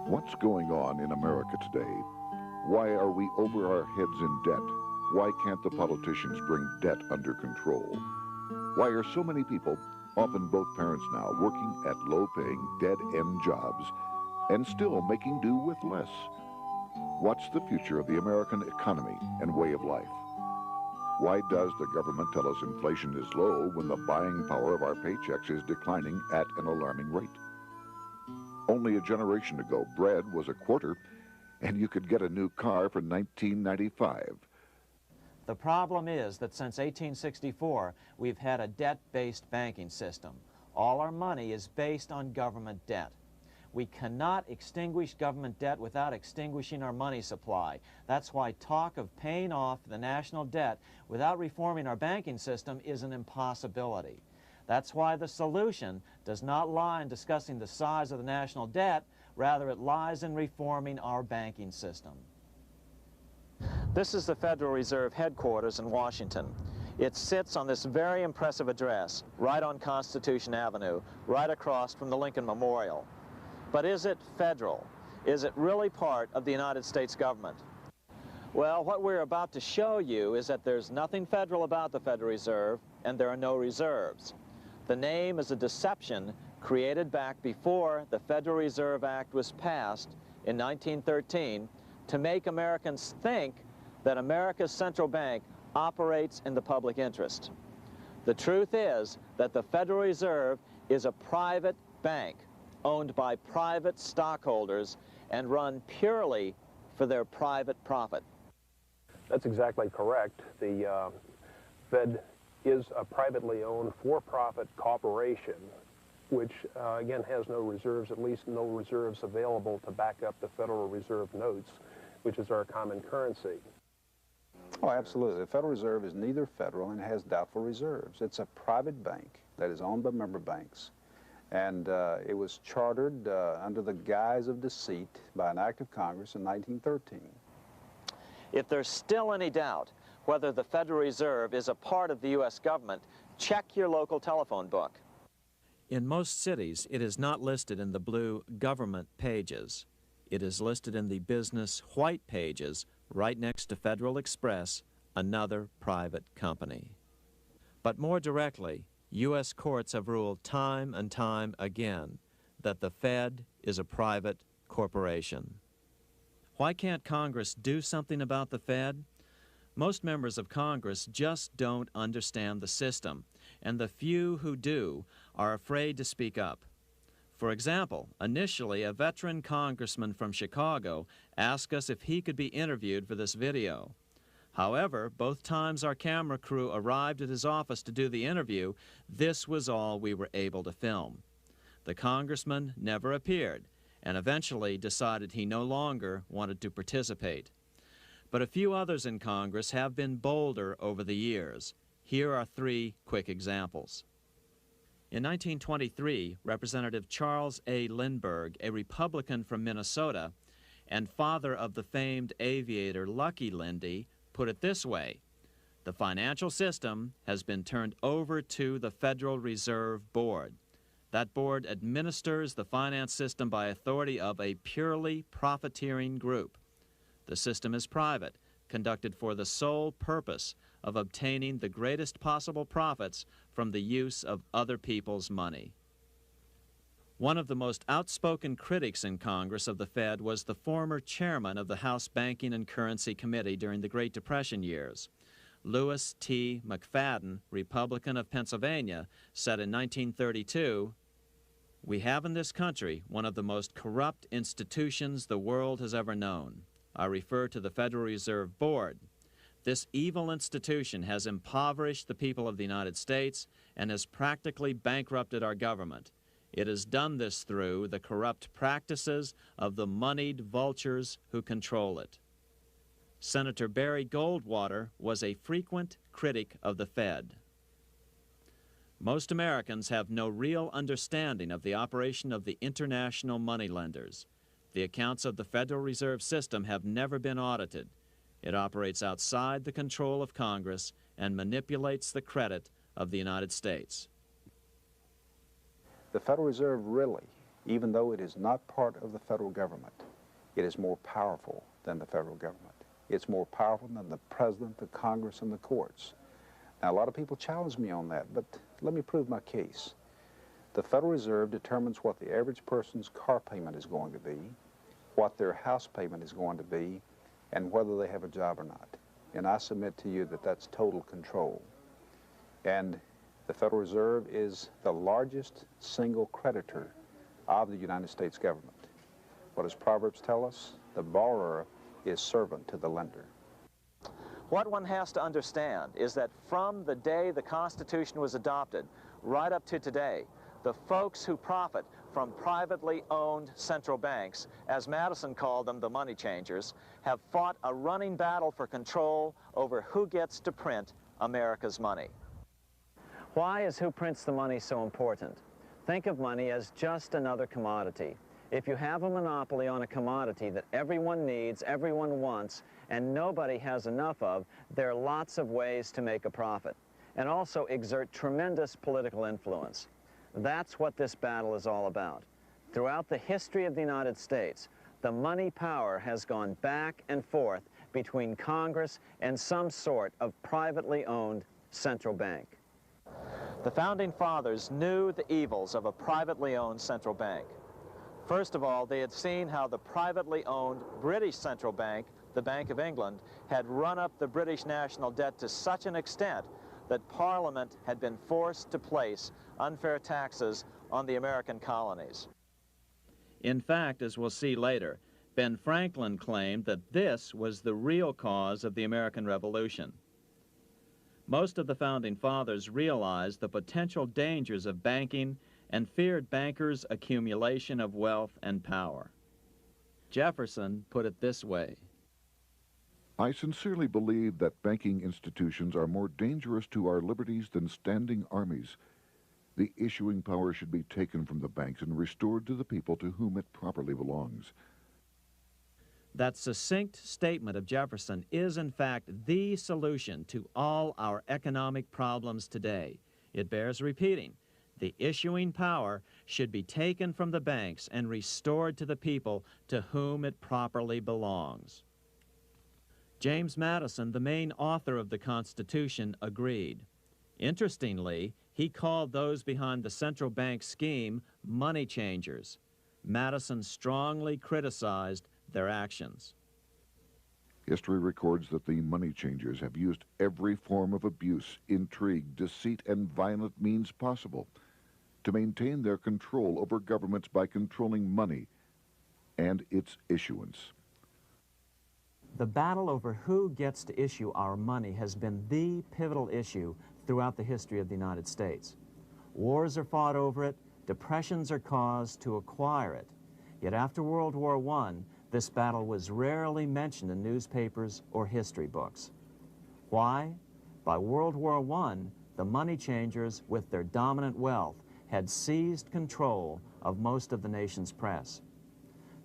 What's going on in America today? Why are we over our heads in debt? Why can't the politicians bring debt under control? Why are so many people, often both parents now, working at low-paying, dead-end jobs and still making do with less? What's the future of the American economy and way of life? Why does the government tell us inflation is low when the buying power of our paychecks is declining at an alarming rate? Only a generation ago, bread was a quarter, and you could get a new car for $19.95. The problem is that since 1864, we've had a debt-based banking system. All our money is based on government debt. We cannot extinguish government debt without extinguishing our money supply. That's why talk of paying off the national debt without reforming our banking system is an impossibility. That's why the solution does not lie in discussing the size of the national debt, rather it lies in reforming our banking system. This is the Federal Reserve headquarters in Washington. It sits on this very impressive address, right on Constitution Avenue, right across from the Lincoln Memorial. But is it federal? Is it really part of the United States government? Well, what we're about to show you is that there's nothing federal about the Federal Reserve, and there are no reserves. The name is a deception created back before the Federal Reserve Act was passed in 1913 to make Americans think that America's central bank operates in the public interest. The truth is that the Federal Reserve is a private bank owned by private stockholders and run purely for their private profit. That's exactly correct. The Fed is a privately owned for-profit corporation, which again has no reserves, at least no reserves available to back up the Federal Reserve notes, which is our common currency. Oh, absolutely. The Federal Reserve is neither federal and has doubtful reserves. It's a private bank that is owned by member banks. And it was chartered under the guise of deceit by an act of Congress in 1913. If there's still any doubt whether the Federal Reserve is a part of the U.S. government, check your local telephone book. In most cities, it is not listed in the blue government pages. It is listed in the business white pages right next to Federal Express, another private company. But more directly, U.S. courts have ruled time and time again that the Fed is a private corporation. Why can't Congress do something about the Fed? Most members of Congress just don't understand the system, and the few who do are afraid to speak up. For example, initially a veteran congressman from Chicago asked us if he could be interviewed for this video. However, both times our camera crew arrived at his office to do the interview, this was all we were able to film. The congressman never appeared and eventually decided he no longer wanted to participate. But a few others in Congress have been bolder over the years. Here are three quick examples. In 1923, Representative Charles A. Lindbergh, a Republican from Minnesota and father of the famed aviator Lucky Lindy, put it this way: the financial system has been turned over to the Federal Reserve Board. That board administers the finance system by authority of a purely profiteering group. The system is private, conducted for the sole purpose of obtaining the greatest possible profits from the use of other people's money. One of the most outspoken critics in Congress of the Fed was the former chairman of the House Banking and Currency Committee during the Great Depression years. Lewis T. McFadden, Republican of Pennsylvania, said in 1932, "We have in this country one of the most corrupt institutions the world has ever known. I refer to the Federal Reserve Board. This evil institution has impoverished the people of the United States and has practically bankrupted our government. It has done this through the corrupt practices of the moneyed vultures who control it." Senator Barry Goldwater was a frequent critic of the Fed. Most Americans have no real understanding of the operation of the international moneylenders. The accounts of the Federal Reserve System have never been audited. It operates outside the control of Congress and manipulates the credit of the United States. The Federal Reserve really even though it is not part of the federal government, it is more powerful than the federal government. It's more powerful than the president, the Congress, and the courts. Now, a lot of people challenge me on that, but let me prove my case. The Federal Reserve determines what the average person's car payment is going to be, what their house payment is going to be, and whether they have a job or not. And I submit to you that that's total control. And the Federal Reserve is the largest single creditor of the United States government. What does Proverbs tell us? The borrower is servant to the lender. What one has to understand is that from the day the Constitution was adopted right up to today, the folks who profit from privately owned central banks, as Madison called them, the money changers, have fought a running battle for control over who gets to print America's money. Why is who prints the money so important? Think of money as just another commodity. If you have a monopoly on a commodity that everyone needs, everyone wants, and nobody has enough of, there are lots of ways to make a profit, and also exert tremendous political influence. That's what this battle is all about. Throughout the history of the United States, the money power has gone back and forth between Congress and some sort of privately owned central bank. The Founding Fathers knew the evils of a privately owned central bank. First of all, they had seen how the privately owned British central bank, the Bank of England, had run up the British national debt to such an extent that Parliament had been forced to place unfair taxes on the American colonies. In fact, as we'll see later, Ben Franklin claimed that this was the real cause of the American Revolution. Most of the Founding Fathers realized the potential dangers of banking and feared bankers' accumulation of wealth and power. Jefferson put it this way: I sincerely believe that banking institutions are more dangerous to our liberties than standing armies. The issuing power should be taken from the banks and restored to the people to whom it properly belongs. That succinct statement of Jefferson is, in fact, the solution to all our economic problems today. It bears repeating. The issuing power should be taken from the banks and restored to the people to whom it properly belongs. James Madison, the main author of the Constitution, agreed. Interestingly, he called those behind the central bank scheme money changers. Madison strongly criticized their actions. History records that the money changers have used every form of abuse, intrigue, deceit, and violent means possible to maintain their control over governments by controlling money and its issuance. The battle over who gets to issue our money has been the pivotal issue throughout the history of the United States. Wars are fought over it, depressions are caused to acquire it. Yet after World War I, this battle was rarely mentioned in newspapers or history books. Why? By World War I, the money changers, with their dominant wealth, had seized control of most of the nation's press.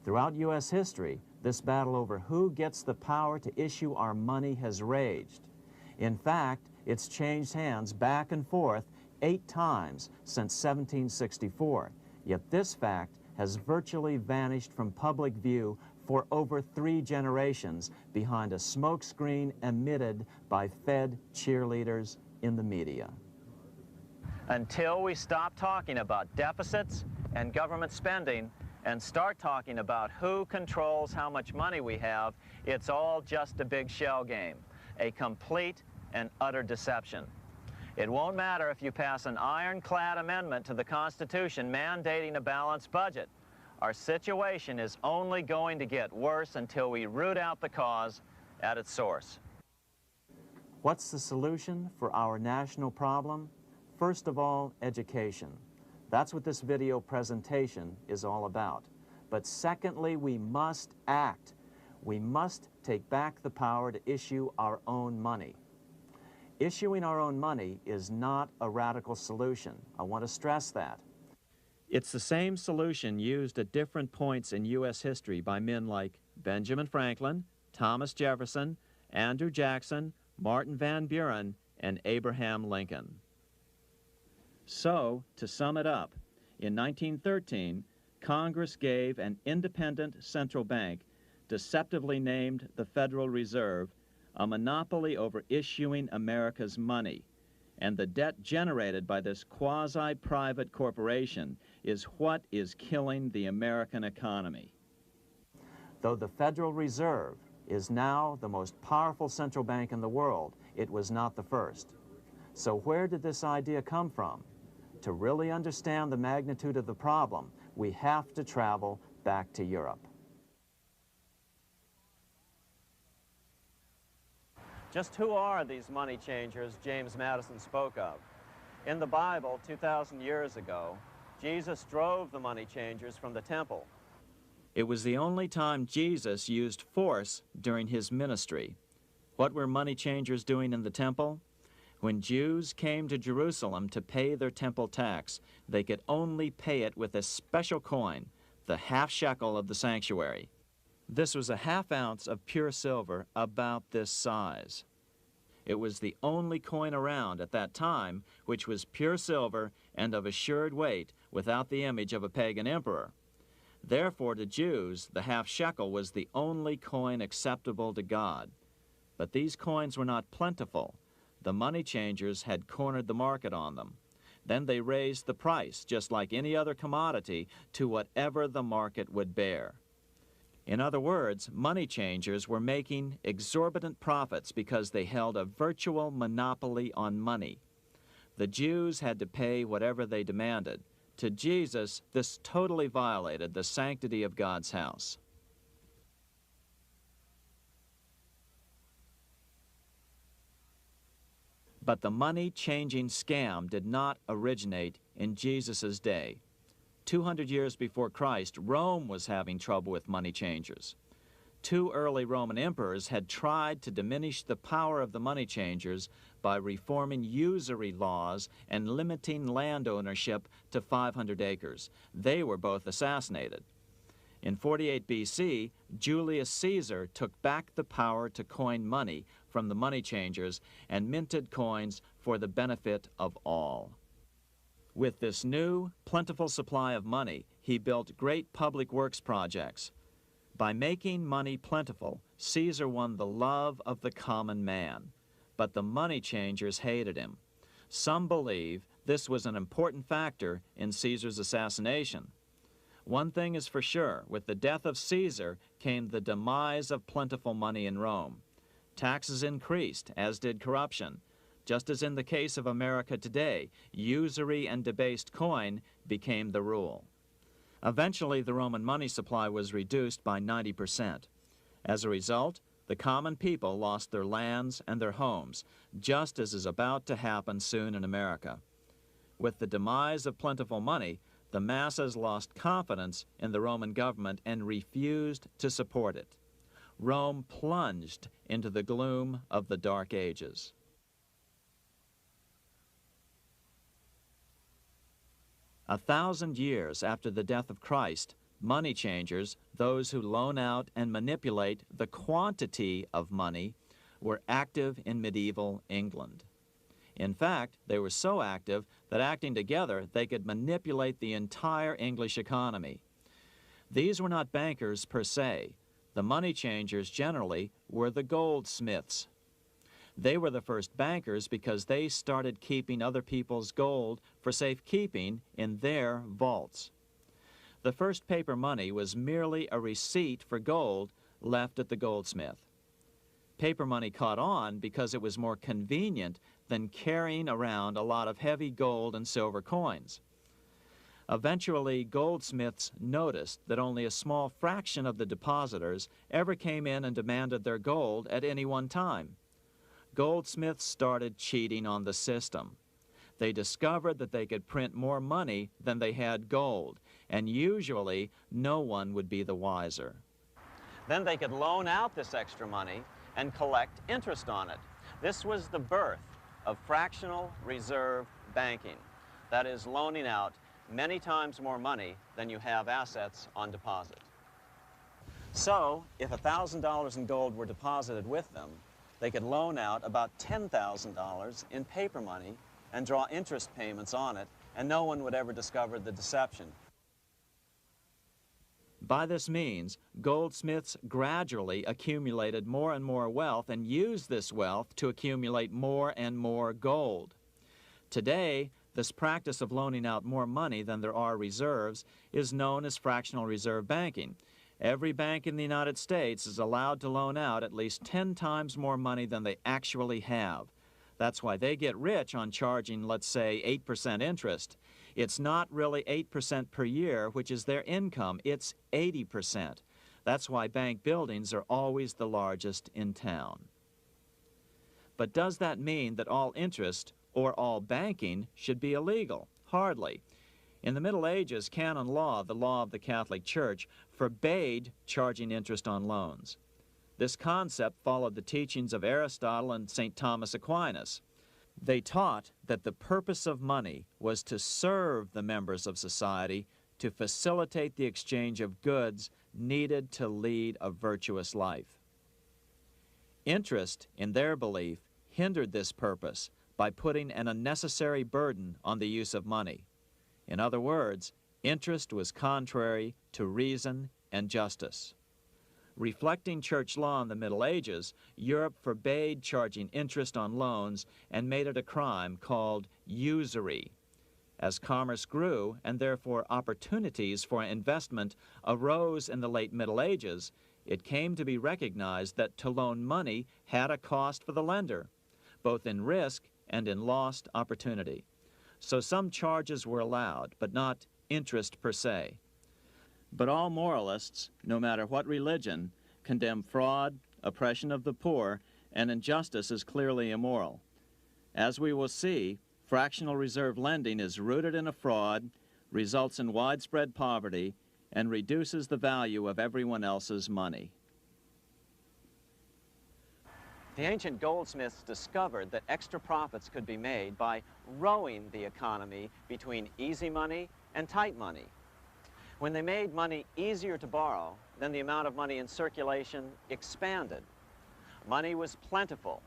Throughout U.S. history, this battle over who gets the power to issue our money has raged. In fact, it's changed hands back and forth 8 times since 1764, yet this fact has virtually vanished from public view for over 3 generations behind a smokescreen emitted by Fed cheerleaders in the media. Until we stop talking about deficits and government spending and start talking about who controls how much money we have, it's all just a big shell game, a complete and utter deception. It won't matter if you pass an ironclad amendment to the Constitution mandating a balanced budget. Our situation is only going to get worse until we root out the cause at its source. What's the solution for our national problem? First of all, education. That's what this video presentation is all about. But secondly, we must act. We must take back the power to issue our own money. Issuing our own money is not a radical solution. I want to stress that. It's the same solution used at different points in U.S. history by men like Benjamin Franklin, Thomas Jefferson, Andrew Jackson, Martin Van Buren, and Abraham Lincoln. So, to sum it up, in 1913, Congress gave an independent central bank, deceptively named the Federal Reserve, a monopoly over issuing America's money. And the debt generated by this quasi-private corporation is what is killing the American economy. Though the Federal Reserve is now the most powerful central bank in the world, it was not the first. So where did this idea come from? To really understand the magnitude of the problem, we have to travel back to Europe. Just who are these money changers James Madison spoke of? In the Bible, 2,000 years ago, Jesus drove the money changers from the temple. It was the only time Jesus used force during his ministry. What were money changers doing in the temple? When Jews came to Jerusalem to pay their temple tax, they could only pay it with a special coin, the half shekel of the sanctuary. This was a half ounce of pure silver about this size. It was the only coin around at that time which was pure silver and of assured weight without the image of a pagan emperor. Therefore, to Jews, the half shekel was the only coin acceptable to God. But these coins were not plentiful. The money changers had cornered the market on them. Then they raised the price, just like any other commodity, to whatever the market would bear. In other words, money changers were making exorbitant profits because they held a virtual monopoly on money. The Jews had to pay whatever they demanded. To Jesus, this totally violated the sanctity of God's house. But the money-changing scam did not originate in Jesus' day. 200 years before Christ, Rome was having trouble with money changers. 2 early Roman emperors had tried to diminish the power of the money changers by reforming usury laws and limiting land ownership to 500 acres. They were both assassinated. In 48 BC, Julius Caesar took back the power to coin money from the money changers and minted coins for the benefit of all. With this new, plentiful supply of money, he built great public works projects. By making money plentiful, Caesar won the love of the common man. But the money changers hated him. Some believe this was an important factor in Caesar's assassination. One thing is for sure, with the death of Caesar came the demise of plentiful money in Rome. Taxes increased, as did corruption. Just as in the case of America today, usury and debased coin became the rule. Eventually, the Roman money supply was reduced by 90%. As a result, the common people lost their lands and their homes, just as is about to happen soon in America. With the demise of plentiful money, the masses lost confidence in the Roman government and refused to support it. Rome plunged into the gloom of the Dark Ages. A 1,000 years after the death of Christ, money changers, those who loan out and manipulate the quantity of money, were active in medieval England. In fact, they were so active that acting together, they could manipulate the entire English economy. These were not bankers per se. The money changers generally were the goldsmiths. They were the first bankers because they started keeping other people's gold for safekeeping in their vaults. The first paper money was merely a receipt for gold left at the goldsmith. Paper money caught on because it was more convenient than carrying around a lot of heavy gold and silver coins. Eventually, goldsmiths noticed that only a small fraction of the depositors ever came in and demanded their gold at any one time. Goldsmiths started cheating on the system. They discovered that they could print more money than they had gold, and usually no one would be the wiser. Then they could loan out this extra money and collect interest on it. This was the birth of fractional reserve banking. That is, loaning out many times more money than you have assets on deposit. So, if $1,000 in gold were deposited with them, they could loan out about $10,000 in paper money and draw interest payments on it, and no one would ever discover the deception. By this means, goldsmiths gradually accumulated more and more wealth and used this wealth to accumulate more and more gold. Today, this practice of loaning out more money than there are reserves is known as fractional reserve banking. Every bank in the United States is allowed to loan out at least 10 times more money than they actually have. That's why they get rich on charging, let's say, 8% interest. It's not really 8% per year, which is their income. It's 80%. That's why bank buildings are always the largest in town. But does that mean that all interest or all banking should be illegal? Hardly. In the Middle Ages, canon law, the law of the Catholic Church, forbade charging interest on loans. This concept followed the teachings of Aristotle and St. Thomas Aquinas. They taught that the purpose of money was to serve the members of society, to facilitate the exchange of goods needed to lead a virtuous life. Interest, in their belief, hindered this purpose by putting an unnecessary burden on the use of money. In other words, interest was contrary to reason and justice. Reflecting church law in the Middle Ages, Europe forbade charging interest on loans and made it a crime called usury. As commerce grew, and therefore opportunities for investment arose in the late Middle Ages, it came to be recognized that to loan money had a cost for the lender, both in risk and in lost opportunity. So some charges were allowed, but not interest per se. But all moralists, no matter what religion, condemn fraud, oppression of the poor, and injustice as clearly immoral. As we will see, fractional reserve lending is rooted in a fraud, results in widespread poverty, and reduces the value of everyone else's money. The ancient goldsmiths discovered that extra profits could be made by rowing the economy between easy money and tight money. When they made money easier to borrow, then the amount of money in circulation expanded. Money was plentiful.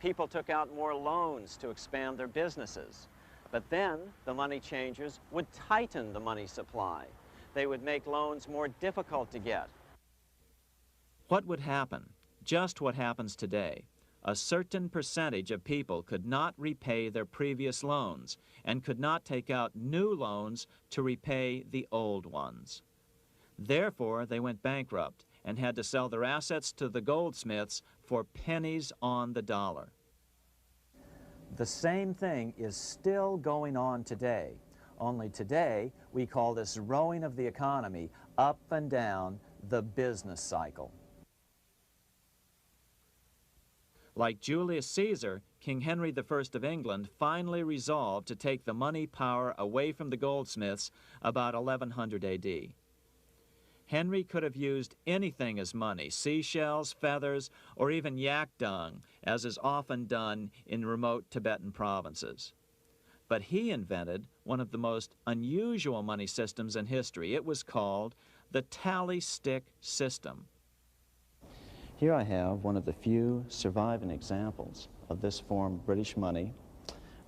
People took out more loans to expand their businesses. But then the money changers would tighten the money supply. They would make loans more difficult to get. What would happen? Just what happens today. A certain percentage of people could not repay their previous loans and could not take out new loans to repay the old ones. Therefore, they went bankrupt and had to sell their assets to the goldsmiths for pennies on the dollar. The same thing is still going on today. Only today, we call this rowing of the economy up and down the business cycle. Like Julius Caesar, King Henry I of England finally resolved to take the money power away from the goldsmiths about 1100 AD. Henry could have used anything as money, seashells, feathers, or even yak dung, as is often done in remote Tibetan provinces. But he invented one of the most unusual money systems in history. It was called the tally stick system. Here I have one of the few surviving examples of this form of British money,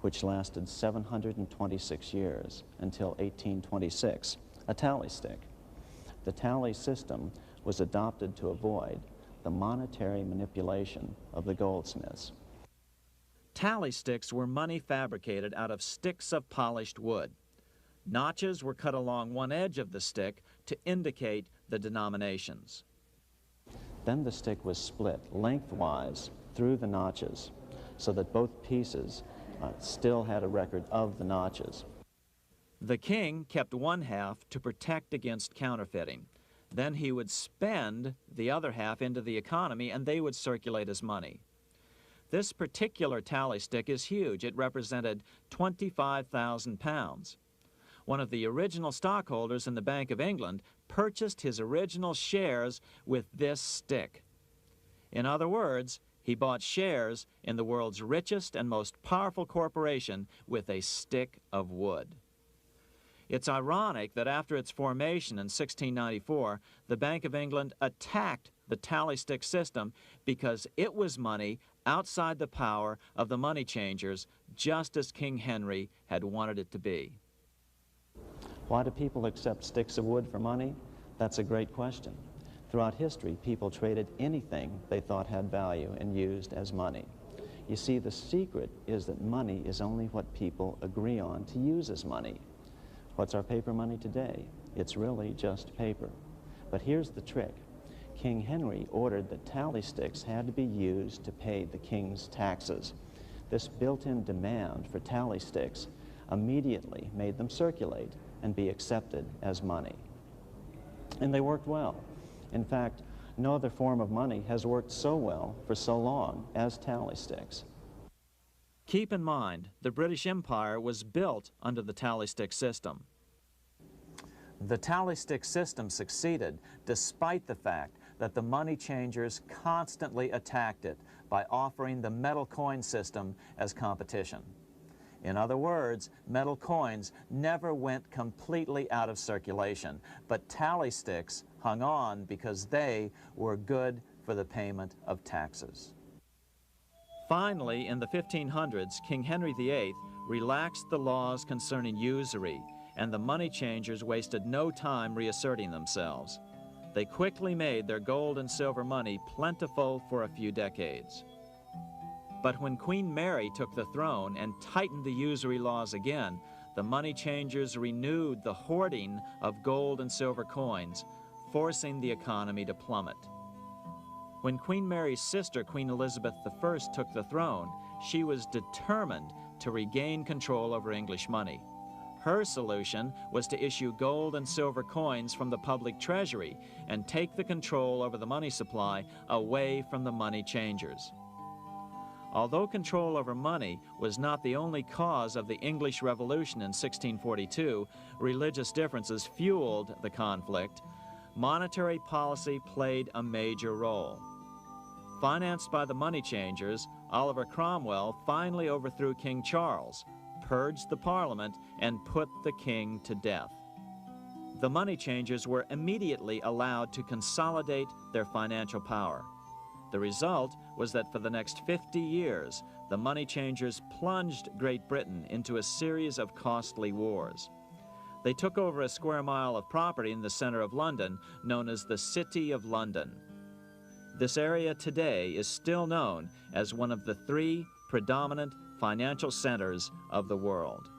which lasted 726 years until 1826, a tally stick. The tally system was adopted to avoid the monetary manipulation of the goldsmiths. Tally sticks were money fabricated out of sticks of polished wood. Notches were cut along one edge of the stick to indicate the denominations. Then the stick was split lengthwise through the notches so that both pieces still had a record of the notches. The king kept one half to protect against counterfeiting. Then he would spend the other half into the economy and they would circulate as money. This particular tally stick is huge. It represented 25,000 pounds. One of the original stockholders in the Bank of England purchased his original shares with this stick. In other words, he bought shares in the world's richest and most powerful corporation with a stick of wood. It's ironic that after its formation in 1694, the Bank of England attacked the tally stick system because it was money outside the power of the money changers, just as King Henry had wanted it to be. Why do people accept sticks of wood for money? That's a great question. Throughout history, people traded anything they thought had value and used as money. You see, the secret is that money is only what people agree on to use as money. What's our paper money today? It's really just paper. But here's the trick. King Henry ordered that tally sticks had to be used to pay the king's taxes. This built-in demand for tally sticks immediately made them circulate and be accepted as money. And they worked well. In fact, no other form of money has worked so well for so long as tally sticks. Keep in mind, the British Empire was built under the tally stick system. The tally stick system succeeded despite the fact that the money changers constantly attacked it by offering the metal coin system as competition. In other words, metal coins never went completely out of circulation, but tally sticks hung on because they were good for the payment of taxes. Finally, in the 1500s, King Henry VIII relaxed the laws concerning usury, and the money changers wasted no time reasserting themselves. They quickly made their gold and silver money plentiful for a few decades. But when Queen Mary took the throne and tightened the usury laws again, the money changers renewed the hoarding of gold and silver coins, forcing the economy to plummet. When Queen Mary's sister, Queen Elizabeth I, took the throne, she was determined to regain control over English money. Her solution was to issue gold and silver coins from the public treasury and take the control over the money supply away from the money changers. Although control over money was not the only cause of the English Revolution in 1642, religious differences fueled the conflict. Monetary policy played a major role. Financed by the money changers, Oliver Cromwell finally overthrew King Charles, purged the Parliament, and put the king to death. The money changers were immediately allowed to consolidate their financial power. The result was that for the next 50 years, the money changers plunged Great Britain into a series of costly wars. They took over a square mile of property in the center of London, known as the City of London. This area today is still known as one of the 3 predominant financial centers of the world.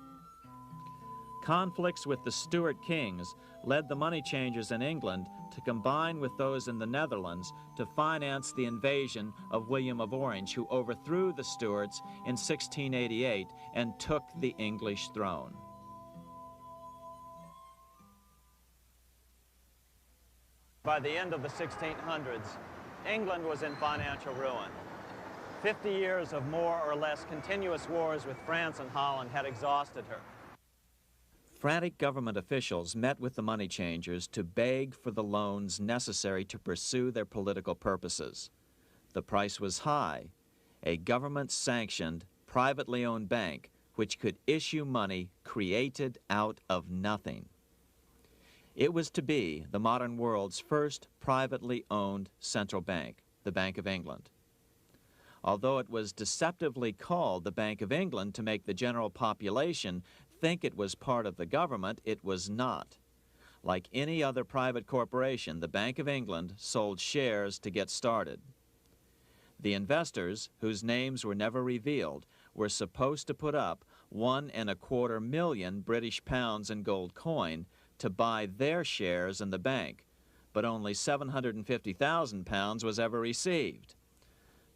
Conflicts with the Stuart kings led the money changers in England to combine with those in the Netherlands to finance the invasion of William of Orange, who overthrew the Stuarts in 1688 and took the English throne. By the end of the 1600s, England was in financial ruin. 50 years of more or less continuous wars with France and Holland had exhausted her. Frantic government officials met with the money changers to beg for the loans necessary to pursue their political purposes. The price was high: a government-sanctioned, privately owned bank which could issue money created out of nothing. It was to be the modern world's first privately owned central bank, the Bank of England. Although it was deceptively called the Bank of England to make the general population think it was part of the government, it was not. Like any other private corporation, the Bank of England sold shares to get started. The investors, whose names were never revealed, were supposed to put up £1.25 million British pounds in gold coin to buy their shares in the bank, but only £750,000 was ever received.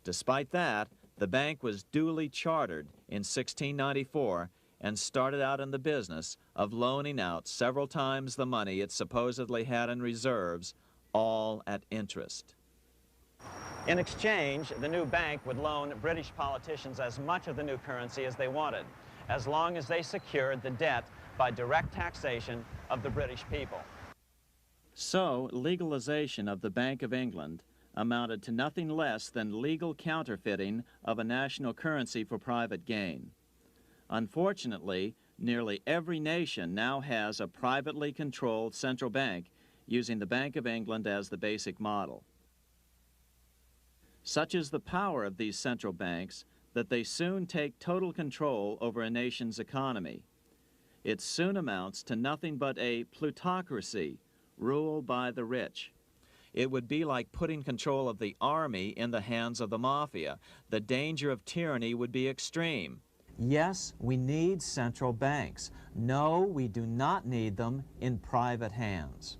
Despite that, the bank was duly chartered in 1694 and started out in the business of loaning out several times the money it supposedly had in reserves, all at interest. In exchange, the new bank would loan British politicians as much of the new currency as they wanted, as long as they secured the debt by direct taxation of the British people. So, legalization of the Bank of England amounted to nothing less than legal counterfeiting of a national currency for private gain. Unfortunately, nearly every nation now has a privately controlled central bank using the Bank of England as the basic model. Such is the power of these central banks that they soon take total control over a nation's economy. It soon amounts to nothing but a plutocracy, rule by the rich. It would be like putting control of the army in the hands of the mafia. The danger of tyranny would be extreme. Yes, we need central banks. No, we do not need them in private hands.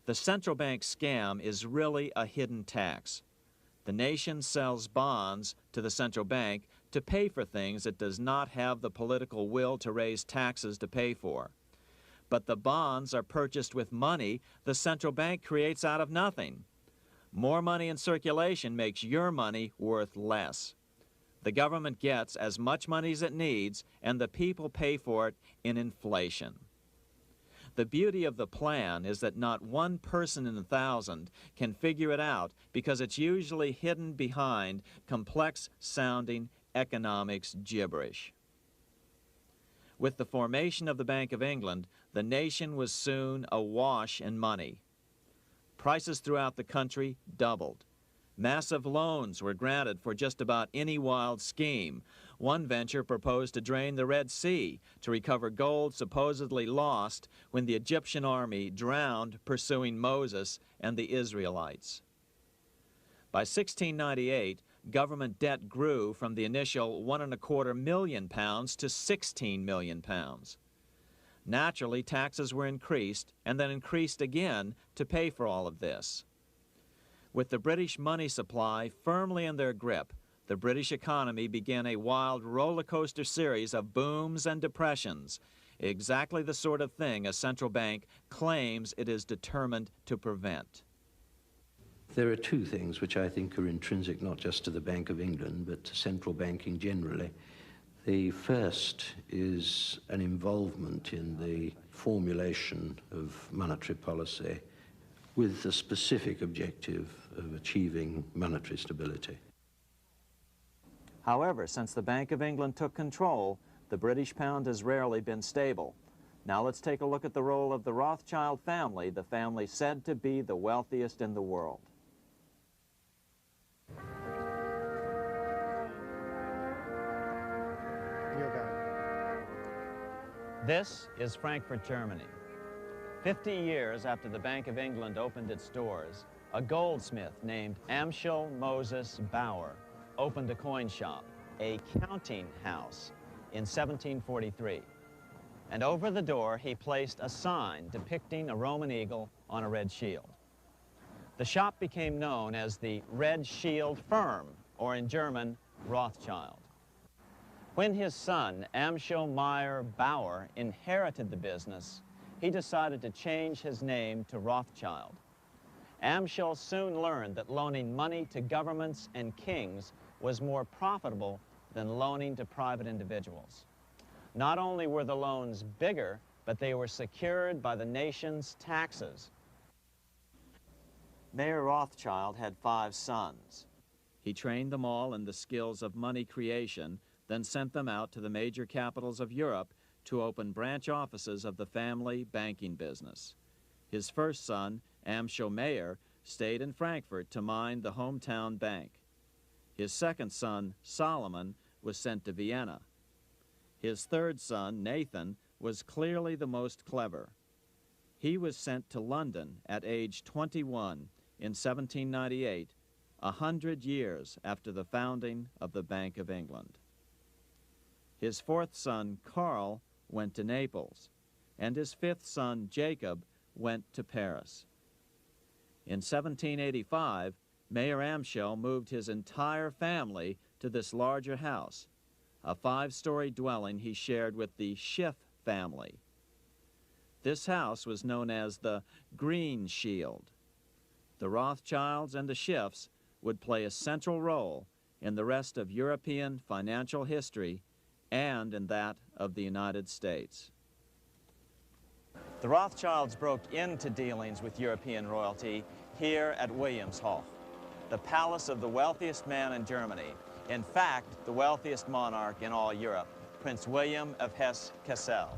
The central bank scam is really a hidden tax. The nation sells bonds to the central bank to pay for things it does not have the political will to raise taxes to pay for. But the bonds are purchased with money the central bank creates out of nothing. More money in circulation makes your money worth less. The government gets as much money as it needs, and the people pay for it in inflation. The beauty of the plan is that not one person in 1,000 can figure it out because it's usually hidden behind complex-sounding economics gibberish. With the formation of the Bank of England, the nation was soon awash in money. Prices throughout the country doubled. Massive loans were granted for just about any wild scheme. One venture proposed to drain the Red Sea to recover gold supposedly lost when the Egyptian army drowned pursuing Moses and the Israelites. By 1698, government debt grew from the initial £1.25 million to £16 million. Naturally, taxes were increased and then increased again to pay for all of this. With the British money supply firmly in their grip, the British economy began a wild roller coaster series of booms and depressions, exactly the sort of thing a central bank claims it is determined to prevent. There are two things which I think are intrinsic not just to the Bank of England, but to central banking generally. The first is an involvement in the formulation of monetary policy with the specific objective of achieving monetary stability. However, since the Bank of England took control, the British pound has rarely been stable. Now let's take a look at the role of the Rothschild family, the family said to be the wealthiest in the world. This is Frankfurt, Germany. 50 years after the Bank of England opened its doors, a goldsmith named Amschel Moses Bauer opened a coin shop, a counting house, in 1743. And over the door, he placed a sign depicting a Roman eagle on a red shield. The shop became known as the Red Shield Firm, or in German, Rothschild. When his son, Amschel Meyer Bauer, inherited the business, he decided to change his name to Rothschild. Amschel soon learned that loaning money to governments and kings was more profitable than loaning to private individuals. Not only were the loans bigger, but they were secured by the nation's taxes. Mayer Rothschild had 5 sons. He trained them all in the skills of money creation, then sent them out to the major capitals of Europe to open branch offices of the family banking business. His first son, Amschel Meyer, stayed in Frankfurt to mind the hometown bank. His second son, Solomon, was sent to Vienna. His third son, Nathan, was clearly the most clever. He was sent to London at age 21 in 1798, 100 years after the founding of the Bank of England. His fourth son, Karl, went to Naples, and his fifth son, Jacob, went to Paris. In 1785, Mayer Amschel moved his entire family to this larger house, a 5-story dwelling he shared with the Schiff family. This house was known as the Green Shield. The Rothschilds and the Schiffs would play a central role in the rest of European financial history and in that of the United States. The Rothschilds broke into dealings with European royalty here at Wilhelmshof, the palace of the wealthiest man in Germany. In fact, the wealthiest monarch in all Europe, Prince William of Hesse-Kassel.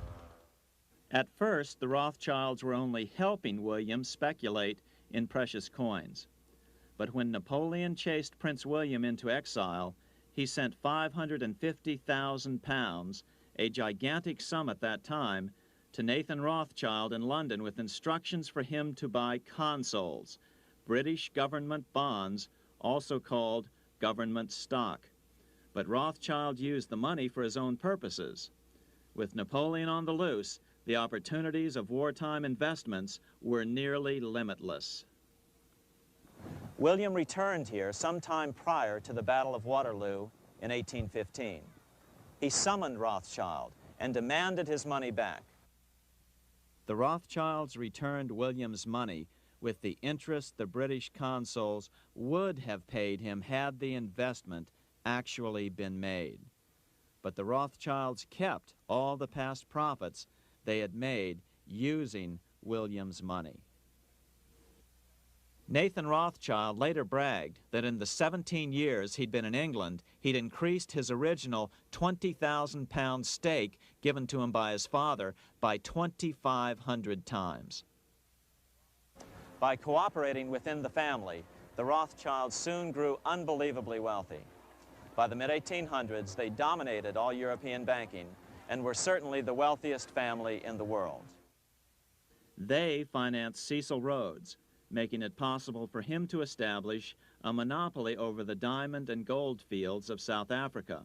At first, the Rothschilds were only helping William speculate in precious coins. But when Napoleon chased Prince William into exile, he sent £550,000, a gigantic sum at that time, to Nathan Rothschild in London with instructions for him to buy consols, British government bonds, also called government stock. But Rothschild used the money for his own purposes. With Napoleon on the loose, the opportunities of wartime investments were nearly limitless. William returned here sometime prior to the Battle of Waterloo in 1815. He summoned Rothschild and demanded his money back. The Rothschilds returned William's money with the interest the British consuls would have paid him had the investment actually been made. But the Rothschilds kept all the past profits they had made using William's money. Nathan Rothschild later bragged that in the 17 years he'd been in England, he'd increased his original £20,000 stake given to him by his father by 2,500 times. By cooperating within the family, the Rothschilds soon grew unbelievably wealthy. By the mid-1800s, they dominated all European banking and were certainly the wealthiest family in the world. They financed Cecil Rhodes, making it possible for him to establish a monopoly over the diamond and gold fields of South Africa.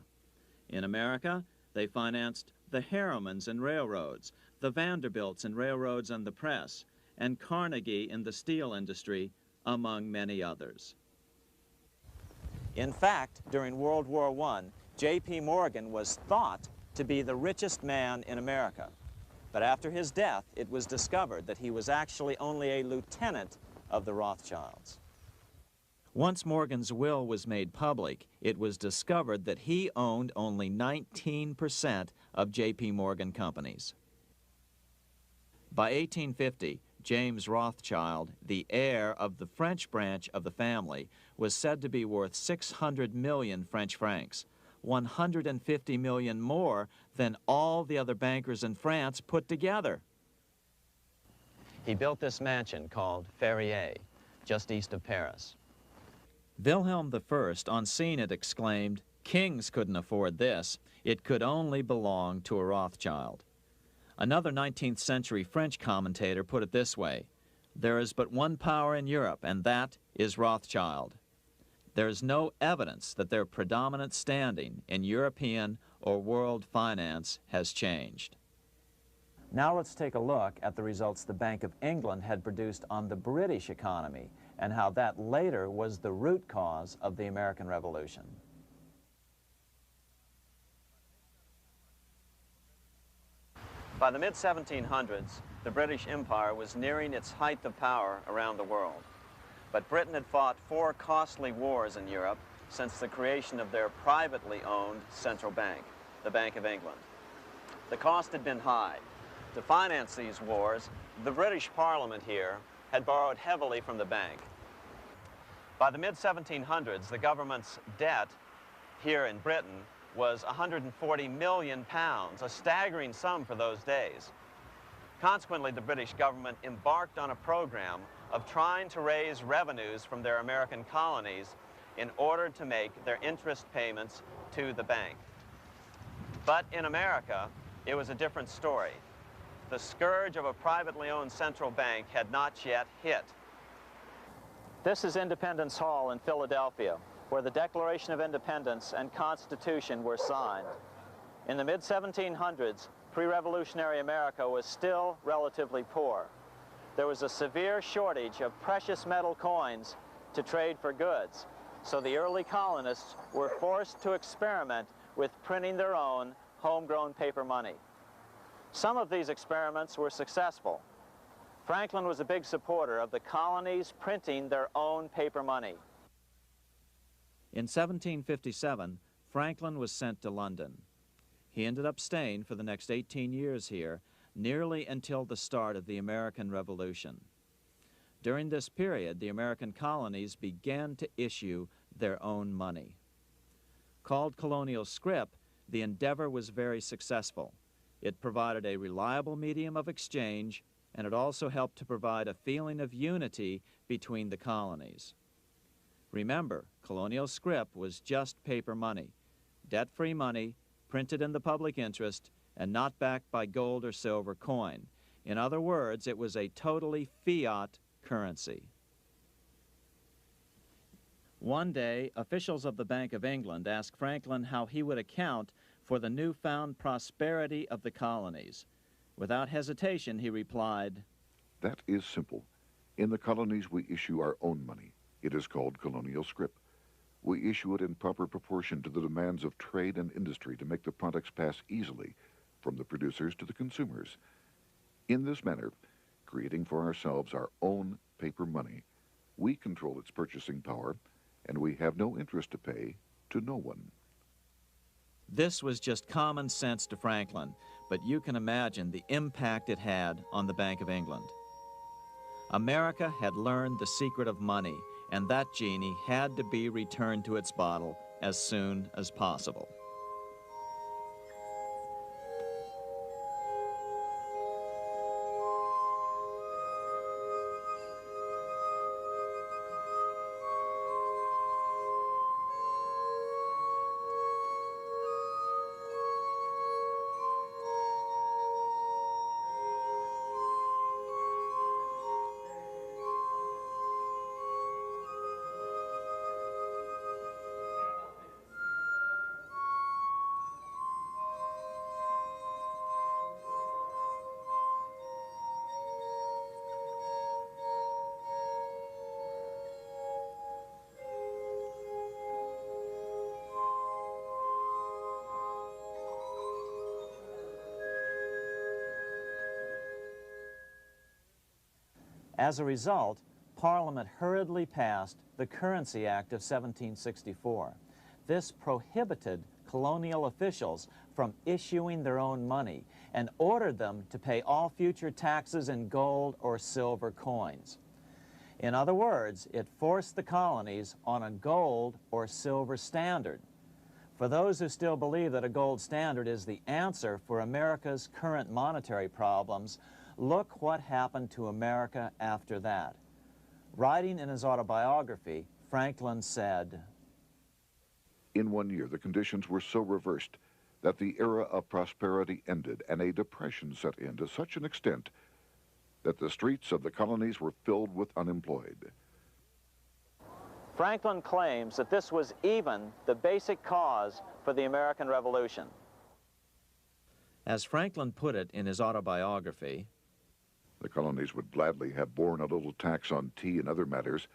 In America, they financed the Harrimans and railroads, the Vanderbilts and railroads and the press, and Carnegie in the steel industry, among many others. In fact, during World War I, J.P. Morgan was thought to be the richest man in America. But after his death, it was discovered that he was actually only a lieutenant of the Rothschilds. Once Morgan's will was made public, it was discovered that he owned only 19% of J.P. Morgan companies. By 1850, James Rothschild, the heir of the French branch of the family, was said to be worth 600 million French francs, 150 million more than all the other bankers in France put together. He built this mansion called Ferrier, just east of Paris. Wilhelm I, on seeing it, exclaimed, "Kings couldn't afford this. It could only belong to a Rothschild." Another 19th century French commentator put it this way: "There is but one power in Europe, and that is Rothschild." There is no evidence that their predominant standing in European or world finance has changed. Now let's take a look at the results the Bank of England had produced on the British economy and how that later was the root cause of the American Revolution. By the mid-1700s, the British Empire was nearing its height of power around the world. But Britain had fought 4 costly wars in Europe since the creation of their privately owned central bank, the Bank of England. The cost had been high. To finance these wars, the British Parliament here had borrowed heavily from the bank. By the mid-1700s, the government's debt here in Britain was £140 million, a staggering sum for those days. Consequently, the British government embarked on a program of trying to raise revenues from their American colonies in order to make their interest payments to the bank. But in America, it was a different story. The scourge of a privately owned central bank had not yet hit. This is Independence Hall in Philadelphia, where the Declaration of Independence and Constitution were signed. In the mid-1700s, pre-revolutionary America was still relatively poor. There was a severe shortage of precious metal coins to trade for goods, so the early colonists were forced to experiment with printing their own homegrown paper money. Some of these experiments were successful. Franklin was a big supporter of the colonies printing their own paper money. In 1757, Franklin was sent to London. He ended up staying for the next 18 years here, nearly until the start of the American Revolution. During this period, the American colonies began to issue their own money. Called colonial scrip, the endeavor was very successful. It provided a reliable medium of exchange, and it also helped to provide a feeling of unity between the colonies. Remember, colonial scrip was just paper money, debt-free money, printed in the public interest, and not backed by gold or silver coin. In other words, it was a totally fiat currency. One day, officials of the Bank of England asked Franklin how he would account for the newfound prosperity of the colonies. Without hesitation, he replied, "That is simple. In the colonies, we issue our own money. It is called colonial scrip. We issue it in proper proportion to the demands of trade and industry to make the products pass easily from the producers to the consumers. In this manner, creating for ourselves our own paper money, we control its purchasing power, and we have no interest to pay to no one." This was just common sense to Franklin, but you can imagine the impact it had on the Bank of England. America had learned the secret of money, and that genie had to be returned to its bottle as soon as possible. As a result, Parliament hurriedly passed the Currency Act of 1764. This prohibited colonial officials from issuing their own money and ordered them to pay all future taxes in gold or silver coins. In other words, it forced the colonies on a gold or silver standard. For those who still believe that a gold standard is the answer for America's current monetary problems, look what happened to America after that. Writing in his autobiography, Franklin said, "In 1 year, the conditions were so reversed that the era of prosperity ended and a depression set in to such an extent that the streets of the colonies were filled with unemployed." Franklin claims that this was even the basic cause for the American Revolution. As Franklin put it in his autobiography, The colonies would gladly have borne a little tax on tea and other matters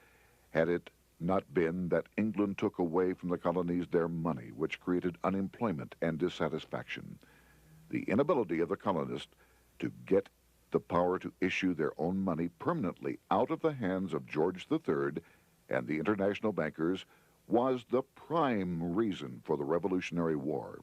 had it not been that England took away from the colonies their money, which created unemployment and dissatisfaction. The inability of the colonists to get the power to issue their own money permanently out of the hands of George III and the international bankers was the prime reason for the Revolutionary War.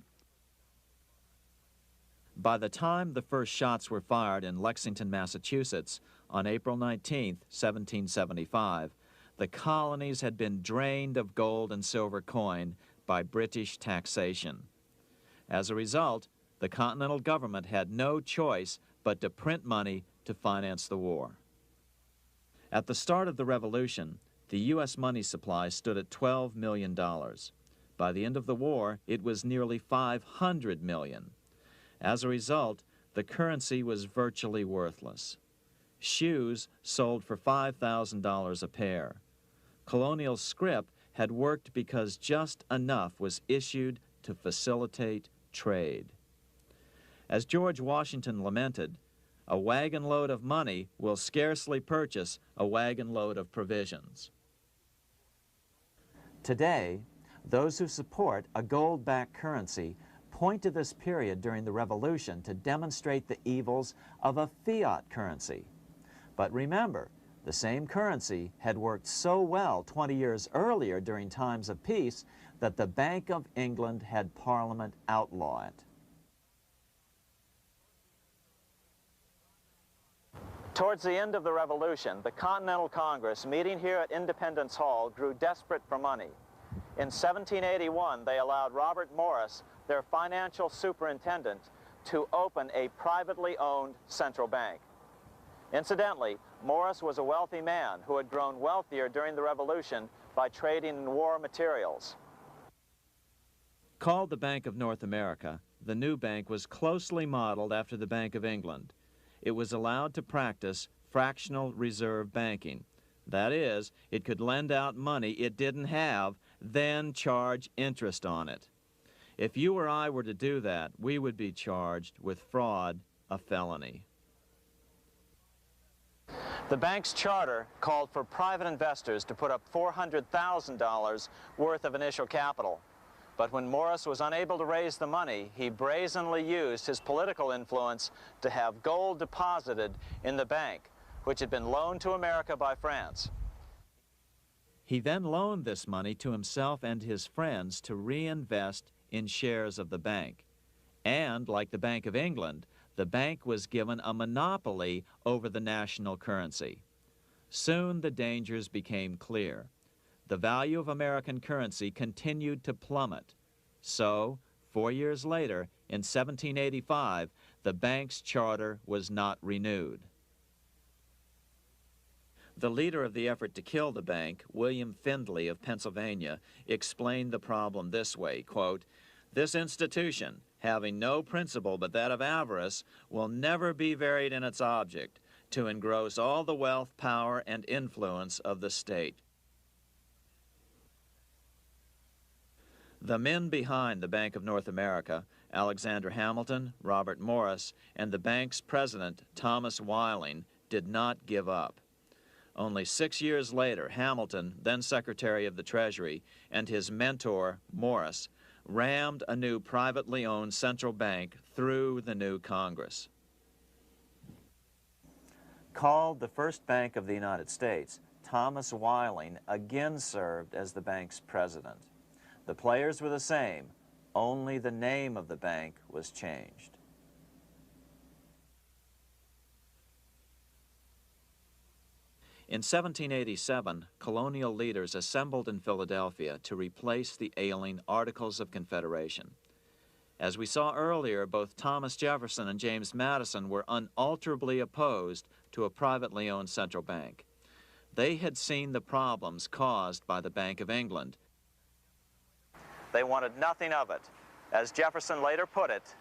by the time the first shots were fired in Lexington, Massachusetts, on April 19, 1775, the colonies had been drained of gold and silver coin by British taxation. As a result, the Continental government had no choice but to print money to finance the war. At the start of the Revolution, the U.S. money supply stood at $12 million. By the end of the war, it was nearly $500 million. As a result, the currency was virtually worthless. Shoes sold for $5,000 a pair. Colonial scrip had worked because just enough was issued to facilitate trade. As George Washington lamented, a wagon load of money will scarcely purchase a wagon load of provisions. Today, those who support a gold-backed currency point to this period during the Revolution to demonstrate the evils of a fiat currency. But remember, the same currency had worked so well 20 years earlier during times of peace that the Bank of England had Parliament outlaw it. Towards the end of the Revolution, the Continental Congress, meeting here at Independence Hall, grew desperate for money. In 1781, they allowed Robert Morris, their financial superintendent, to open a privately owned central bank. Incidentally, Morris was a wealthy man who had grown wealthier during the Revolution by trading in war materials. Called the Bank of North America, the new bank was closely modeled after the Bank of England. It was allowed to practice fractional reserve banking. That is, it could lend out money it didn't have, then charge interest on it. If you or I were to do that, we would be charged with fraud, a felony. The bank's charter called for private investors to put up $400,000 worth of initial capital. But when Morris was unable to raise the money, he brazenly used his political influence to have gold deposited in the bank, which had been loaned to America by France. He then loaned this money to himself and his friends to reinvest in shares of the bank. And, like the Bank of England, the bank was given a monopoly over the national currency. Soon the dangers became clear. The value of American currency continued to plummet. So, 4 years later, in 1785, the bank's charter was not renewed. The leader of the effort to kill the bank, William Findley of Pennsylvania, explained the problem this way, quote, "This institution, having no principle but that of avarice, will never be varied in its object, to engross all the wealth, power, and influence of the state." The men behind the Bank of North America, Alexander Hamilton, Robert Morris, and the bank's president, Thomas Weiling, did not give up. Only 6 years later, Hamilton, then Secretary of the Treasury, and his mentor, Morris, rammed a new privately owned central bank through the new Congress. Called the first bank of the United States, Thomas Weiling again served as the bank's president. The players were the same, only the name of the bank was changed. In 1787, colonial leaders assembled in Philadelphia to replace the ailing Articles of Confederation. As we saw earlier, both Thomas Jefferson and James Madison were unalterably opposed to a privately owned central bank. They had seen the problems caused by the Bank of England. They wanted nothing of it. As Jefferson later put it,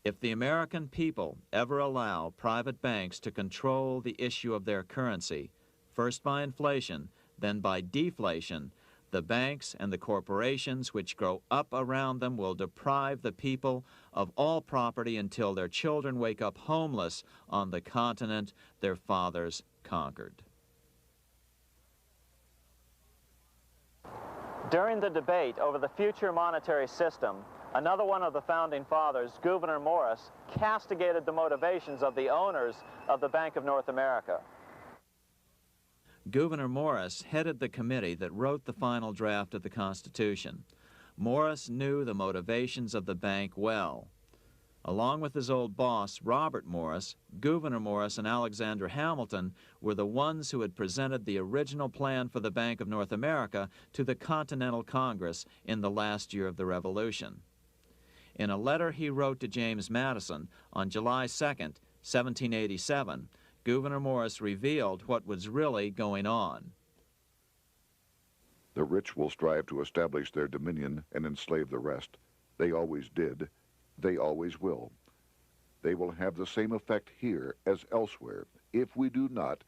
"If the American people ever allow private banks to control the issue of their currency, first by inflation, then by deflation, the banks and the corporations which grow up around them will deprive the people of all property until their children wake up homeless on the continent their fathers conquered." During the debate over the future monetary system, another one of the founding fathers, Gouverneur Morris, castigated the motivations of the owners of the Bank of North America. Gouverneur Morris headed the committee that wrote the final draft of the Constitution. Morris knew the motivations of the bank well. Along with his old boss, Robert Morris, Gouverneur Morris and Alexander Hamilton were the ones who had presented the original plan for the Bank of North America to the Continental Congress in the last year of the Revolution. In a letter he wrote to James Madison on July 2nd, 1787, Gouverneur Morris revealed what was really going on. "The rich will strive to establish their dominion and enslave the rest. They always did. They always will. They will have the same effect here as elsewhere if we do not,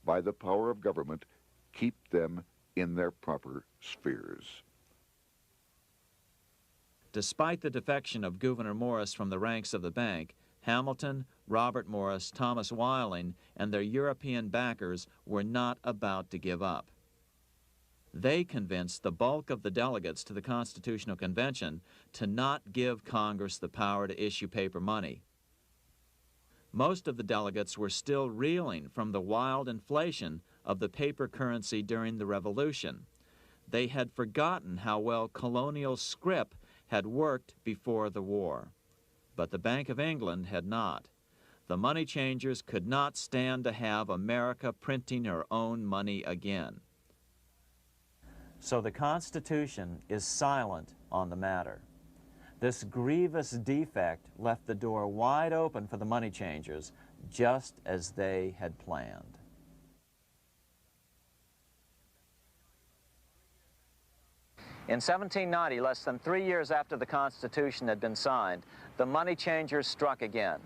by the power of government, keep them in their proper spheres." Despite the defection of Gouverneur Morris from the ranks of the bank, Hamilton, Robert Morris, Thomas Weiling, and their European backers were not about to give up. They convinced the bulk of the delegates to the Constitutional Convention to not give Congress the power to issue paper money. Most of the delegates were still reeling from the wild inflation of the paper currency during the Revolution. They had forgotten how well colonial scrip had worked before the war. But the Bank of England had not. The money changers could not stand to have America printing her own money again. So the Constitution is silent on the matter. This grievous defect left the door wide open for the money changers, just as they had planned. In 1790, less than 3 years after the Constitution had been signed, the money changers struck again.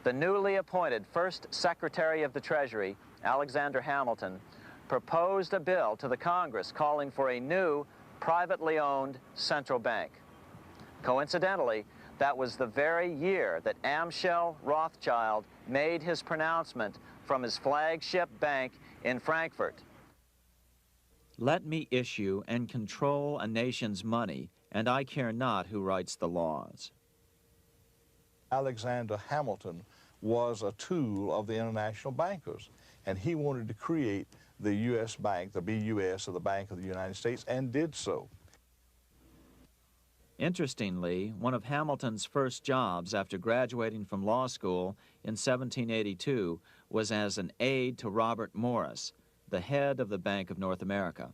The newly appointed first Secretary of the Treasury, Alexander Hamilton, proposed a bill to the Congress calling for a new, privately owned central bank. Coincidentally, that was the very year that Amschel Rothschild made his pronouncement from his flagship bank in Frankfurt. Let me issue and control a nation's money, and I care not who writes the laws. Alexander Hamilton was a tool of the international bankers, and he wanted to create the U.S. Bank, the BUS, or the Bank of the United States, and did so. Interestingly, one of Hamilton's first jobs after graduating from law school in 1782 was as an aide to Robert Morris, the head of the Bank of North America.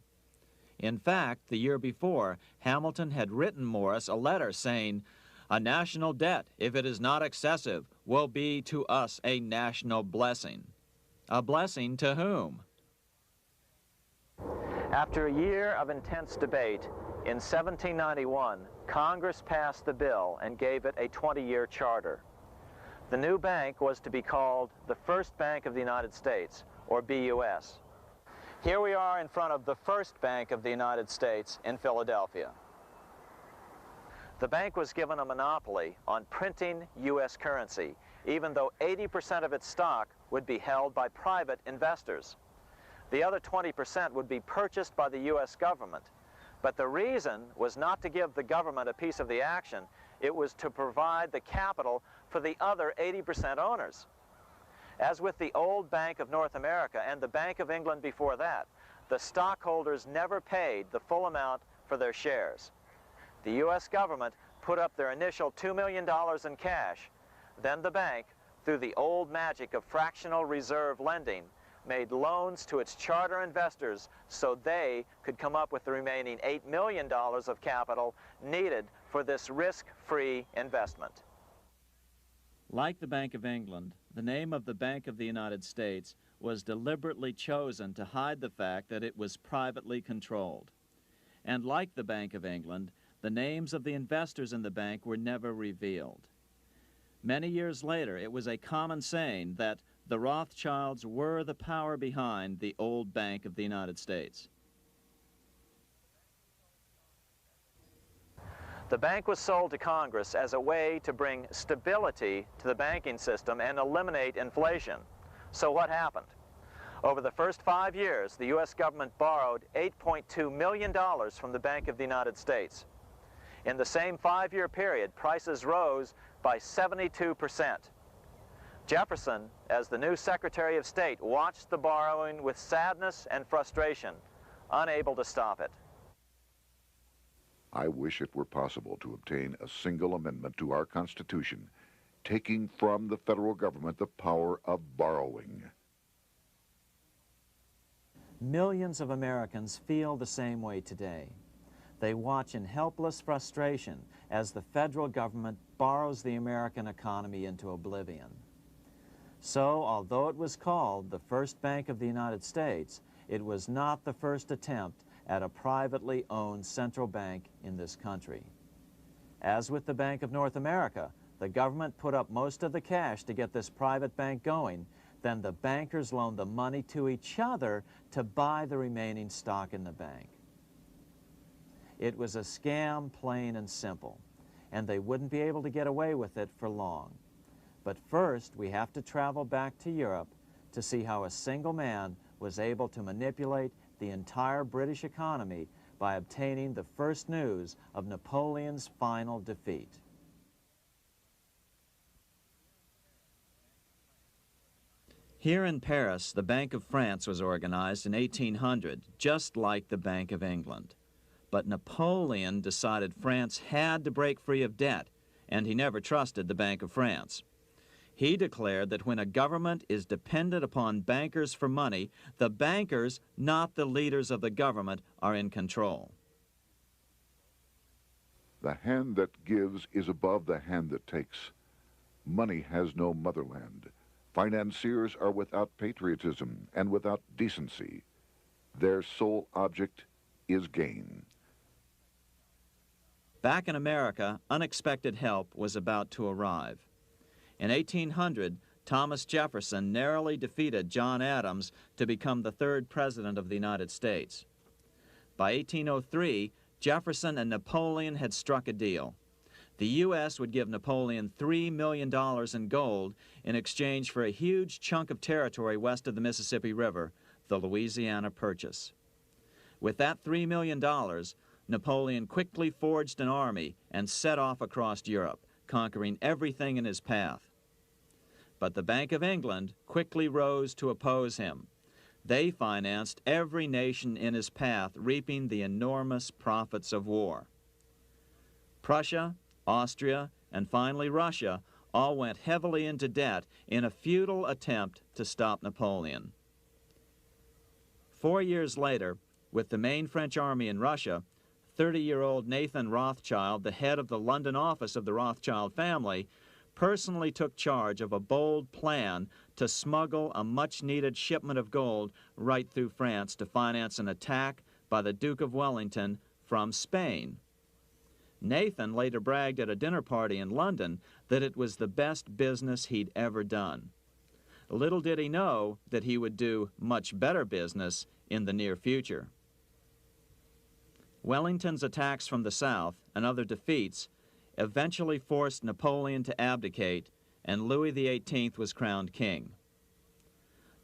In fact, the year before, Hamilton had written Morris a letter saying, "A national debt, if it is not excessive, will be to us a national blessing." A blessing to whom? After a year of intense debate, in 1791, Congress passed the bill and gave it a 20-year charter. The new bank was to be called the First Bank of the United States, or BUS. Here we are in front of the First Bank of the United States in Philadelphia. The bank was given a monopoly on printing U.S. currency, even though 80% of its stock would be held by private investors. The other 20% would be purchased by the U.S. government. But the reason was not to give the government a piece of the action, it was to provide the capital for the other 80% owners. As with the old Bank of North America and the Bank of England before that, the stockholders never paid the full amount for their shares. The U.S. government put up their initial $2 million in cash. Then the bank, through the old magic of fractional reserve lending, made loans to its charter investors so they could come up with the remaining $8 million of capital needed for this risk-free investment. Like the Bank of England, the name of the Bank of the United States was deliberately chosen to hide the fact that it was privately controlled. And like the Bank of England, the names of the investors in the bank were never revealed. Many years later, it was a common saying that the Rothschilds were the power behind the old Bank of the United States. The bank was sold to Congress as a way to bring stability to the banking system and eliminate inflation. So what happened? Over the first 5 years, the U.S. government borrowed $8.2 million from the Bank of the United States. In the same 5-year period, prices rose by 72%. Jefferson, as the new Secretary of State, watched the borrowing with sadness and frustration, unable to stop it. I wish it were possible to obtain a single amendment to our Constitution, taking from the federal government the power of borrowing. Millions of Americans feel the same way today. They watch in helpless frustration as the federal government borrows the American economy into oblivion. So, although it was called the First Bank of the United States, it was not the first attempt at a privately owned central bank in this country. As with the Bank of North America, the government put up most of the cash to get this private bank going, then the bankers loaned the money to each other to buy the remaining stock in the bank. It was a scam, plain and simple, and they wouldn't be able to get away with it for long. But first, we have to travel back to Europe to see how a single man was able to manipulate the entire British economy by obtaining the first news of Napoleon's final defeat. Here in Paris, the Bank of France was organized in 1800, just like the Bank of England. But Napoleon decided France had to break free of debt, and he never trusted the Bank of France. He declared that when a government is dependent upon bankers for money, the bankers, not the leaders of the government, are in control. The hand that gives is above the hand that takes. Money has no motherland. Financiers are without patriotism and without decency. Their sole object is gain. Back in America, unexpected help was about to arrive. In 1800, Thomas Jefferson narrowly defeated John Adams to become the third president of the United States. By 1803, Jefferson and Napoleon had struck a deal. The U.S. would give Napoleon $3 million in gold in exchange for a huge chunk of territory west of the Mississippi River, the Louisiana Purchase. With that $3 million, Napoleon quickly forged an army and set off across Europe, conquering everything in his path. But the Bank of England quickly rose to oppose him. They financed every nation in his path, reaping the enormous profits of war. Prussia, Austria, and finally Russia all went heavily into debt in a futile attempt to stop Napoleon. 4 years later, with the main French army in Russia, 30-year-old Nathan Rothschild, the head of the London office of the Rothschild family, personally took charge of a bold plan to smuggle a much-needed shipment of gold right through France to finance an attack by the Duke of Wellington from Spain. Nathan later bragged at a dinner party in London that it was the best business he'd ever done. Little did he know that he would do much better business in the near future. Wellington's attacks from the south and other defeats eventually forced Napoleon to abdicate, and Louis XVIII was crowned king.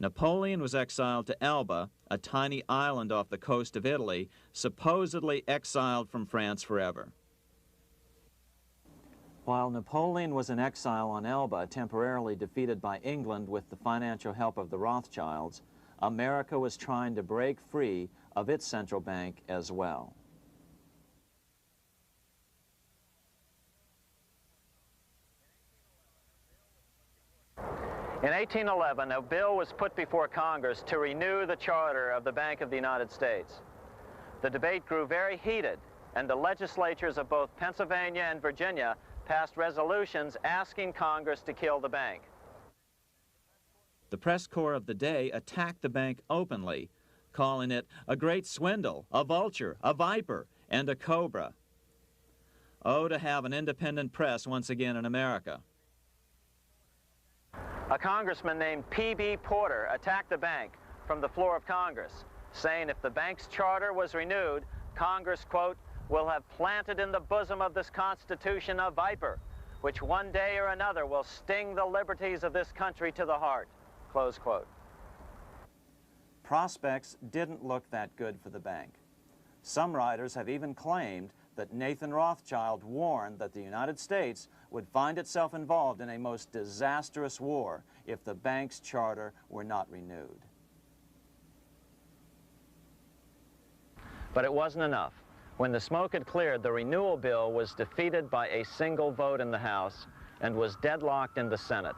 Napoleon was exiled to Elba, a tiny island off the coast of Italy, supposedly exiled from France forever. While Napoleon was in exile on Elba, temporarily defeated by England with the financial help of the Rothschilds, America was trying to break free of its central bank as well. In 1811, a bill was put before Congress to renew the charter of the Bank of the United States. The debate grew very heated, and the legislatures of both Pennsylvania and Virginia passed resolutions asking Congress to kill the bank. The press corps of the day attacked the bank openly, calling it a great swindle, a vulture, a viper, and a cobra. Oh, to have an independent press once again in America. A congressman named P.B. Porter attacked the bank from the floor of Congress, saying if the bank's charter was renewed, Congress, quote, will have planted in the bosom of this Constitution a viper, which one day or another will sting the liberties of this country to the heart, close quote. Prospects didn't look that good for the bank. Some writers have even claimed that Nathan Rothschild warned that the United States would find itself involved in a most disastrous war if the bank's charter were not renewed. But it wasn't enough. When the smoke had cleared, the renewal bill was defeated by a single vote in the House and was deadlocked in the Senate.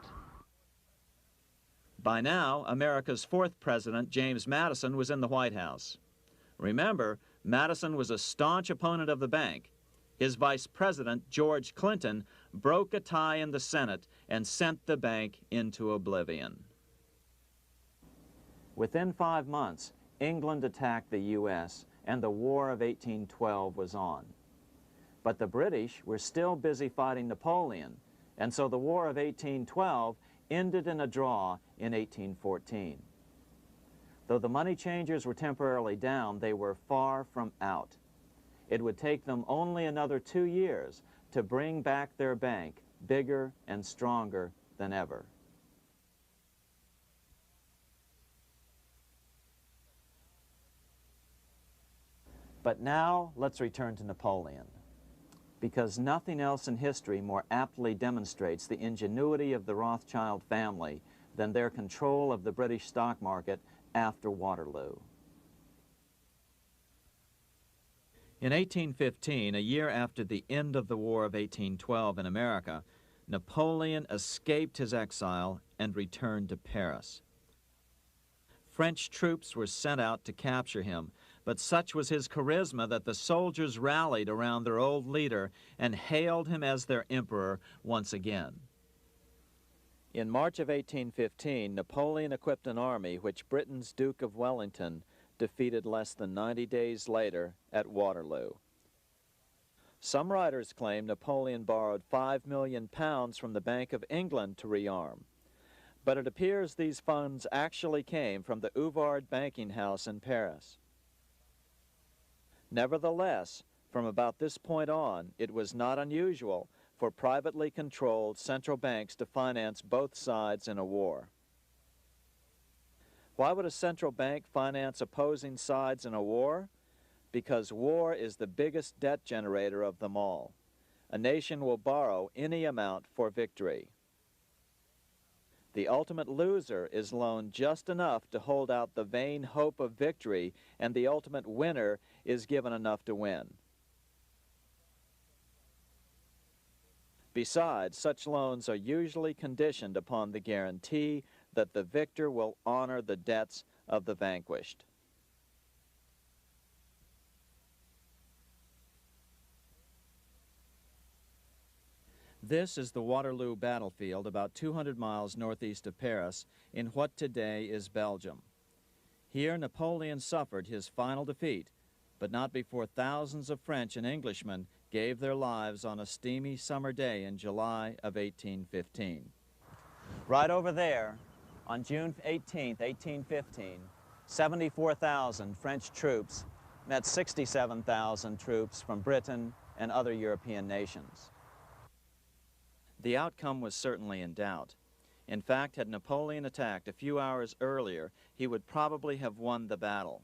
By now, America's fourth president, James Madison, was in the White House. Remember, Madison was a staunch opponent of the bank. His vice president, George Clinton, broke a tie in the Senate and sent the bank into oblivion. Within 5 months, England attacked the U.S., and the War of 1812 was on. But the British were still busy fighting Napoleon, and so the War of 1812 ended in a draw in 1814. Though the money changers were temporarily down, they were far from out. It would take them only another 2 years to bring back their bank bigger and stronger than ever. But now let's return to Napoleon, because nothing else in history more aptly demonstrates the ingenuity of the Rothschild family than their control of the British stock market after Waterloo. In 1815, a year after the end of the War of 1812 in America, Napoleon escaped his exile and returned to Paris. French troops were sent out to capture him, but such was his charisma that the soldiers rallied around their old leader and hailed him as their emperor once again. In March of 1815, Napoleon equipped an army which Britain's Duke of Wellington defeated less than 90 days later at Waterloo. Some writers claim Napoleon borrowed £5 million from the Bank of England to rearm, but it appears these funds actually came from the Ouvard banking house in Paris. Nevertheless, from about this point on, it was not unusual for privately controlled central banks to finance both sides in a war. Why would a central bank finance opposing sides in a war? Because war is the biggest debt generator of them all. A nation will borrow any amount for victory. The ultimate loser is loaned just enough to hold out the vain hope of victory, and the ultimate winner is given enough to win. Besides, such loans are usually conditioned upon the guarantee that the victor will honor the debts of the vanquished. This is the Waterloo battlefield about 200 miles northeast of Paris in what today is Belgium. Here Napoleon suffered his final defeat, but not before thousands of French and Englishmen gave their lives on a steamy summer day in July of 1815. Right over there, on June 18, 1815, 74,000 French troops met 67,000 troops from Britain and other European nations. The outcome was certainly in doubt. In fact, had Napoleon attacked a few hours earlier, he would probably have won the battle.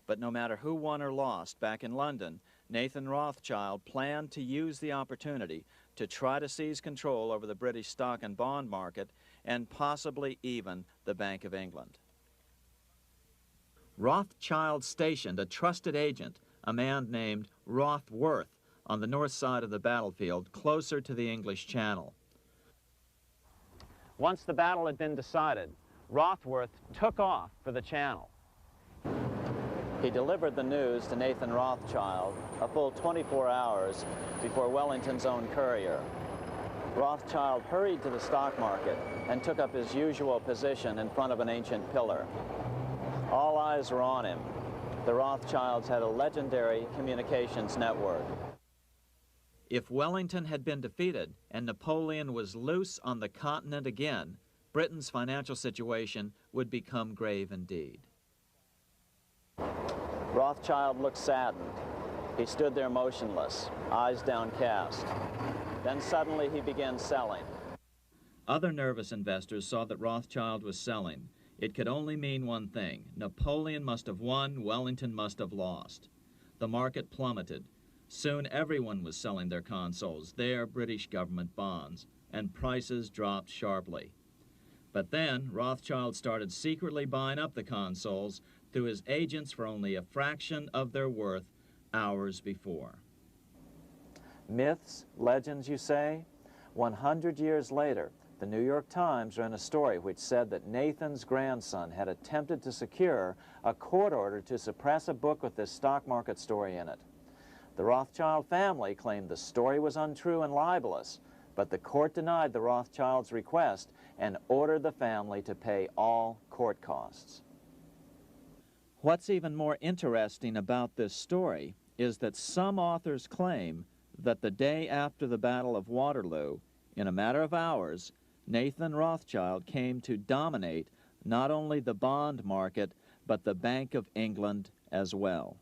But no matter who won or lost, back in London, Nathan Rothschild planned to use the opportunity to try to seize control over the British stock and bond market and possibly even the Bank of England. Rothschild stationed a trusted agent, a man named Rothworth, on the north side of the battlefield, closer to the English Channel. Once the battle had been decided, Rothworth took off for the Channel. He delivered the news to Nathan Rothschild a full 24 hours before Wellington's own courier. Rothschild hurried to the stock market and took up his usual position in front of an ancient pillar. All eyes were on him. The Rothschilds had a legendary communications network. If Wellington had been defeated and Napoleon was loose on the continent again, Britain's financial situation would become grave indeed. Rothschild looked saddened. He stood there motionless, eyes downcast. Then suddenly he began selling. Other nervous investors saw that Rothschild was selling. It could only mean one thing: Napoleon must have won, Wellington must have lost. The market plummeted. Soon everyone was selling their consols, their British government bonds, and prices dropped sharply. But then Rothschild started secretly buying up the consols through his agents for only a fraction of their worth hours before. Myths, legends, you say? 100 years later, the New York Times ran a story which said that Nathan's grandson had attempted to secure a court order to suppress a book with this stock market story in it. The Rothschild family claimed the story was untrue and libelous, but the court denied the Rothschilds' request and ordered the family to pay all court costs. What's even more interesting about this story is that some authors claim that the day after the Battle of Waterloo, in a matter of hours, Nathan Rothschild came to dominate not only the bond market, but the Bank of England as well.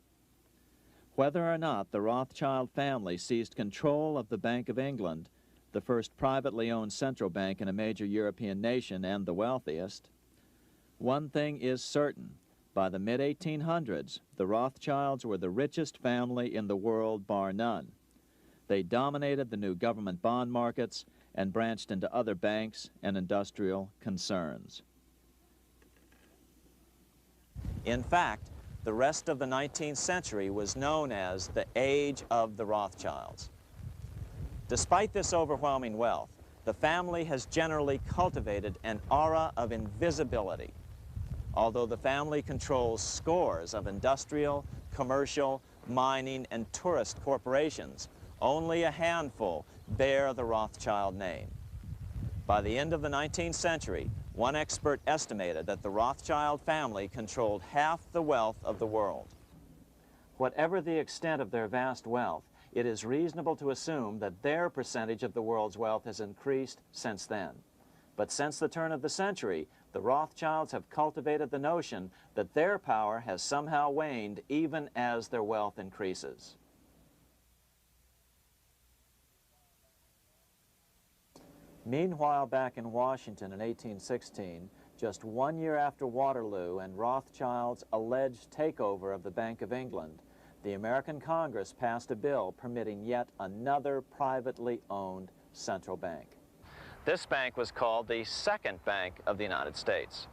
Whether or not the Rothschild family seized control of the Bank of England, the first privately owned central bank in a major European nation and the wealthiest, one thing is certain: by the mid-1800s, the Rothschilds were the richest family in the world, bar none. They dominated the new government bond markets and branched into other banks and industrial concerns. In fact, the rest of the 19th century was known as the Age of the Rothschilds. Despite this overwhelming wealth, the family has generally cultivated an aura of invisibility. Although the family controls scores of industrial, commercial, mining, and tourist corporations, only a handful bear the Rothschild name. By the end of the 19th century, one expert estimated that the Rothschild family controlled half the wealth of the world. Whatever the extent of their vast wealth, it is reasonable to assume that their percentage of the world's wealth has increased since then. But since the turn of the century, the Rothschilds have cultivated the notion that their power has somehow waned even as their wealth increases. Meanwhile, back in Washington in 1816, just 1 year after Waterloo and Rothschild's alleged takeover of the Bank of England, the American Congress passed a bill permitting yet another privately owned central bank. This bank was called the Second Bank of the United States.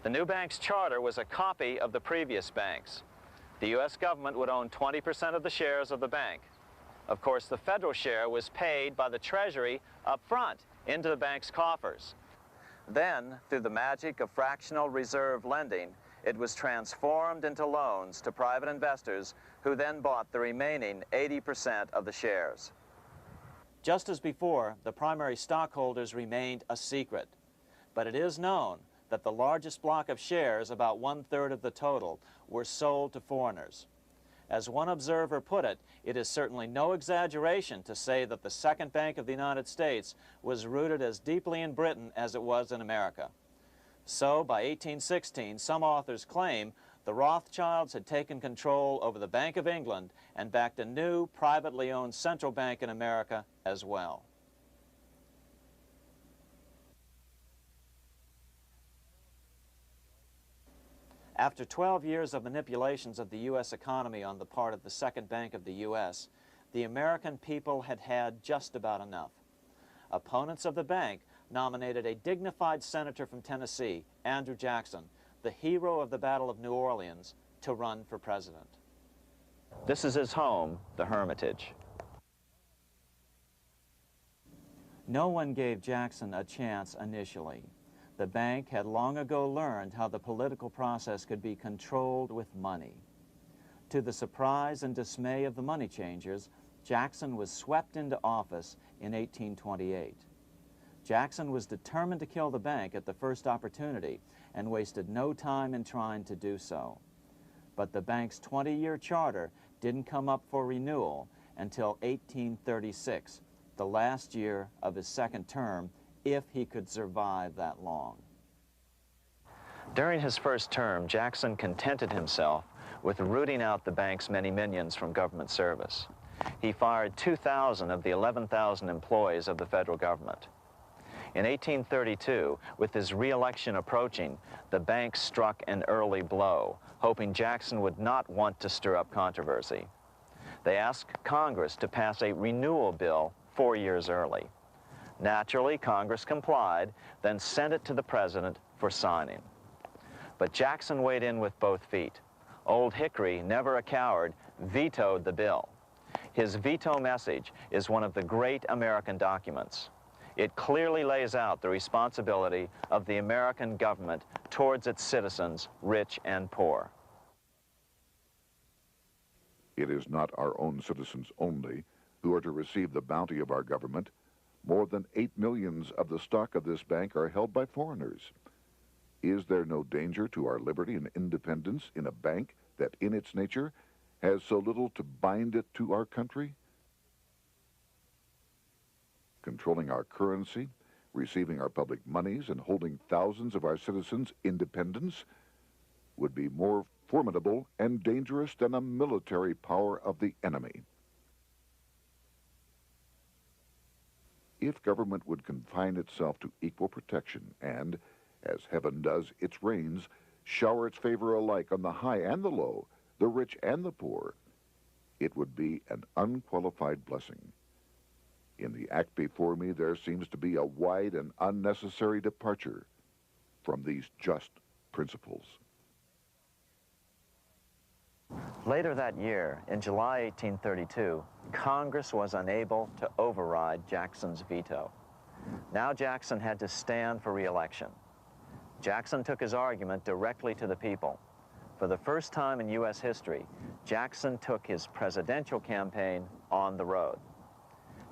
The new bank's charter was a copy of the previous banks. The U.S. government would own 20% of the shares of the bank. Of course, the federal share was paid by the Treasury up front into the bank's coffers. Then, through the magic of fractional reserve lending, it was transformed into loans to private investors who then bought the remaining 80% of the shares. Just as before, the primary stockholders remained a secret. But it is known that the largest block of shares, about 1/3 of the total, were sold to foreigners. As one observer put it, it is certainly no exaggeration to say that the Second Bank of the United States was rooted as deeply in Britain as it was in America. So, by 1816, some authors claim the Rothschilds had taken control over the Bank of England and backed a new privately owned central bank in America as well. After 12 years of manipulations of the U.S. economy on the part of the Second Bank of the U.S., the American people had had just about enough. Opponents of the bank nominated a dignified senator from Tennessee, Andrew Jackson, the hero of the Battle of New Orleans, to run for president. This is his home, the Hermitage. No one gave Jackson a chance initially. The bank had long ago learned how the political process could be controlled with money. To the surprise and dismay of the money changers, Jackson was swept into office in 1828. Jackson was determined to kill the bank at the first opportunity and wasted no time in trying to do so. But the bank's 20-year charter didn't come up for renewal until 1836, the last year of his second term, if he could survive that long. During his first term, Jackson contented himself with rooting out the bank's many minions from government service. He fired 2,000 of the 11,000 employees of the federal government. In 1832, with his re-election approaching, the bank struck an early blow, hoping Jackson would not want to stir up controversy. They asked Congress to pass a renewal bill 4 years early. Naturally, Congress complied, then sent it to the president for signing. But Jackson weighed in with both feet. Old Hickory, never a coward, vetoed the bill. His veto message is one of the great American documents. It clearly lays out the responsibility of the American government towards its citizens, rich and poor. It is not our own citizens only who are to receive the bounty of our government. More than 8 million of the stock of this bank are held by foreigners. Is there no danger to our liberty and independence in a bank that in its nature has so little to bind it to our country? Controlling our currency, receiving our public monies, and holding thousands of our citizens' independence would be more formidable and dangerous than a military power of the enemy. If government would confine itself to equal protection and, as heaven does its rains, shower its favor alike on the high and the low, the rich and the poor, it would be an unqualified blessing. In the act before me, there seems to be a wide and unnecessary departure from these just principles. Later that year, in July 1832, Congress was unable to override Jackson's veto. Now Jackson had to stand for re-election. Jackson took his argument directly to the people. For the first time in U.S. history, Jackson took his presidential campaign on the road.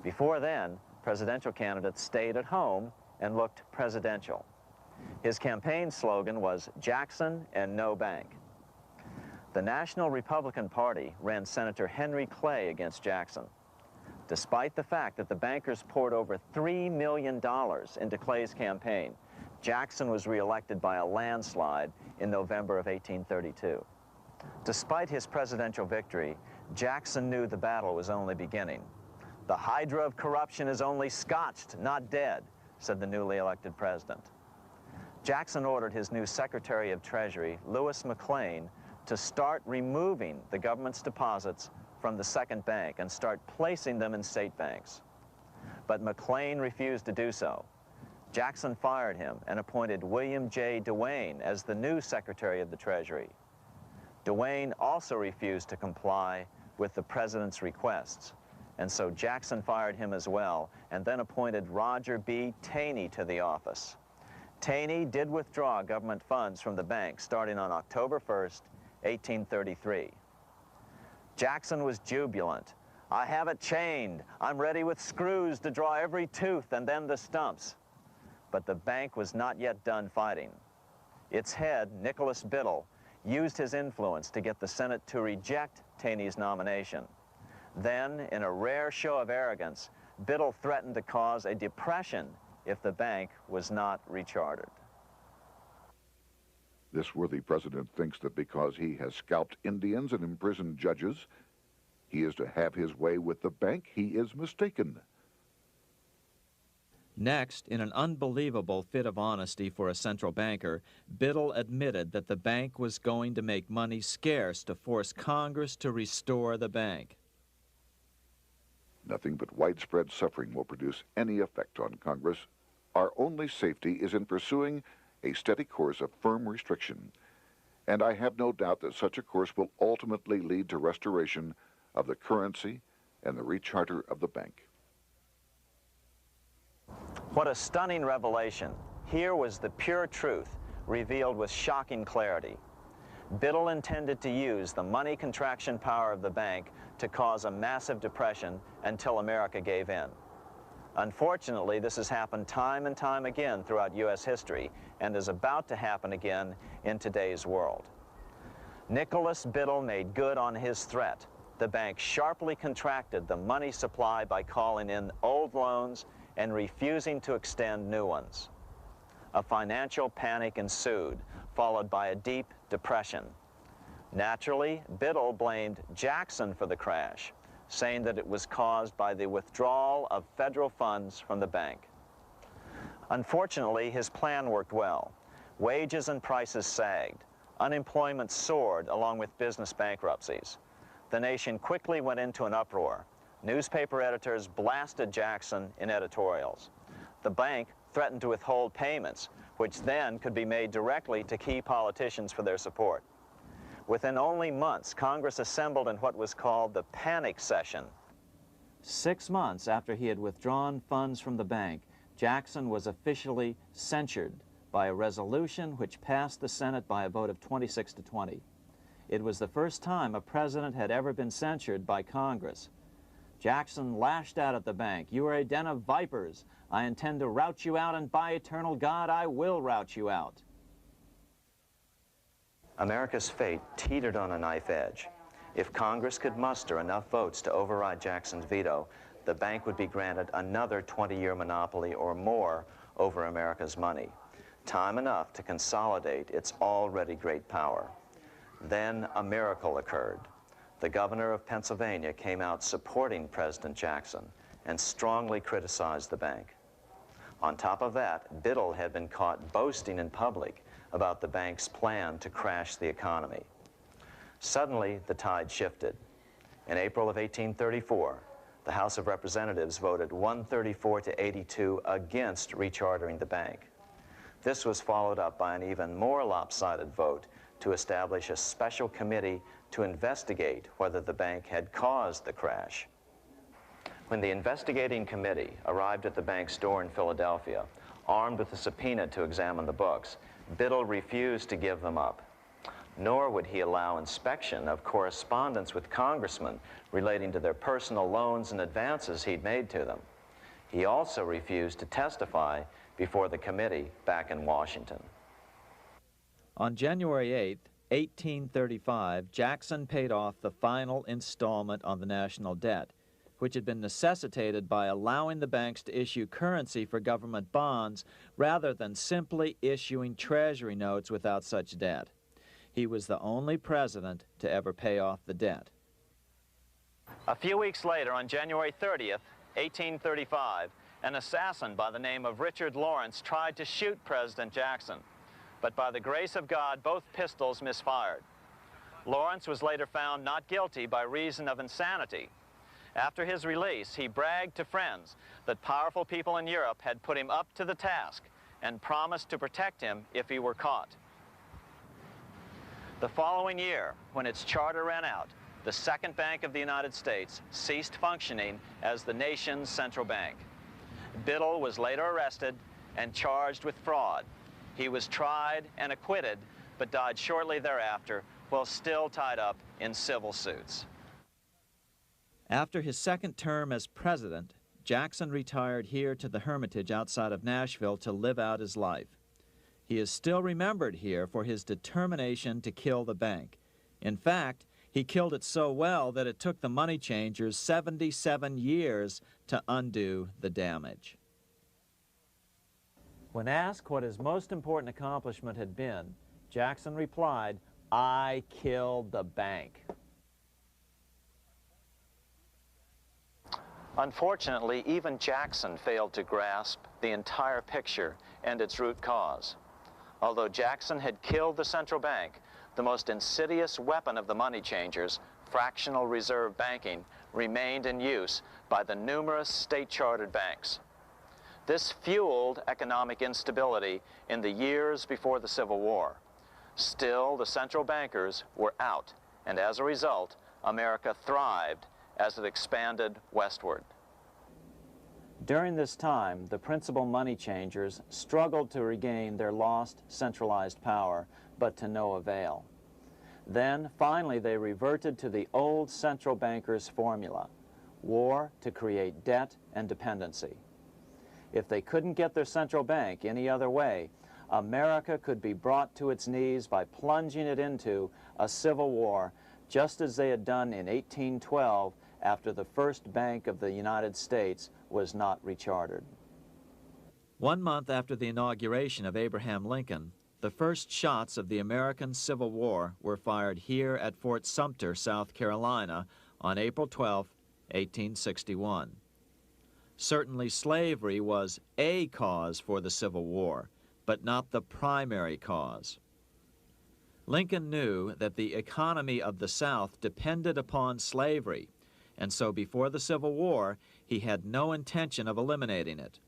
Before then, presidential candidates stayed at home and looked presidential. His campaign slogan was "Jackson and no bank." The National Republican Party ran Senator Henry Clay against Jackson. Despite the fact that the bankers poured over $3 million into Clay's campaign, Jackson was reelected by a landslide in November of 1832. Despite his presidential victory, Jackson knew the battle was only beginning. "The hydra of corruption is only scotched, not dead," said the newly elected president. Jackson ordered his new Secretary of Treasury, Lewis McLean, to start removing the government's deposits from the second bank and start placing them in state banks. But McLean refused to do so. Jackson fired him and appointed William J. Duane as the new Secretary of the Treasury. Duane also refused to comply with the president's requests, and so Jackson fired him as well and then appointed Roger B. Taney to the office. Taney did withdraw government funds from the bank starting on October 1st, 1833. Jackson was jubilant. "I have it chained. I'm ready with screws to draw every tooth and then the stumps." But the bank was not yet done fighting. Its head, Nicholas Biddle, used his influence to get the Senate to reject Taney's nomination. Then, in a rare show of arrogance, Biddle threatened to cause a depression if the bank was not rechartered. This worthy president thinks that because he has scalped Indians and imprisoned judges, he is to have his way with the bank. He is mistaken. Next, in an unbelievable fit of honesty for a central banker, Biddle admitted that the bank was going to make money scarce to force Congress to restore the bank. Nothing but widespread suffering will produce any effect on Congress. Our only safety is in pursuing a steady course of firm restriction, and I have no doubt that such a course will ultimately lead to restoration of the currency and the recharter of the bank. What a stunning revelation. Here was the pure truth, revealed with shocking clarity. Biddle intended to use the money contraction power of the bank to cause a massive depression until America gave in. Unfortunately, this has happened time and time again throughout U.S. history and is about to happen again in today's world. Nicholas Biddle made good on his threat. The bank sharply contracted the money supply by calling in old loans and refusing to extend new ones. A financial panic ensued, followed by a deep depression. Naturally, Biddle blamed Jackson for the crash, saying that it was caused by the withdrawal of federal funds from the bank. Unfortunately, his plan worked well. Wages and prices sagged. Unemployment soared along with business bankruptcies. The nation quickly went into an uproar. Newspaper editors blasted Jackson in editorials. The bank threatened to withhold payments, which then could be made directly to key politicians for their support. Within only months, Congress assembled in what was called the panic session. 6 months after he had withdrawn funds from the bank, Jackson was officially censured by a resolution which passed the Senate by a vote of 26 to 20. It was the first time a president had ever been censured by Congress. Jackson lashed out at the bank. "You are a den of vipers. I intend to rout you out, and by eternal God, I will rout you out." America's fate teetered on a knife edge. If Congress could muster enough votes to override Jackson's veto, the bank would be granted another 20-year monopoly or more over America's money, time enough to consolidate its already great power. Then a miracle occurred. The governor of Pennsylvania came out supporting President Jackson and strongly criticized the bank. On top of that, Biddle had been caught boasting in public about the bank's plan to crash the economy. Suddenly, the tide shifted. In April of 1834, the House of Representatives voted 134 to 82 against rechartering the bank. This was followed up by an even more lopsided vote to establish a special committee to investigate whether the bank had caused the crash. When the investigating committee arrived at the bank's door in Philadelphia, armed with a subpoena to examine the books, Biddle refused to give them up. Nor would he allow inspection of correspondence with congressmen relating to their personal loans and advances he'd made to them. He also refused to testify before the committee back in Washington. On January 8th, 1835, Jackson paid off the final installment on the national debt, which had been necessitated by allowing the banks to issue currency for government bonds rather than simply issuing treasury notes without such debt. He was the only president to ever pay off the debt. A few weeks later, on January 30th, 1835, an assassin by the name of Richard Lawrence tried to shoot President Jackson, but by the grace of God, both pistols misfired. Lawrence was later found not guilty by reason of insanity. After his release, he bragged to friends that powerful people in Europe had put him up to the task and promised to protect him if he were caught. The following year, when its charter ran out, the Second Bank of the United States ceased functioning as the nation's central bank. Biddle was later arrested and charged with fraud. He was tried and acquitted, but died shortly thereafter while still tied up in civil suits. After his second term as president, Jackson retired here to the Hermitage outside of Nashville to live out his life. He is still remembered here for his determination to kill the bank. In fact, he killed it so well that it took the money changers 77 years to undo the damage. When asked what his most important accomplishment had been, Jackson replied, "I killed the bank." Unfortunately, even Jackson failed to grasp the entire picture and its root cause. Although Jackson had killed the central bank, the most insidious weapon of the money changers, fractional reserve banking, remained in use by the numerous state-chartered banks. This fueled economic instability in the years before the Civil War. Still, the central bankers were out, and as a result, America thrived as it expanded westward. During this time, the principal money changers struggled to regain their lost centralized power, but to no avail. Then, finally, they reverted to the old central bankers' formula: war to create debt and dependency. If they couldn't get their central bank any other way, America could be brought to its knees by plunging it into a civil war, just as they had done in 1812 after the first Bank of the United States was not rechartered. 1 month after the inauguration of Abraham Lincoln, the first shots of the American Civil War were fired here at Fort Sumter, South Carolina, on April 12, 1861. Certainly slavery was a cause for the Civil War, but not the primary cause. Lincoln knew that the economy of the South depended upon slavery, and so before the Civil War, he had no intention of eliminating it.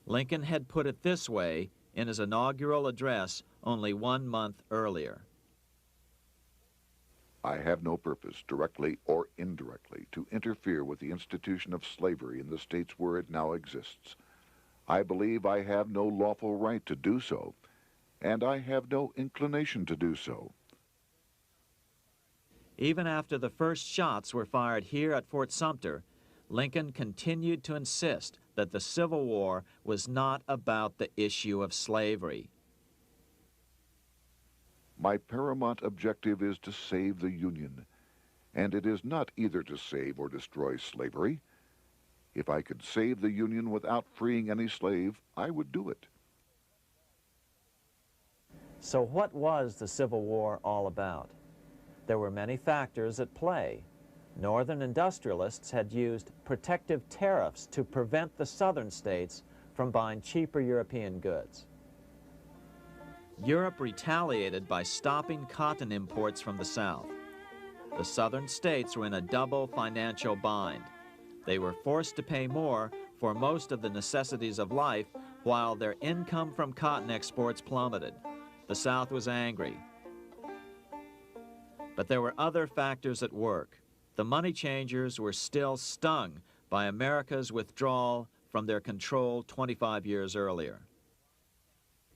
Lincoln had put it this way in his inaugural address only 1 month earlier. I have no purpose, directly or indirectly, to interfere with the institution of slavery in the states where it now exists. I believe I have no lawful right to do so, and I have no inclination to do so. Even after the first shots were fired here at Fort Sumter, Lincoln continued to insist that the Civil War was not about the issue of slavery. My paramount objective is to save the Union, and it is not either to save or destroy slavery. If I could save the Union without freeing any slave, I would do it. So what was the Civil War all about? There were many factors at play. Northern industrialists had used protective tariffs to prevent the southern states from buying cheaper European goods. Europe retaliated by stopping cotton imports from the South. The southern states were in a double financial bind. They were forced to pay more for most of the necessities of life, while their income from cotton exports plummeted. The South was angry. But there were other factors at work. The money changers were still stung by America's withdrawal from their control 25 years earlier.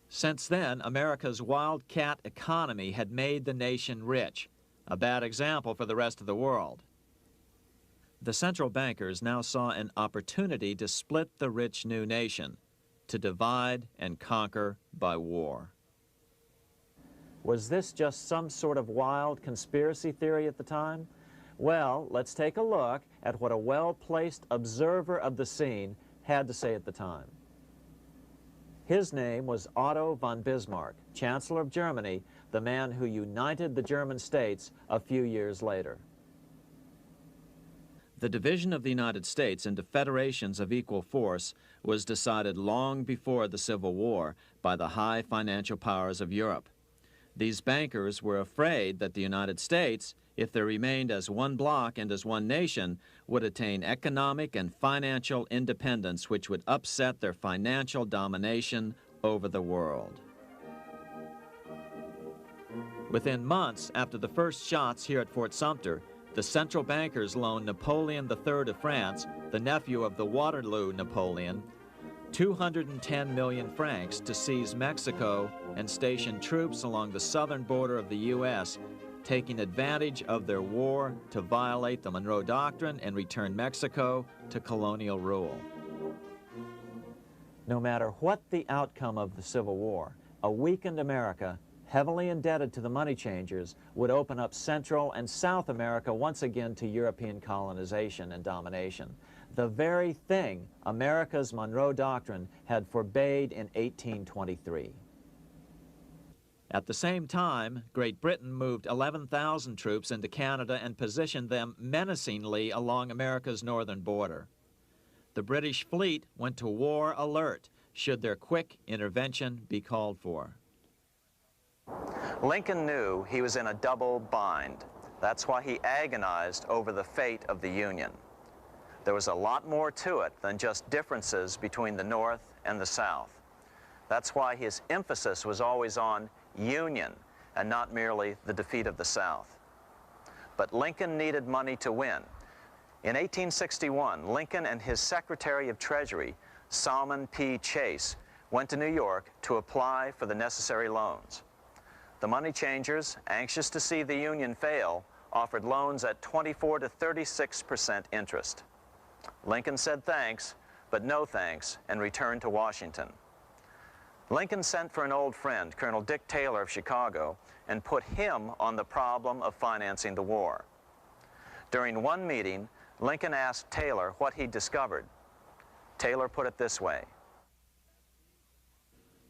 Since then, America's wildcat economy had made the nation rich, a bad example for the rest of the world. The central bankers now saw an opportunity to split the rich new nation, to divide and conquer by war. Was this just some sort of wild conspiracy theory at the time? Well, let's take a look at what a well-placed observer of the scene had to say at the time. His name was Otto von Bismarck, Chancellor of Germany, the man who united the German states a few years later. The division of the United States into federations of equal force was decided long before the Civil War by the high financial powers of Europe. These bankers were afraid that the United States, if they remained as one bloc and as one nation, would attain economic and financial independence which would upset their financial domination over the world. Within months after the first shots here at Fort Sumter, the central bankers loaned Napoleon III of France, the nephew of the Waterloo Napoleon, 210 million francs to seize Mexico and station troops along the southern border of the U.S., taking advantage of their war to violate the Monroe Doctrine and return Mexico to colonial rule. No matter what the outcome of the Civil War, a weakened America, heavily indebted to the money changers, would open up Central and South America once again to European colonization and domination. The very thing America's Monroe Doctrine had forbade in 1823. At the same time, Great Britain moved 11,000 troops into Canada and positioned them menacingly along America's northern border. The British fleet went to war alert should their quick intervention be called for. Lincoln knew he was in a double bind. That's why he agonized over the fate of the Union. There was a lot more to it than just differences between the North and the South. That's why his emphasis was always on union and not merely the defeat of the South. But Lincoln needed money to win. In 1861, Lincoln and his Secretary of Treasury, Salmon P. Chase, went to New York to apply for the necessary loans. The money changers, anxious to see the Union fail, offered loans at 24 to 36% interest. Lincoln said thanks, but no thanks, and returned to Washington. Lincoln sent for an old friend, Colonel Dick Taylor of Chicago, and put him on the problem of financing the war. During one meeting, Lincoln asked Taylor what he discovered. Taylor put it this way: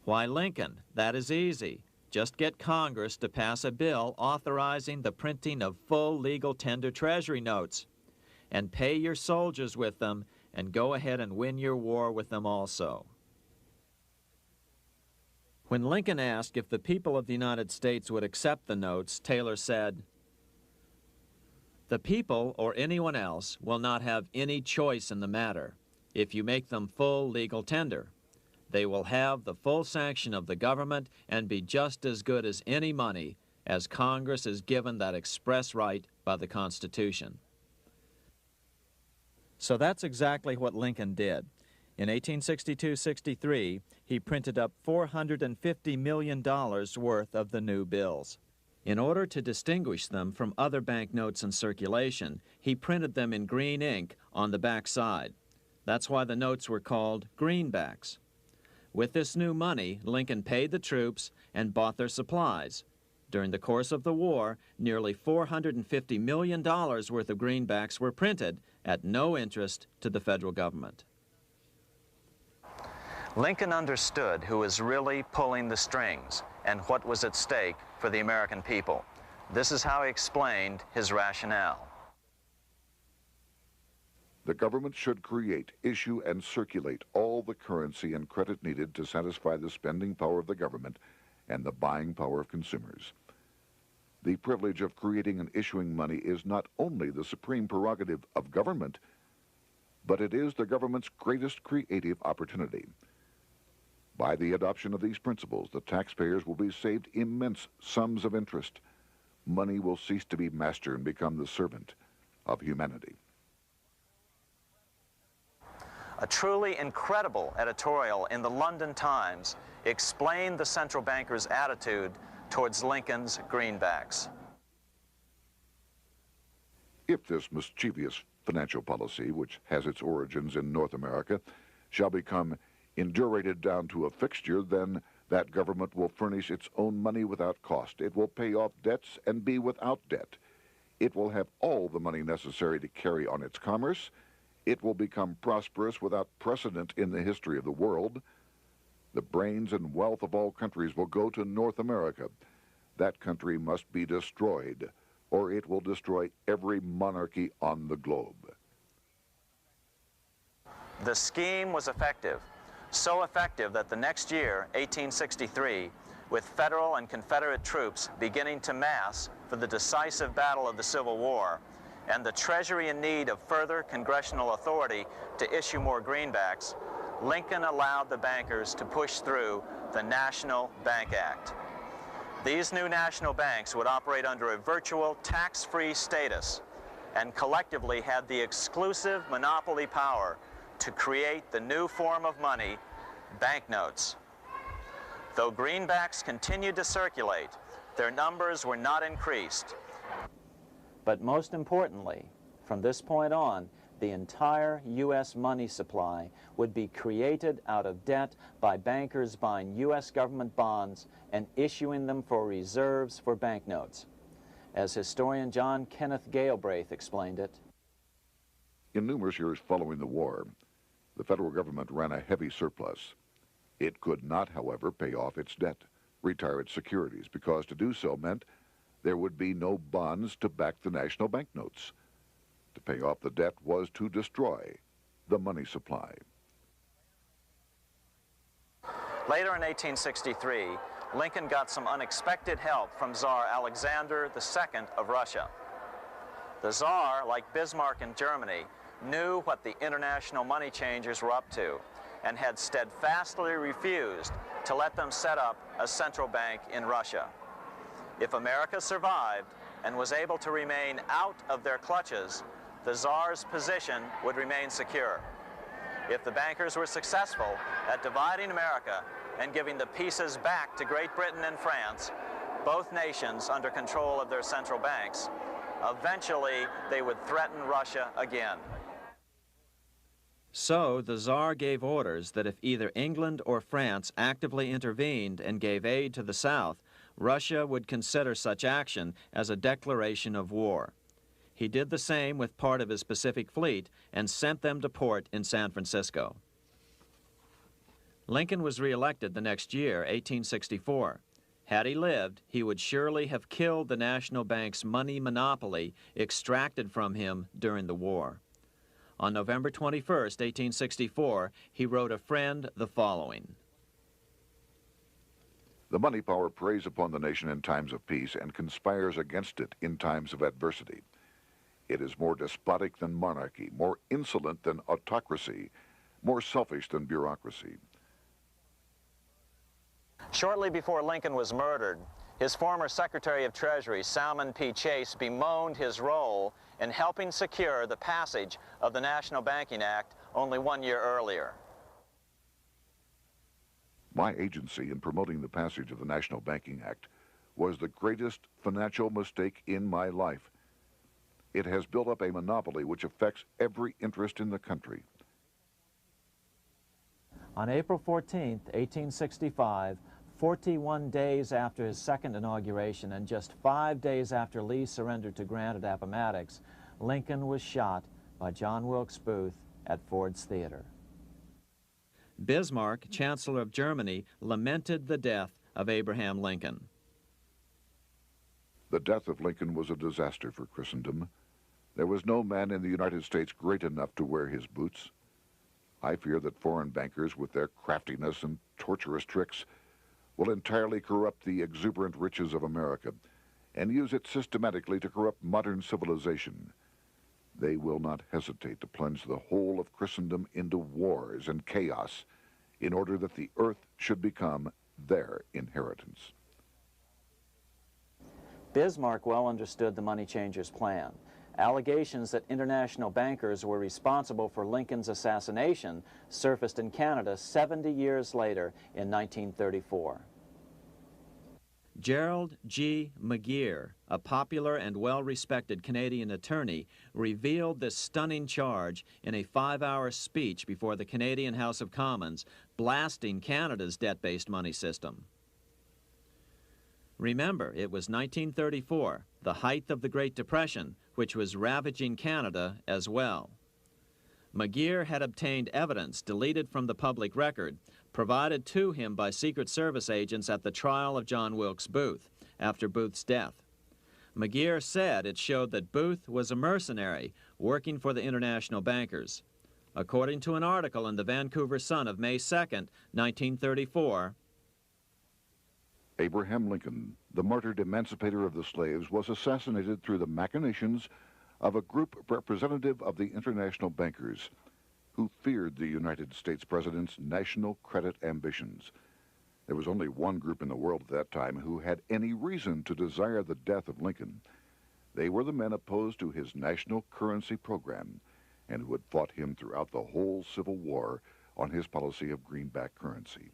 "Why, Lincoln, that is easy. Just get Congress to pass a bill authorizing the printing of full legal tender Treasury notes, and pay your soldiers with them, and go ahead and win your war with them also." When Lincoln asked if the people of the United States would accept the notes, Taylor said, "The people, or anyone else, will not have any choice in the matter if you make them full legal tender. They will have the full sanction of the government and be just as good as any money, as Congress is given that express right by the Constitution." So that's exactly what Lincoln did. In 1862-63, he printed up $450 million worth of the new bills. In order to distinguish them from other banknotes in circulation, he printed them in green ink on the back side. That's why the notes were called greenbacks. With this new money, Lincoln paid the troops and bought their supplies. During the course of the war, nearly $450 million worth of greenbacks were printed at no interest to the federal government. Lincoln understood who was really pulling the strings and what was at stake for the American people. This is how he explained his rationale. The government should create, issue, and circulate all the currency and credit needed to satisfy the spending power of the government and the buying power of consumers. The privilege of creating and issuing money is not only the supreme prerogative of government, but it is the government's greatest creative opportunity. By the adoption of these principles, the taxpayers will be saved immense sums of interest. Money will cease to be master and become the servant of humanity. A truly incredible editorial in the London Times explained the central bankers' attitude towards Lincoln's greenbacks. If this mischievous financial policy, which has its origins in North America, shall become indurated down to a fixture, then That government will furnish its own money without cost. It will pay off debts and be without debt. It will have all the money necessary to carry on its commerce. It will become prosperous without precedent in the history of the world. The brains and wealth of all countries will go to North America. That country must be destroyed, or it will destroy every monarchy on the globe. The scheme was effective, so effective that the next year, 1863, with Federal and Confederate troops beginning to mass for the decisive battle of the Civil War, and the Treasury in need of further congressional authority to issue more greenbacks, Lincoln allowed the bankers to push through the National Bank Act. These new national banks would operate under a virtual tax-free status and collectively had the exclusive monopoly power to create the new form of money, banknotes. Though greenbacks continued to circulate, their numbers were not increased. But most importantly, from this point on, the entire U.S. money supply would be created out of debt by bankers buying U.S. government bonds and issuing them for reserves for banknotes. As historian John Kenneth Galbraith explained it, in numerous years following the war, the federal government ran a heavy surplus. It could not, however, pay off its debt, retire its securities, because to do so meant there would be no bonds to back the national banknotes. To pay off the debt was to destroy the money supply. Later in 1863, Lincoln got some unexpected help from Tsar Alexander II of Russia. The Tsar, like Bismarck in Germany, knew what the international money changers were up to and had steadfastly refused to let them set up a central bank in Russia. If America survived and was able to remain out of their clutches, the Tsar's position would remain secure. If the bankers were successful at dividing America and giving the pieces back to Great Britain and France, both nations under control of their central banks, eventually they would threaten Russia again. So the Tsar gave orders that if either England or France actively intervened and gave aid to the South, Russia would consider such action as a declaration of war. He did the same with part of his Pacific Fleet and sent them to port in San Francisco. Lincoln was reelected the next year, 1864. Had he lived, he would surely have killed the national bank's money monopoly extracted from him during the war. On November 21st, 1864, he wrote a friend the following. The money power preys upon the nation in times of peace and conspires against it in times of adversity. It is more despotic than monarchy, more insolent than autocracy, more selfish than bureaucracy. Shortly before Lincoln was murdered, his former Secretary of Treasury, Salmon P. Chase, bemoaned his role in helping secure the passage of the National Banking Act only 1 year earlier. My agency in promoting the passage of the National Banking Act was the greatest financial mistake in my life. It has built up a monopoly which affects every interest in the country. On April 14, 1865, 41 days after his second inauguration and just 5 days after Lee surrendered to Grant at Appomattox, Lincoln was shot by John Wilkes Booth at Ford's Theater. Bismarck, Chancellor of Germany, lamented the death of Abraham Lincoln. The death of Lincoln was a disaster for Christendom. There was no man in the United States great enough to wear his boots. I fear that foreign bankers, with their craftiness and torturous tricks, will entirely corrupt the exuberant riches of America and use it systematically to corrupt modern civilization. They will not hesitate to plunge the whole of Christendom into wars and chaos in order that the earth should become their inheritance. Bismarck well understood the money changers' plan. Allegations that international bankers were responsible for Lincoln's assassination surfaced in Canada 70 years later in 1934. Gerald G. McGeer, a popular and well-respected Canadian attorney, revealed this stunning charge in a 5-hour speech before the Canadian House of Commons, blasting Canada's debt-based money system. Remember, it was 1934, the height of the Great Depression, which was ravaging Canada as well. McGeer had obtained evidence deleted from the public record, provided to him by Secret Service agents at the trial of John Wilkes Booth after Booth's death. McGeer said it showed that Booth was a mercenary working for the international bankers. According to an article in the Vancouver Sun of May 2nd, 1934, Abraham Lincoln, the martyred emancipator of the slaves, was assassinated through the machinations of a group representative of the international bankers who feared the United States president's national credit ambitions. There was only one group in the world at that time who had any reason to desire the death of Lincoln. They were the men opposed to his national currency program and who had fought him throughout the whole Civil War on his policy of greenback currency.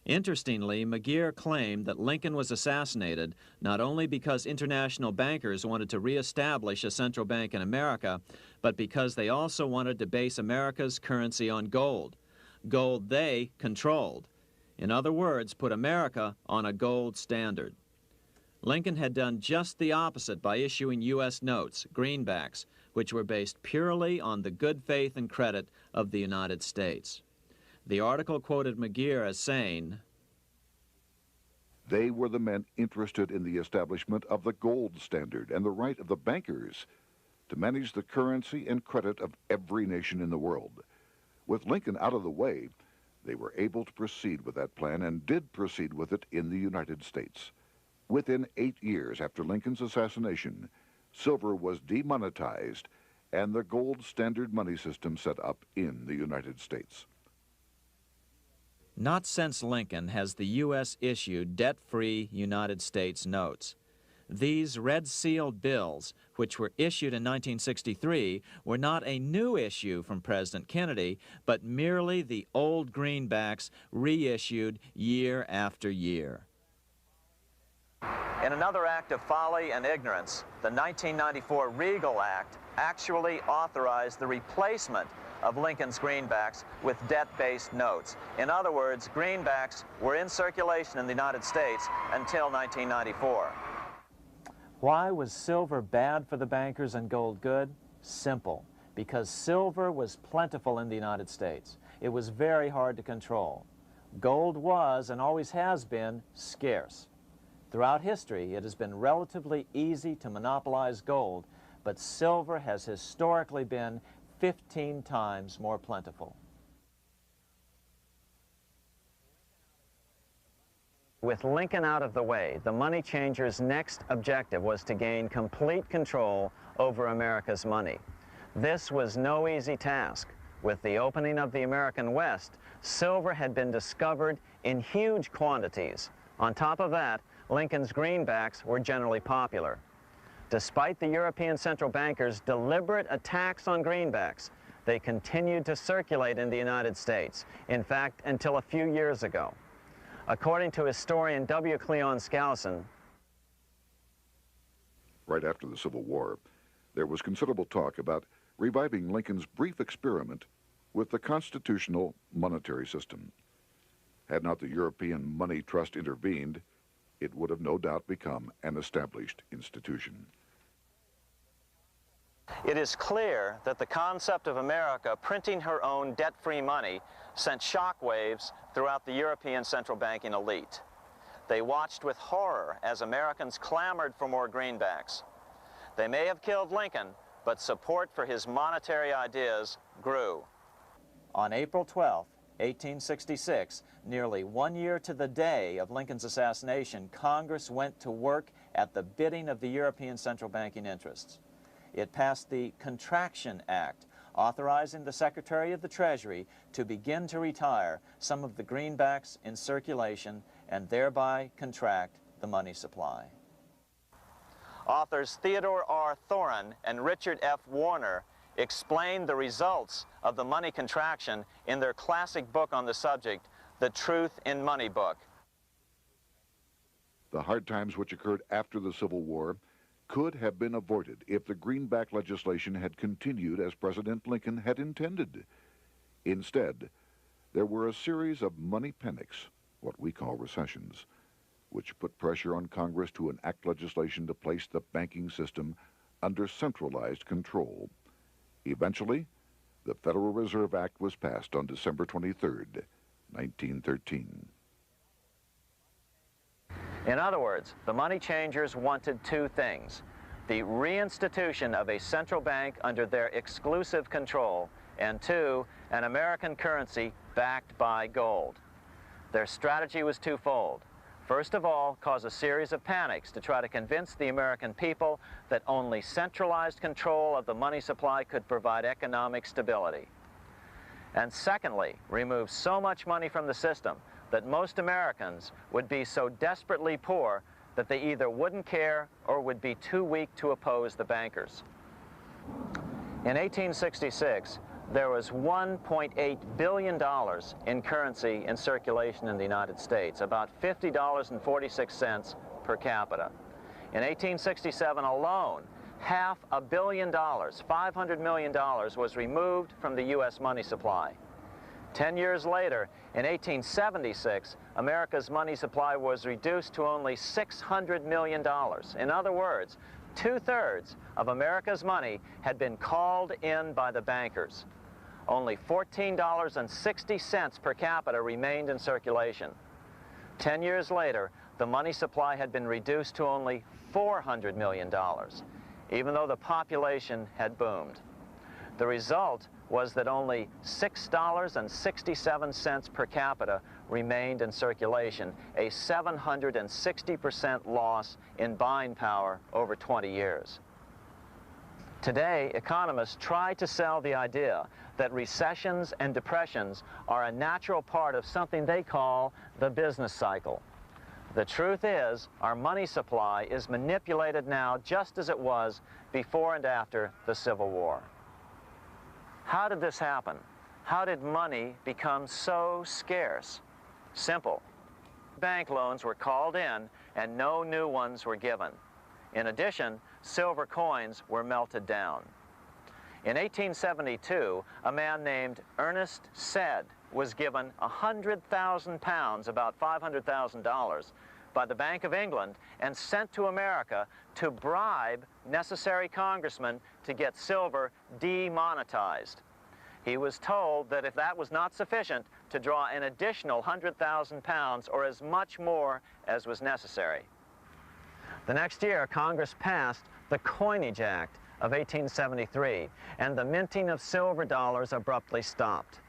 Interestingly, McGeer claimed that Lincoln was assassinated not only because international bankers wanted to reestablish a central bank in America, but because they also wanted to base America's currency on gold. Gold they controlled. In other words, put America on a gold standard. Lincoln had done just the opposite by issuing U.S. notes, greenbacks, which were based purely on the good faith and credit of the United States. The article quoted McGeer as saying, "They were the men interested in the establishment of the gold standard and the right of the bankers to manage the currency and credit of every nation in the world. With Lincoln out of the way, they were able to proceed with that plan and did proceed with it in the United States. Within 8 years after Lincoln's assassination, silver was demonetized and the gold standard money system set up in the United States." Not since Lincoln has the U.S. issued debt-free United States notes. These red-sealed bills, which were issued in 1963, were not a new issue from President Kennedy, but merely the old greenbacks reissued year after year. In another act of folly and ignorance, the 1994 Regal Act actually authorized the replacement of Lincoln's greenbacks with debt-based notes. In other words, greenbacks were in circulation in the United States until 1994. Why was silver bad for the bankers and gold good? Simple. Because silver was plentiful in the United States. It was very hard to control. Gold was, and always has been, scarce. Throughout history, it has been relatively easy to monopolize gold, but silver has historically been 15 times more plentiful. With Lincoln out of the way, the money changers' next objective was to gain complete control over America's money. This was no easy task. With the opening of the American West, silver had been discovered in huge quantities. On top of that, Lincoln's greenbacks were generally popular. Despite the European central bankers' deliberate attacks on greenbacks, they continued to circulate in the United States, in fact, until a few years ago. According to historian W. Cleon Skousen, right after the Civil War, there was considerable talk about reviving Lincoln's brief experiment with the constitutional monetary system. Had not the European Money Trust intervened, it would have no doubt become an established institution. It is clear that the concept of America printing her own debt-free money sent shockwaves throughout the European central banking elite. They watched with horror as Americans clamored for more greenbacks. They may have killed Lincoln, but support for his monetary ideas grew. On April 12, 1866, nearly 1 year to the day of Lincoln's assassination, Congress went to work at the bidding of the European central banking interests. It passed the Contraction Act, authorizing the Secretary of the Treasury to begin to retire some of the greenbacks in circulation and thereby contract the money supply. Authors Theodore R. Thorin and Richard F. Warner explained the results of the money contraction in their classic book on the subject, The Truth in Money Book. The hard times which occurred after the Civil War could have been avoided if the greenback legislation had continued as President Lincoln had intended. Instead, there were a series of money panics, what we call recessions, which put pressure on Congress to enact legislation to place the banking system under centralized control. Eventually, the Federal Reserve Act was passed on December 23, 1913. In other words, the money changers wanted two things: the reinstitution of a central bank under their exclusive control, and two, an American currency backed by gold. Their strategy was twofold. First of all, cause a series of panics to try to convince the American people that only centralized control of the money supply could provide economic stability. And secondly, remove so much money from the system that most Americans would be so desperately poor that they either wouldn't care or would be too weak to oppose the bankers. In 1866, there was $1.8 billion in currency in circulation in the United States, about $50.46 per capita. In 1867 alone, $500 million, $500 million, was removed from the U.S. money supply. 10 years later, in 1876, America's money supply was reduced to only $600 million. In other words, 2/3 of America's money had been called in by the bankers. Only $14.60 per capita remained in circulation. 10 years later, the money supply had been reduced to only $400 million, even though the population had boomed. The result was that only $6.67 per capita remained in circulation, a 760% loss in buying power over 20 years. Today, economists try to sell the idea that recessions and depressions are a natural part of something they call the business cycle. The truth is, our money supply is manipulated now just as it was before and after the Civil War. How did this happen? How did money become so scarce? Simple. Bank loans were called in and no new ones were given. In addition, silver coins were melted down. In 1872, a man named Ernest Sed was given 100,000 pounds, about $500,000, by the Bank of England and sent to America to bribe necessary congressmen to get silver demonetized. He was told that if that was not sufficient, to draw an additional 100,000 pounds or as much more as was necessary. The next year, Congress passed the Coinage Act of 1873, and the minting of silver dollars abruptly stopped.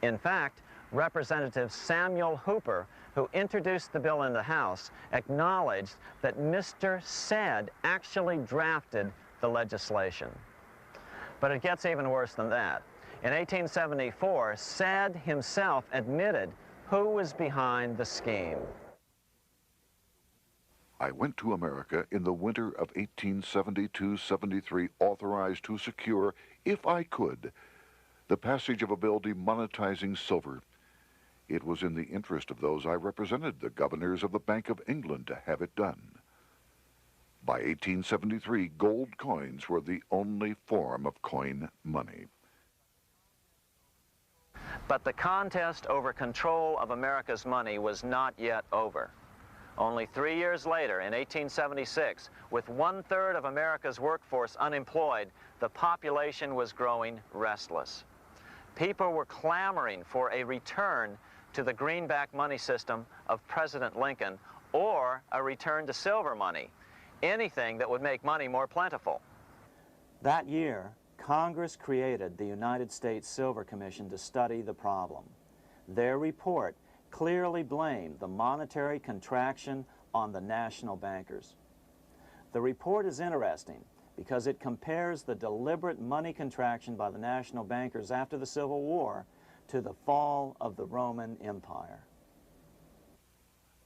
In fact, Representative Samuel Hooper, who introduced the bill in the House, acknowledged that Mr. Sed actually drafted the legislation. But it gets even worse than that. In 1874, Sed himself admitted who was behind the scheme. I went to America in the winter of 1872-73, authorized to secure, if I could, the passage of a bill demonetizing silver. It was in the interest of those I represented, the governors of the Bank of England, to have it done. By 1873, gold coins were the only form of coin money. But the contest over control of America's money was not yet over. Only 3 years later, in 1876, with 1/3 of America's workforce unemployed, the population was growing restless. People were clamoring for a return to the greenback money system of President Lincoln, or a return to silver money, anything that would make money more plentiful. That year, Congress created the United States Silver Commission to study the problem. Their report clearly blamed the monetary contraction on the national bankers. The report is interesting because it compares the deliberate money contraction by the national bankers after the Civil War to the fall of the Roman Empire.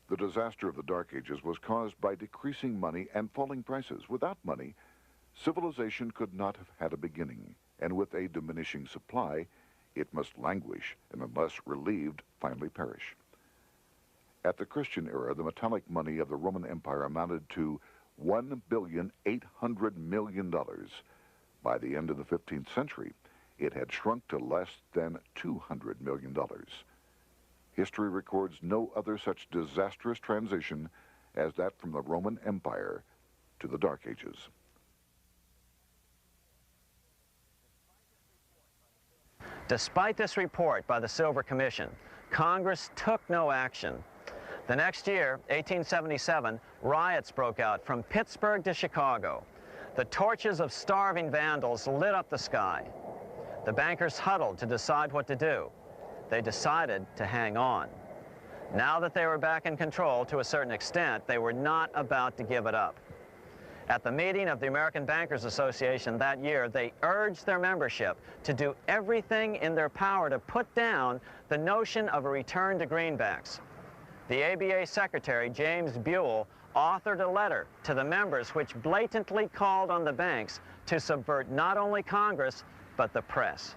The disaster of the Dark Ages was caused by decreasing money and falling prices. Without money, civilization could not have had a beginning, and with a diminishing supply, it must languish and unless relieved, finally perish. At the Christian era, the metallic money of the Roman Empire amounted to $1,800,000,000. By the end of the 15th century, it had shrunk to less than $200 million. History records no other such disastrous transition as that from the Roman Empire to the Dark Ages. Despite this report by the Silver Commission, Congress took no action. The next year, 1877, riots broke out from Pittsburgh to Chicago. The torches of starving vandals lit up the sky. The bankers huddled to decide what to do. They decided to hang on. Now that they were back in control to a certain extent, they were not about to give it up. At the meeting of the American Bankers Association that year, they urged their membership to do everything in their power to put down the notion of a return to greenbacks. The ABA Secretary, James Buell, authored a letter to the members which blatantly called on the banks to subvert not only Congress, but the press.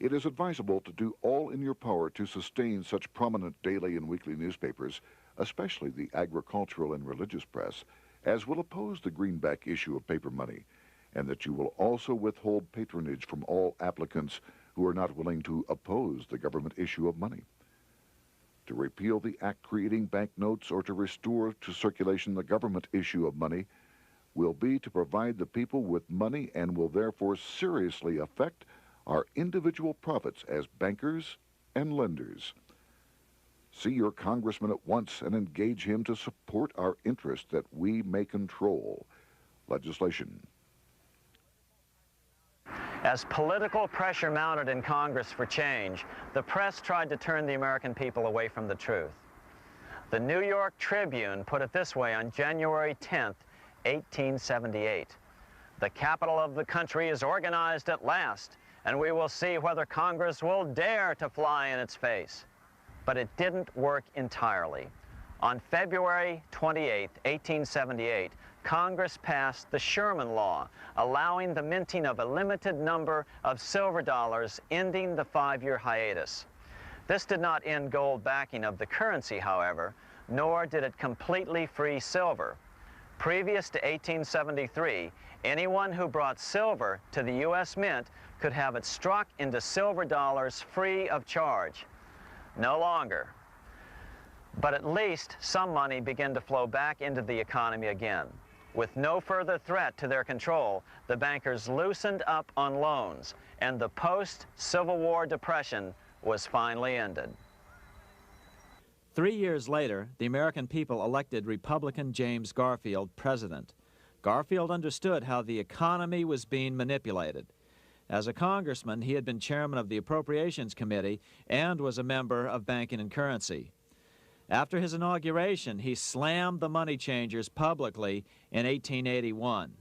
It is advisable to do all in your power to sustain such prominent daily and weekly newspapers, especially the agricultural and religious press, as will oppose the greenback issue of paper money, and that you will also withhold patronage from all applicants who are not willing to oppose the government issue of money. To repeal the act creating banknotes or to restore to circulation the government issue of money will be to provide the people with money and will therefore seriously affect our individual profits as bankers and lenders. See your congressman at once and engage him to support our interest that we may control legislation. As political pressure mounted in Congress for change, the press tried to turn the American people away from the truth. The New York Tribune put it this way on January 10th, 1878. "The capital of the country is organized at last, and we will see whether Congress will dare to fly in its face." But it didn't work entirely. On February 28, 1878, Congress passed the Sherman Law, allowing the minting of a limited number of silver dollars, ending the 5-year hiatus. This did not end gold backing of the currency, however, nor did it completely free silver. Previous to 1873, anyone who brought silver to the U.S. Mint could have it struck into silver dollars free of charge. No longer. But at least some money began to flow back into the economy again. With no further threat to their control, the bankers loosened up on loans, and the post-Civil War depression was finally ended. 3 years later, the American people elected Republican James Garfield president. Garfield understood how the economy was being manipulated. As a congressman, he had been chairman of the Appropriations Committee and was a member of Banking and Currency. After his inauguration, he slammed the money changers publicly in 1881.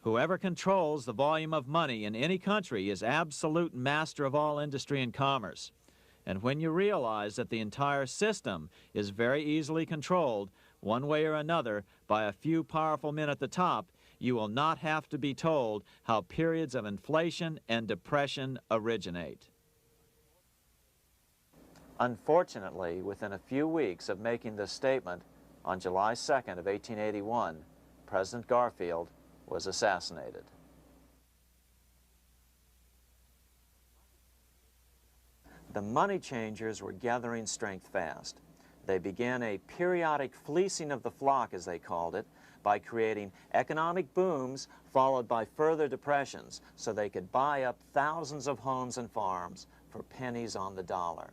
Whoever controls the volume of money in any country is absolute master of all industry and commerce. And when you realize that the entire system is very easily controlled, one way or another, by a few powerful men at the top, you will not have to be told how periods of inflation and depression originate. Unfortunately, within a few weeks of making this statement, on July 2nd of 1881, President Garfield was assassinated. The money changers were gathering strength fast. They began a periodic fleecing of the flock, as they called it, by creating economic booms followed by further depressions so they could buy up thousands of homes and farms for pennies on the dollar.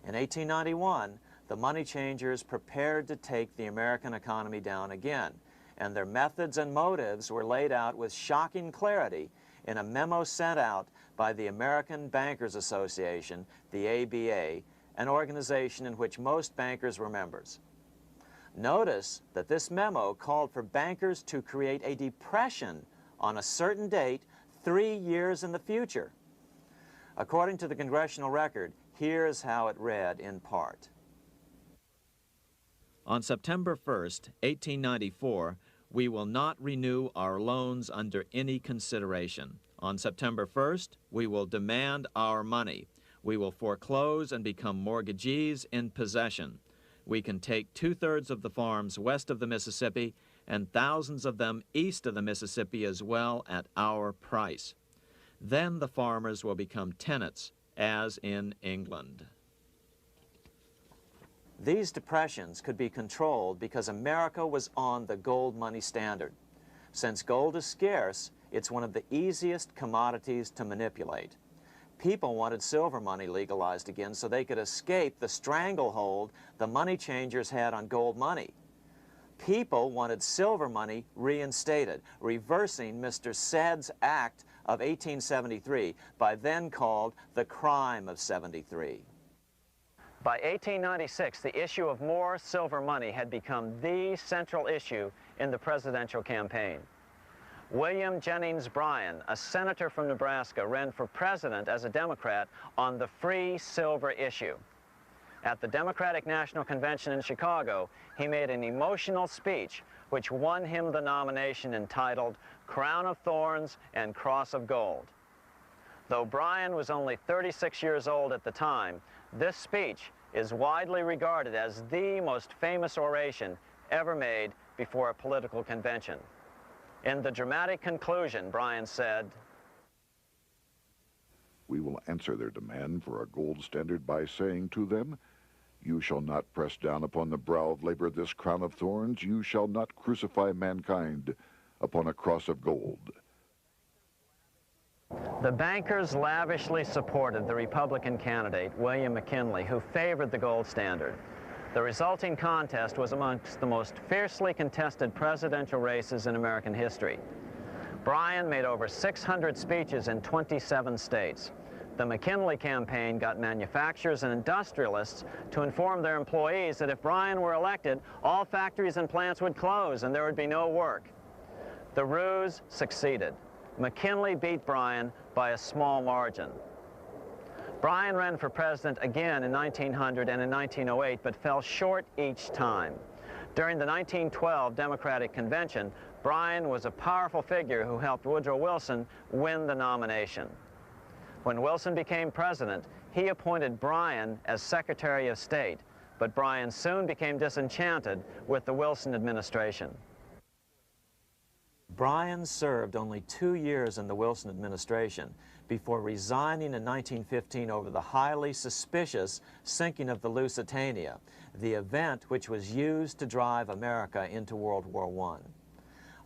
In 1891, the money changers prepared to take the American economy down again, and their methods and motives were laid out with shocking clarity in a memo sent out by the American Bankers Association, the ABA, an organization in which most bankers were members. Notice that this memo called for bankers to create a depression on a certain date 3 years in the future. According to the Congressional Record, here's how it read in part. On September 1st, 1894, we will not renew our loans under any consideration. On September 1st, we will demand our money. We will foreclose and become mortgagees in possession. We can take 2/3 of the farms west of the Mississippi and thousands of them east of the Mississippi as well at our price. Then the farmers will become tenants, as in England. These depressions could be controlled because America was on the gold money standard. Since gold is scarce, it's one of the easiest commodities to manipulate. People wanted silver money legalized again so they could escape the stranglehold the money changers had on gold money. People wanted silver money reinstated, reversing Mr. Said's Act of 1873, by then called the Crime of '73. By 1896, the issue of more silver money had become the central issue in the presidential campaign. William Jennings Bryan, a senator from Nebraska, ran for president as a Democrat on the free silver issue. At the Democratic National Convention in Chicago, he made an emotional speech which won him the nomination, entitled Crown of Thorns and Cross of Gold. Though Bryan was only 36 years old at the time, this speech is widely regarded as the most famous oration ever made before a political convention. In the dramatic conclusion, Bryan said, "We will answer their demand for a gold standard by saying to them, you shall not press down upon the brow of labor this crown of thorns. You shall not crucify mankind upon a cross of gold." The bankers lavishly supported the Republican candidate, William McKinley, who favored the gold standard. The resulting contest was amongst the most fiercely contested presidential races in American history. Bryan made over 600 speeches in 27 states. The McKinley campaign got manufacturers and industrialists to inform their employees that if Bryan were elected, all factories and plants would close and there would be no work. The ruse succeeded. McKinley beat Bryan by a small margin. Bryan ran for president again in 1900 and in 1908, but fell short each time. During the 1912 Democratic Convention, Bryan was a powerful figure who helped Woodrow Wilson win the nomination. When Wilson became president, he appointed Bryan as Secretary of State, but Bryan soon became disenchanted with the Wilson administration. Bryan served only 2 years in the Wilson administration before resigning in 1915 over the highly suspicious sinking of the Lusitania, the event which was used to drive America into World War I.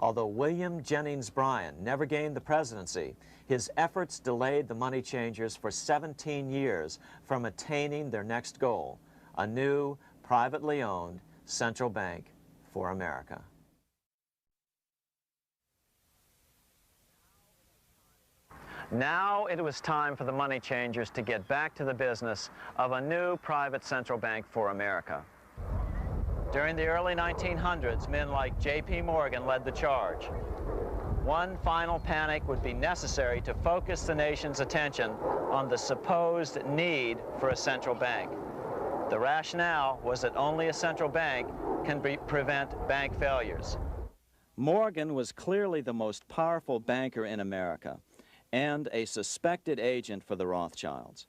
Although William Jennings Bryan never gained the presidency, his efforts delayed the money changers for 17 years from attaining their next goal, a new, privately owned central bank for America. Now it was time for the money changers to get back to the business of a new private central bank for America. During the early 1900s, men like J.P. Morgan led the charge. One final panic would be necessary to focus the nation's attention on the supposed need for a central bank. The rationale was that only a central bank can prevent bank failures. Morgan was clearly the most powerful banker in America and a suspected agent for the Rothschilds.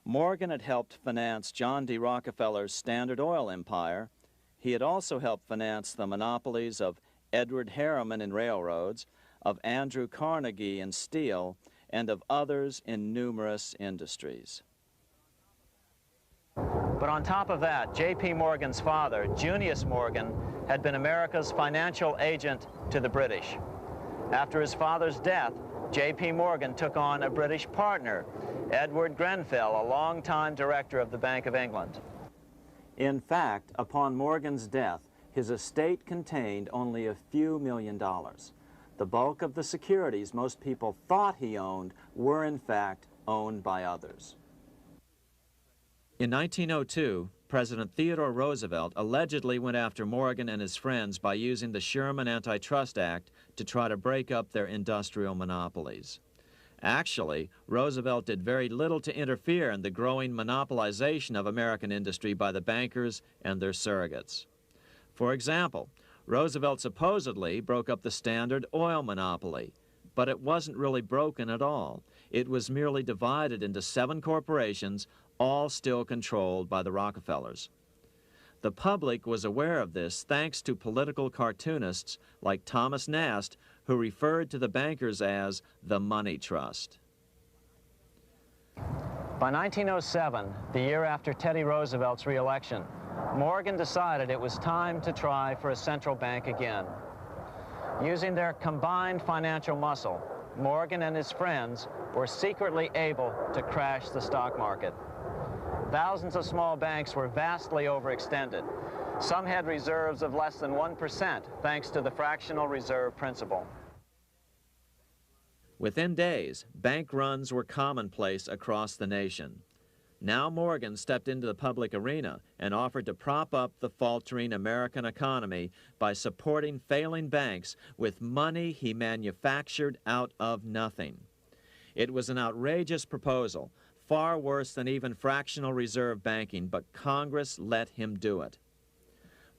Morgan had helped finance John D. Rockefeller's Standard Oil empire. He had also helped finance the monopolies of Edward Harriman in railroads, of Andrew Carnegie in steel, and of others in numerous industries. But on top of that, J.P. Morgan's father, Junius Morgan, had been America's financial agent to the British. After his father's death, J.P. Morgan took on a British partner, Edward Grenfell, a longtime director of the Bank of England. In fact, upon Morgan's death, his estate contained only a few $1 million. The bulk of the securities most people thought he owned were, in fact, owned by others. In 1902, President Theodore Roosevelt allegedly went after Morgan and his friends by using the Sherman Antitrust Act to try to break up their industrial monopolies. Actually, Roosevelt did very little to interfere in the growing monopolization of American industry by the bankers and their surrogates. For example, Roosevelt supposedly broke up the Standard Oil monopoly, but it wasn't really broken at all. it was merely divided into 7 corporations, all still controlled by the Rockefellers. The public was aware of this thanks to political cartoonists like Thomas Nast, who referred to the bankers as the money trust. By 1907, the year after Teddy Roosevelt's re-election, Morgan decided it was time to try for a central bank again. Using their combined financial muscle, Morgan and his friends were secretly able to crash the stock market. Thousands of small banks were vastly overextended. Some had reserves of less than 1% thanks to the fractional reserve principle. Within days, bank runs were commonplace across the nation. Now Morgan stepped into the public arena and offered to prop up the faltering American economy by supporting failing banks with money he manufactured out of nothing. It was an outrageous proposal, far worse than even fractional reserve banking, but Congress let him do it.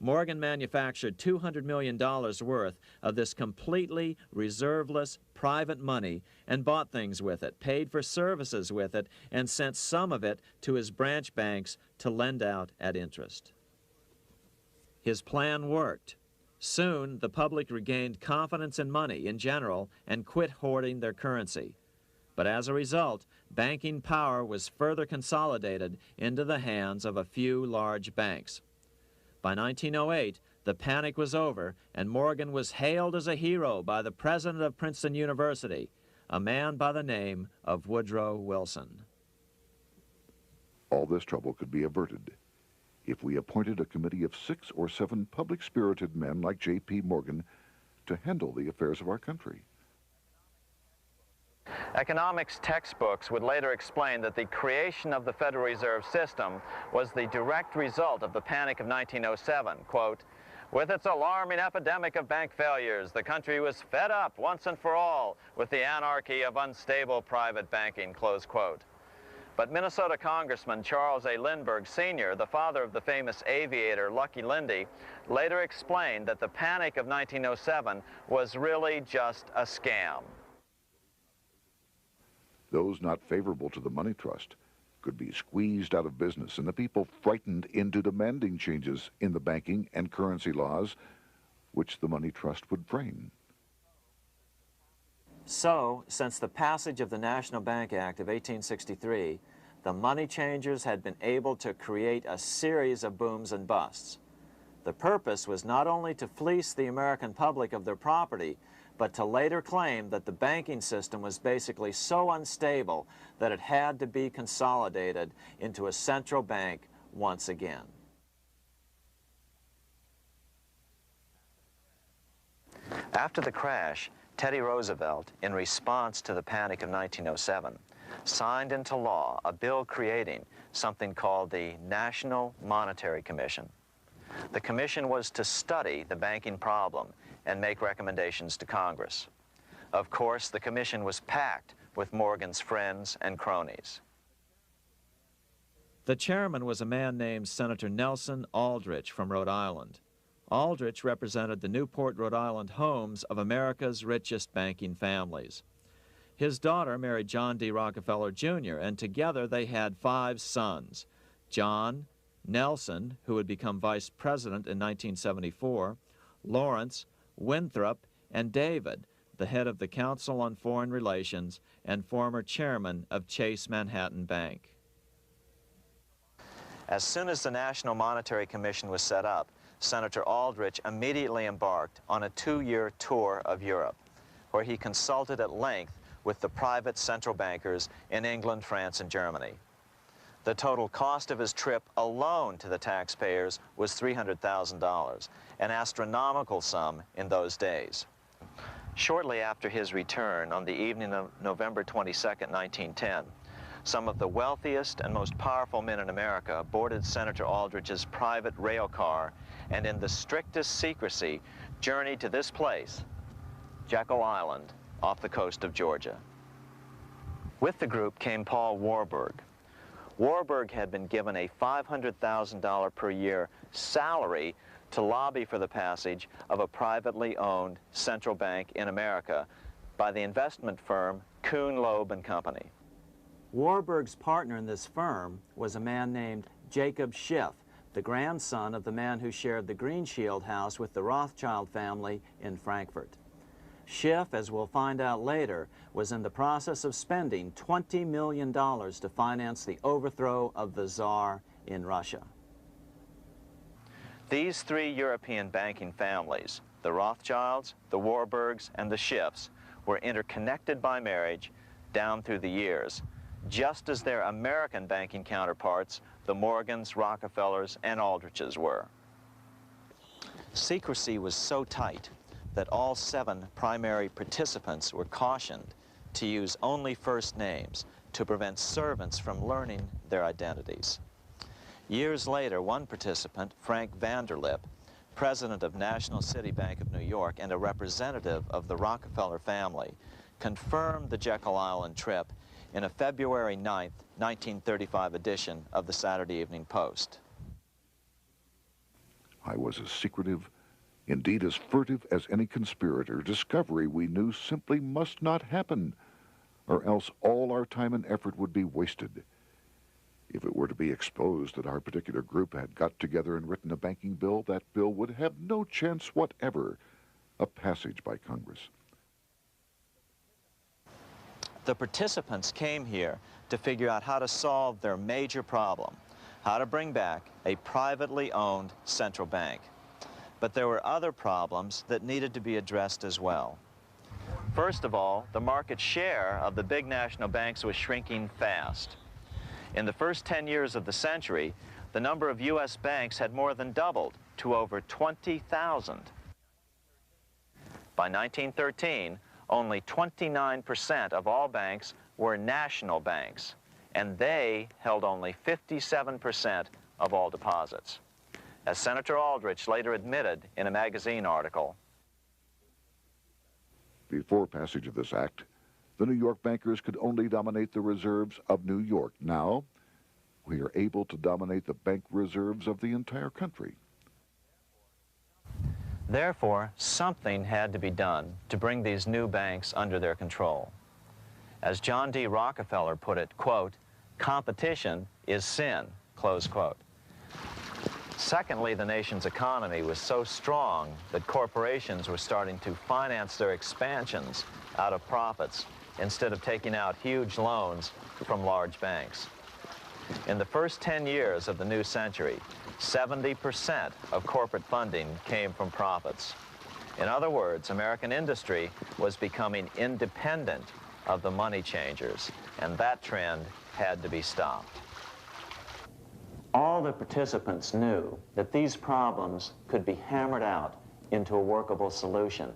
Morgan manufactured $200 million worth of this completely reserveless private money and bought things with it, paid for services with it, and sent some of it to his branch banks to lend out at interest. His plan worked. Soon, the public regained confidence in money in general and quit hoarding their currency. But as a result, banking power was further consolidated into the hands of a few large banks. By 1908, the panic was over, and Morgan was hailed as a hero by the president of Princeton University, a man by the name of Woodrow Wilson. All this trouble could be averted if we appointed a committee of 6 or 7 public-spirited men like J.P. Morgan to handle the affairs of our country. Economics textbooks would later explain that the creation of the Federal Reserve System was the direct result of the Panic of 1907. Quote, "With its alarming epidemic of bank failures, the country was fed up once and for all with the anarchy of unstable private banking," close quote. But Minnesota Congressman Charles A. Lindbergh Sr., the father of the famous aviator Lucky Lindy, later explained that the Panic of 1907 was really just a scam. Those not favorable to the money trust could be squeezed out of business, and the people frightened into demanding changes in the banking and currency laws which the money trust would frame. So, since the passage of the National Bank Act of 1863, the money changers had been able to create a series of booms and busts. The purpose was not only to fleece the American public of their property, but to later claim that the banking system was basically so unstable that it had to be consolidated into a central bank once again. After the crash, Teddy Roosevelt, in response to the Panic of 1907, signed into law a bill creating something called the National Monetary Commission. The commission was to study the banking problem and make recommendations to Congress. Of course, the commission was packed with Morgan's friends and cronies. The chairman was a man named Senator Nelson Aldrich from Rhode Island. Aldrich represented the Newport, Rhode Island homes of America's richest banking families. His daughter married John D. Rockefeller, Jr., and together they had 5 sons: John, Nelson, who would become vice president in 1974, Lawrence, Winthrop, and David, the head of the Council on Foreign Relations and former chairman of Chase Manhattan Bank. As soon as the National Monetary Commission was set up, Senator Aldrich immediately embarked on a 2-year tour of Europe, where he consulted at length with the private central bankers in England, France, and Germany. The total cost of his trip alone to the taxpayers was $300,000, an astronomical sum in those days. Shortly after his return, on the evening of November 22, 1910, some of the wealthiest and most powerful men in America boarded Senator Aldrich's private rail car and in the strictest secrecy journeyed to this place, Jekyll Island, off the coast of Georgia. With the group came Paul Warburg. Warburg had been given a $500,000 per year salary to lobby for the passage of a privately owned central bank in America, by the investment firm Kuhn, Loeb and Company. Warburg's partner in this firm was a man named Jacob Schiff, the grandson of the man who shared the Green Shield house with the Rothschild family in Frankfurt. Schiff, as we'll find out later, was in the process of spending $20 million to finance the overthrow of the Tsar in Russia. These three European banking families, the Rothschilds, the Warburgs, and the Schiffs, were interconnected by marriage down through the years, just as their American banking counterparts, the Morgans, Rockefellers, and Aldriches were. Secrecy was so tight that all 7 primary participants were cautioned to use only first names to prevent servants from learning their identities. Years later, one participant, Frank Vanderlip, president of National City Bank of New York and a representative of the Rockefeller family, confirmed the Jekyll Island trip in a February 9, 1935 edition of the Saturday Evening Post. I was as secretive, indeed as furtive as any conspirator. Discovery, we knew, simply must not happen, or else all our time and effort would be wasted. If it were to be exposed that our particular group had got together and written a banking bill, that bill would have no chance whatever of passage by Congress. The participants came here to figure out how to solve their major problem, how to bring back a privately owned central bank. But there were other problems that needed to be addressed as well. First of all, the market share of the big national banks was shrinking fast. In the first 10 years of the century, the number of U.S. banks had more than doubled to over 20,000. By 1913, only 29% of all banks were national banks, and they held only 57% of all deposits. As Senator Aldrich later admitted in a magazine article, before passage of this act, the New York bankers could only dominate the reserves of New York. Now, we are able to dominate the bank reserves of the entire country. Therefore, something had to be done to bring these new banks under their control. As John D. Rockefeller put it, quote, "Competition is sin," close quote. Secondly, the nation's economy was so strong that corporations were starting to finance their expansions out of profits instead of taking out huge loans from large banks. In the first 10 years of the new century, 70% of corporate funding came from profits. In other words, American industry was becoming independent of the money changers, and that trend had to be stopped. All the participants knew that these problems could be hammered out into a workable solution,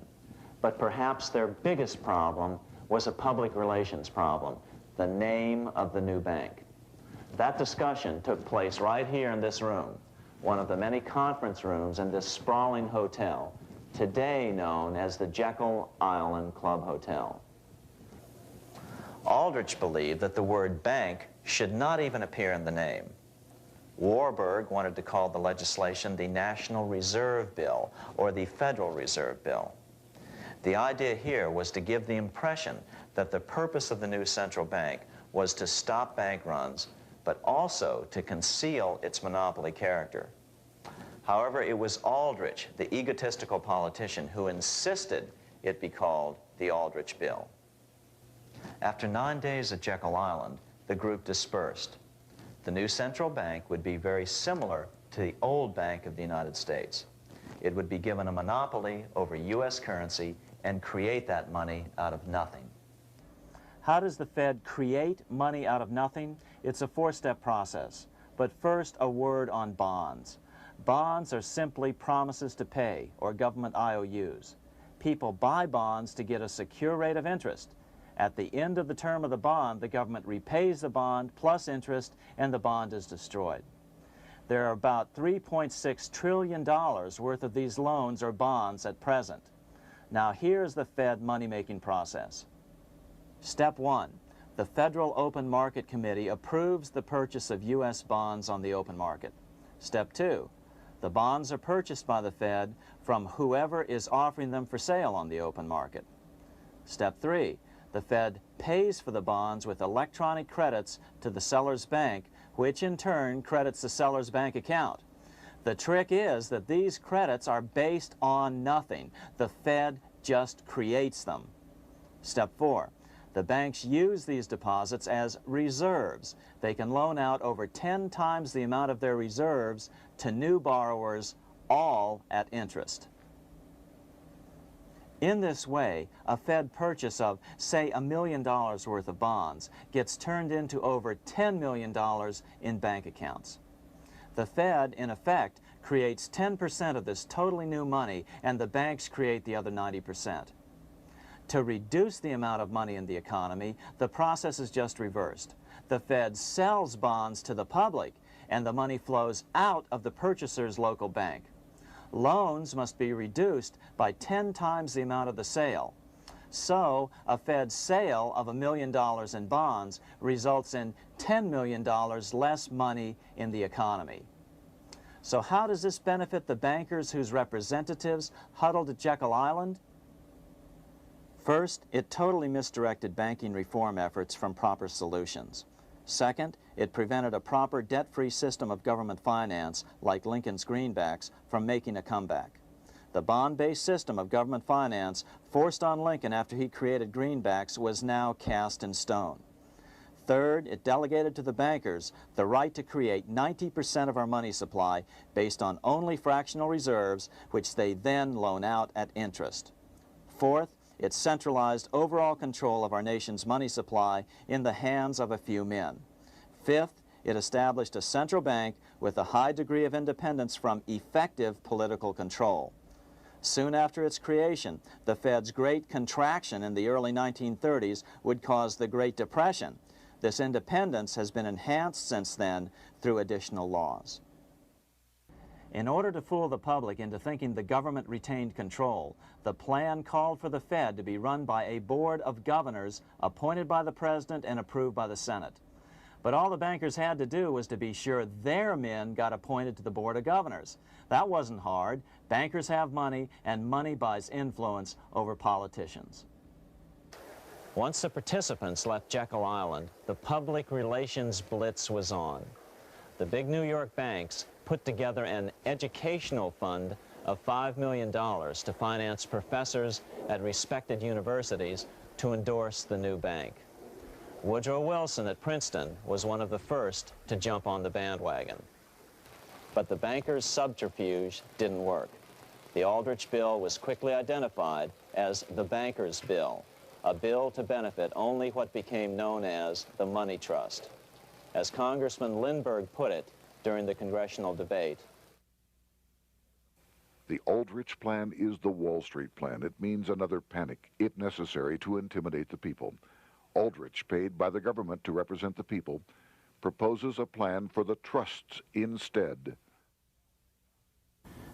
but perhaps their biggest problem was a public relations problem, the name of the new bank. That discussion took place right here in this room, one of the many conference rooms in this sprawling hotel, today known as the Jekyll Island Club Hotel. Aldrich believed that the word bank should not even appear in the name. Warburg wanted to call the legislation the National Reserve Bill or the Federal Reserve Bill. The idea here was to give the impression that the purpose of the new central bank was to stop bank runs, but also to conceal its monopoly character. However, it was Aldrich, the egotistical politician, who insisted it be called the Aldrich Bill. After 9 days at Jekyll Island, the group dispersed. The new central bank would be very similar to the old Bank of the United States. It would be given a monopoly over U.S. currency and create that money out of nothing. How does the Fed create money out of nothing? It's a four-step process. But first, a word on bonds. Bonds are simply promises to pay, or government IOUs. People buy bonds to get a secure rate of interest. At the end of the term of the bond, the government repays the bond plus interest, and the bond is destroyed. There are about $3.6 trillion worth of these loans or bonds at present. Now here's the Fed money-making process. Step 1. The Federal Open Market Committee approves the purchase of U.S. bonds on the open market. Step 2. The bonds are purchased by the Fed from whoever is offering them for sale on the open market. Step 3, the Fed pays for the bonds with electronic credits to the seller's bank, which in turn credits the seller's bank account. The trick is that these credits are based on nothing. The Fed just creates them. Step 4, the banks use these deposits as reserves. They can loan out over 10 times the amount of their reserves to new borrowers, all at interest. In this way, a Fed purchase of, say, $1 million worth of bonds gets turned into over $10 million in bank accounts. The Fed, in effect, creates 10% of this totally new money, and the banks create the other 90%. To reduce the amount of money in the economy, the process is just reversed. The Fed sells bonds to the public, and the money flows out of the purchaser's local bank. Loans must be reduced by 10 times the amount of the sale. So, a Fed sale of $1 million in bonds results in $10 million less money in the economy. So how does this benefit the bankers whose representatives huddled at Jekyll Island? First, it totally misdirected banking reform efforts from proper solutions. Second, it prevented a proper debt-free system of government finance, like Lincoln's greenbacks, from making a comeback. The bond-based system of government finance forced on Lincoln after he created greenbacks was now cast in stone. Third, it delegated to the bankers the right to create 90% of our money supply based on only fractional reserves, which they then loan out at interest. Fourth, it centralized overall control of our nation's money supply in the hands of a few men. Fifth, it established a central bank with a high degree of independence from effective political control. Soon after its creation, the Fed's great contraction in the early 1930s would cause the Great Depression. This independence has been enhanced since then through additional laws. In order to fool the public into thinking the government retained control, the plan called for the Fed to be run by a board of governors appointed by the President and approved by the Senate. But all the bankers had to do was to be sure their men got appointed to the board of governors. That wasn't hard. Bankers have money, and money buys influence over politicians. Once the participants left Jekyll Island, the public relations blitz was on. The big New York banks put together an educational fund of $5 million to finance professors at respected universities to endorse the new bank. Woodrow Wilson at Princeton was one of the first to jump on the bandwagon. But the bankers' subterfuge didn't work. The Aldrich Bill was quickly identified as the Bankers' Bill, a bill to benefit only what became known as the money trust. As Congressman Lindbergh put it during the congressional debate, the Aldrich Plan is the Wall Street Plan. It means another panic, if necessary, to intimidate the people. Aldrich, paid by the government to represent the people, proposes a plan for the trusts instead.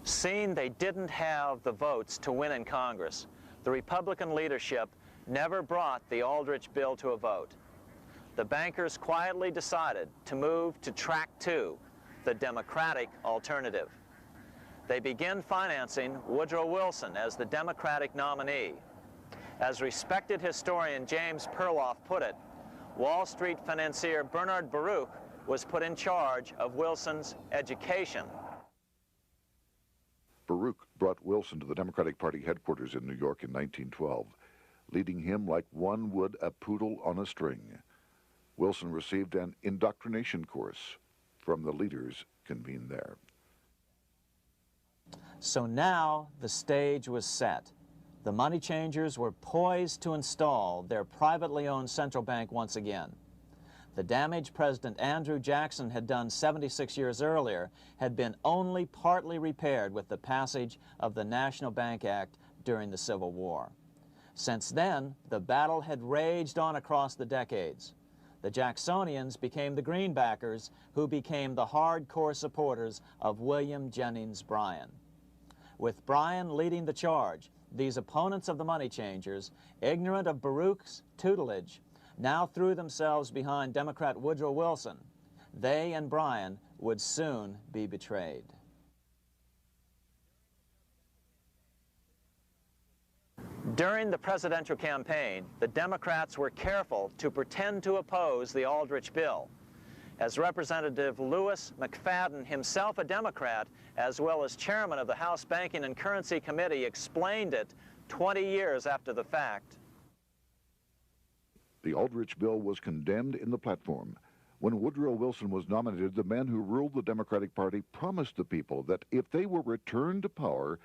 Seeing they didn't have the votes to win in Congress, the Republican leadership never brought the Aldrich Bill to a vote. The bankers quietly decided to move to track 2, the Democratic alternative. They began financing Woodrow Wilson as the Democratic nominee. As respected historian James Perloff put it, Wall Street financier Bernard Baruch was put in charge of Wilson's education. Baruch brought Wilson to the Democratic Party headquarters in New York in 1912, leading him like one would a poodle on a string. Wilson received an indoctrination course from the leaders convened there. So now the stage was set. The money changers were poised to install their privately owned central bank once again. The damage President Andrew Jackson had done 76 years earlier had been only partly repaired with the passage of the National Bank Act during the Civil War. Since then, the battle had raged on across the decades. The Jacksonians became the greenbackers, who became the hardcore supporters of William Jennings Bryan. With Bryan leading the charge, these opponents of the money changers, ignorant of Baruch's tutelage, now threw themselves behind Democrat Woodrow Wilson. They and Bryan would soon be betrayed. During the presidential campaign, the Democrats were careful to pretend to oppose the Aldrich bill. As Representative Lewis McFadden, himself a Democrat, as well as chairman of the House Banking and Currency Committee, explained it 20 years after the fact. The Aldrich bill was condemned in the platform. When Woodrow Wilson was nominated, the men who ruled the Democratic Party promised the people that if they were returned to power,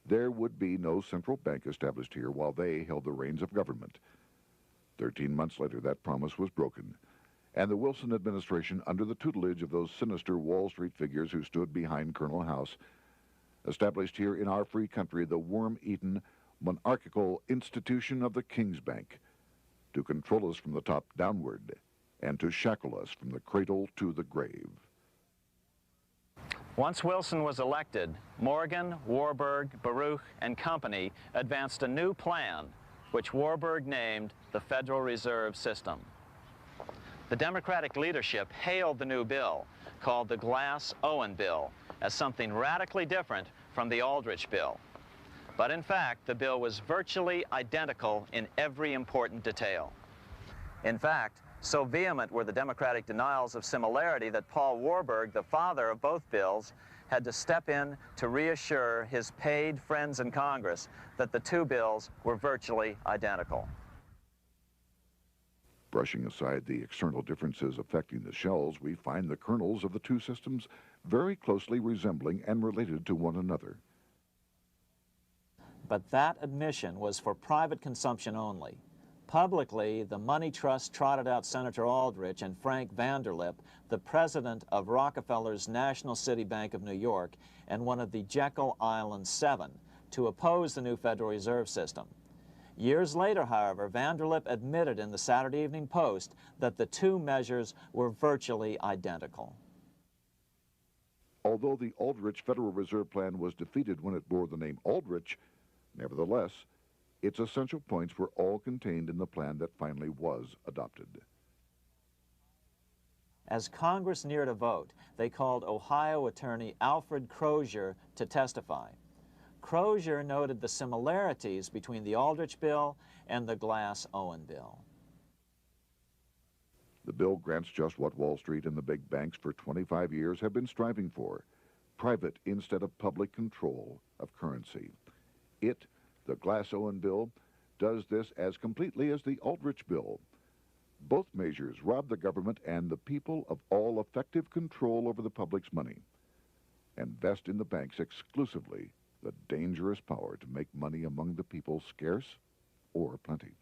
there would be no central bank established here while they held the reins of government. 13 months later, that promise was broken, and the Wilson administration, under the tutelage of those sinister Wall Street figures who stood behind Colonel House, established here in our free country the worm-eaten, monarchical institution of the King's Bank, to control us from the top downward and to shackle us from the cradle to the grave. Once Wilson was elected, Morgan, Warburg, Baruch, and company advanced a new plan, which Warburg named the Federal Reserve System. The Democratic leadership hailed the new bill, called the Glass-Owen bill, as something radically different from the Aldrich bill. But in fact, the bill was virtually identical in every important detail. In fact, so vehement were the Democratic denials of similarity that Paul Warburg, the father of both bills, had to step in to reassure his paid friends in Congress that the two bills were virtually identical. Brushing aside the external differences affecting the shells, we find the kernels of the two systems very closely resembling and related to one another. But that admission was for private consumption only. Publicly, the money trust trotted out Senator Aldrich and Frank Vanderlip, the president of Rockefeller's National City Bank of New York and one of the Jekyll Island Seven, to oppose the new Federal Reserve System. Years later, however, Vanderlip admitted in the Saturday Evening Post that the two measures were virtually identical. Although the Aldrich Federal Reserve Plan was defeated when it bore the name Aldrich, nevertheless, its essential points were all contained in the plan that finally was adopted. As Congress neared a vote, they called Ohio attorney Alfred Crozier to testify. Crozier noted the similarities between the Aldrich bill and the Glass-Owen bill. The bill grants just what Wall Street and the big banks for 25 years have been striving for: private instead of public control of currency. It, the Glass-Owen bill, does this as completely as the Aldrich bill. Both measures rob the government and the people of all effective control over the public's money and vest in the banks exclusively the dangerous power to make money among the people scarce or plenty.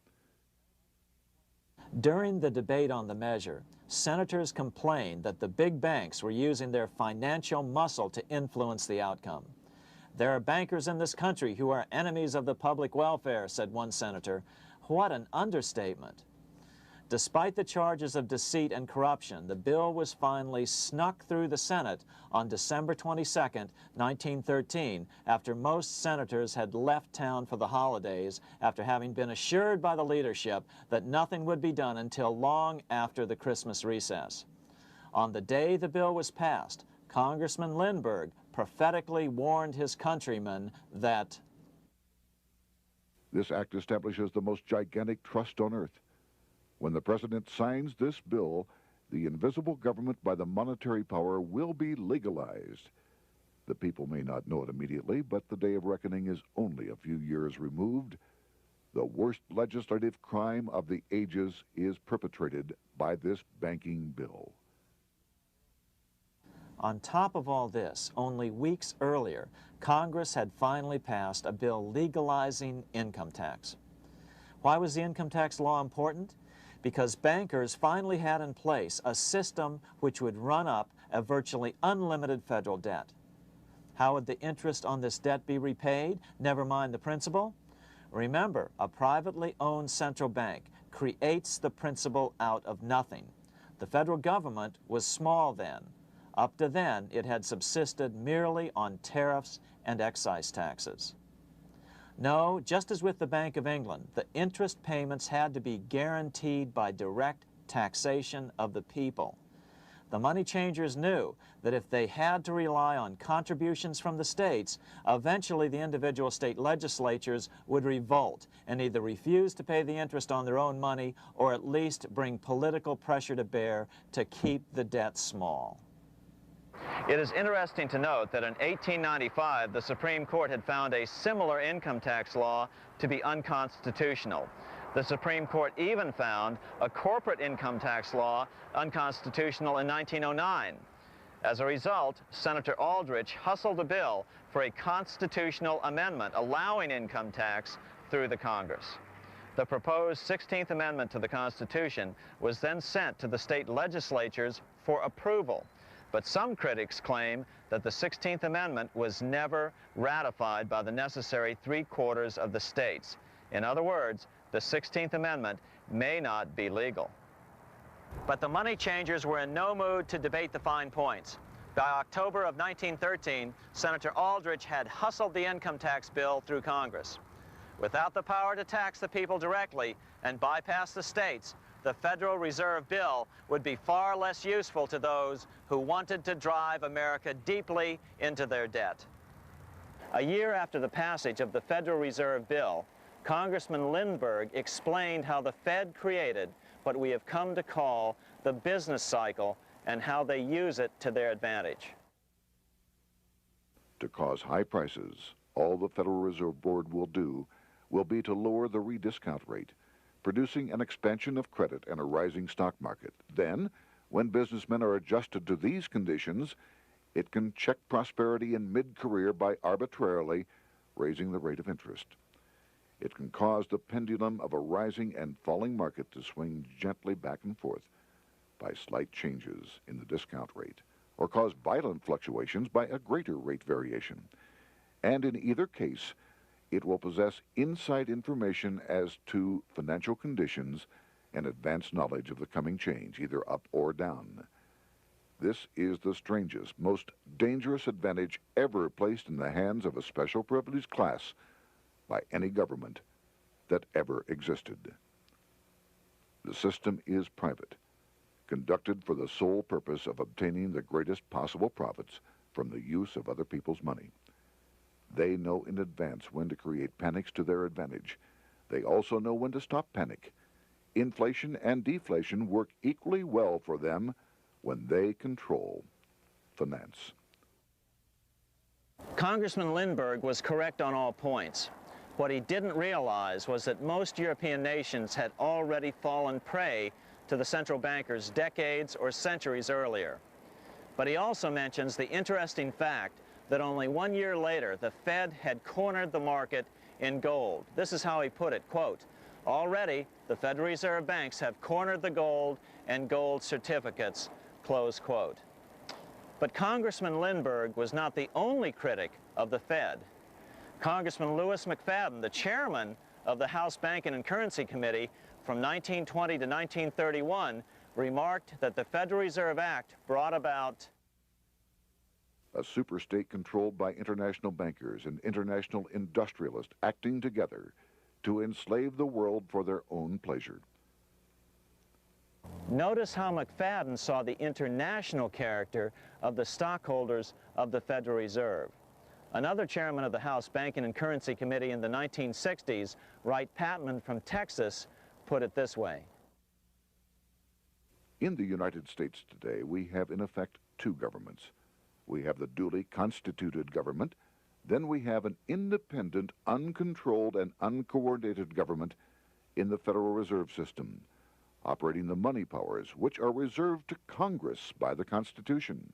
During the debate on the measure, senators complained that the big banks were using their financial muscle to influence the outcome. "There are bankers in this country who are enemies of the public welfare," said one senator. What an understatement. Despite the charges of deceit and corruption, the bill was finally snuck through the Senate on December 22, 1913, after most senators had left town for the holidays, after having been assured by the leadership that nothing would be done until long after the Christmas recess. On the day the bill was passed, Congressman Lindbergh prophetically warned his countrymen that this act establishes the most gigantic trust on earth. When the president signs this bill, the invisible government by the monetary power will be legalized. The people may not know it immediately, but the day of reckoning is only a few years removed. The worst legislative crime of the ages is perpetrated by this banking bill. On top of all this, only weeks earlier, Congress had finally passed a bill legalizing income tax. Why was the income tax law important? Because bankers finally had in place a system which would run up a virtually unlimited federal debt. How would the interest on this debt be repaid? Never mind the principal. Remember, a privately owned central bank creates the principal out of nothing. The federal government was small then. Up to then, it had subsisted merely on tariffs and excise taxes. No, just as with the Bank of England, the interest payments had to be guaranteed by direct taxation of the people. The money changers knew that if they had to rely on contributions from the states, eventually the individual state legislatures would revolt and either refuse to pay the interest on their own money or at least bring political pressure to bear to keep the debt small. It is interesting to note that in 1895, the Supreme Court had found a similar income tax law to be unconstitutional. The Supreme Court even found a corporate income tax law unconstitutional in 1909. As a result, Senator Aldrich hustled a bill for a constitutional amendment allowing income tax through the Congress. The proposed 16th Amendment to the Constitution was then sent to the state legislatures for approval. But some critics claim that the 16th Amendment was never ratified by the necessary 3/4 of the states. In other words, the 16th Amendment may not be legal. But the money changers were in no mood to debate the fine points. By October of 1913, Senator Aldrich had hustled the income tax bill through Congress. Without the power to tax the people directly and bypass the states, the Federal Reserve Bill would be far less useful to those who wanted to drive America deeply into their debt. A year after the passage of the Federal Reserve Bill, Congressman Lindbergh explained how the Fed created what we have come to call the business cycle and how they use it to their advantage. To cause high prices, all the Federal Reserve Board will do will be to lower the rediscount rate, producing an expansion of credit and a rising stock market. Then, when businessmen are adjusted to these conditions, it can check prosperity in mid-career by arbitrarily raising the rate of interest. It can cause the pendulum of a rising and falling market to swing gently back and forth by slight changes in the discount rate, or cause violent fluctuations by a greater rate variation. And in either case, it will possess inside information as to financial conditions and advanced knowledge of the coming change, either up or down. This is the strangest, most dangerous advantage ever placed in the hands of a special privileged class by any government that ever existed. The system is private, conducted for the sole purpose of obtaining the greatest possible profits from the use of other people's money. They know in advance when to create panics to their advantage. They also know when to stop panic. Inflation and deflation work equally well for them when they control finance. Congressman Lindbergh was correct on all points. What he didn't realize was that most European nations had already fallen prey to the central bankers decades or centuries earlier. But he also mentions the interesting fact that only 1 year later, the Fed had cornered the market in gold. This is how he put it, quote, "Already, the Federal Reserve banks have cornered the gold and gold certificates," close quote. But Congressman Lindbergh was not the only critic of the Fed. Congressman Lewis McFadden, the chairman of the House Banking and Currency Committee from 1920 to 1931, remarked that the Federal Reserve Act brought about a superstate controlled by international bankers and international industrialists acting together to enslave the world for their own pleasure. Notice how McFadden saw the international character of the stockholders of the Federal Reserve. Another chairman of the House Banking and Currency Committee in the 1960s, Wright Patman from Texas, put it this way. In the United States today, we have in effect two governments. We have the duly constituted government, then we have an independent, uncontrolled, and uncoordinated government in the Federal Reserve System, operating the money powers which are reserved to Congress by the Constitution.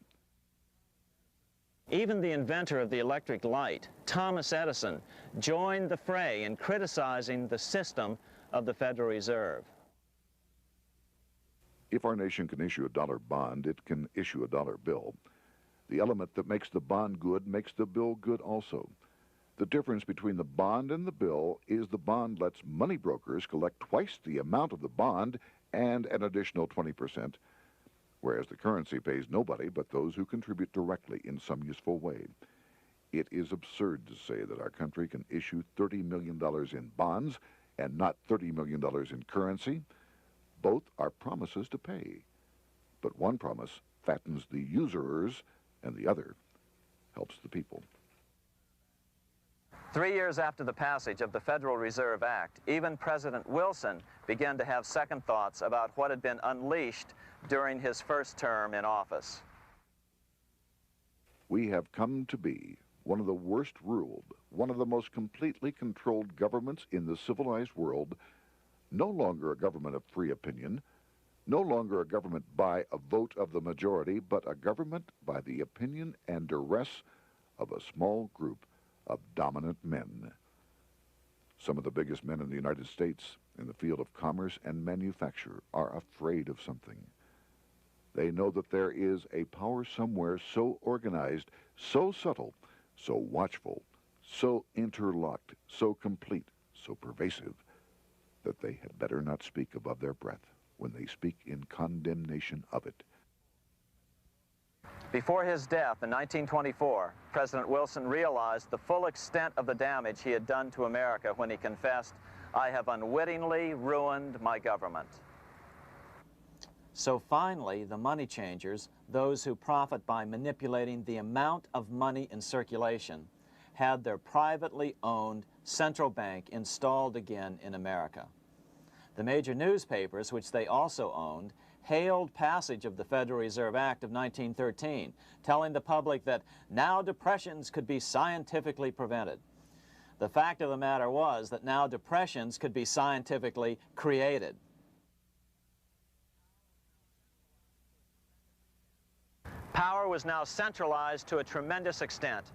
Even the inventor of the electric light, Thomas Edison, joined the fray in criticizing the system of the Federal Reserve. If our nation can issue a dollar bond, it can issue a dollar bill. The element that makes the bond good makes the bill good also. The difference between the bond and the bill is the bond lets money brokers collect twice the amount of the bond and an additional 20%, whereas the currency pays nobody but those who contribute directly in some useful way. It is absurd to say that our country can issue $30 million in bonds and not $30 million in currency. Both are promises to pay, but one promise fattens the usurers, and the other helps the people. 3 years after the passage of the Federal Reserve Act, even President Wilson began to have second thoughts about what had been unleashed during his first term in office. We have come to be one of the worst ruled, one of the most completely controlled governments in the civilized world, no longer a government of free opinion, no longer a government by a vote of the majority, but a government by the opinion and duress of a small group of dominant men. Some of the biggest men in the United States in the field of commerce and manufacture are afraid of something. They know that there is a power somewhere so organized, so subtle, so watchful, so interlocked, so complete, so pervasive, that they had better not speak above their breath when they speak in condemnation of it. Before his death in 1924, President Wilson realized the full extent of the damage he had done to America when he confessed, "I have unwittingly ruined my government." So finally, the money changers, those who profit by manipulating the amount of money in circulation, had their privately owned central bank installed again in America. The major newspapers, which they also owned, hailed passage of the Federal Reserve Act of 1913, telling the public that now depressions could be scientifically prevented. The fact of the matter was that now depressions could be scientifically created. Power was now centralized to a tremendous extent.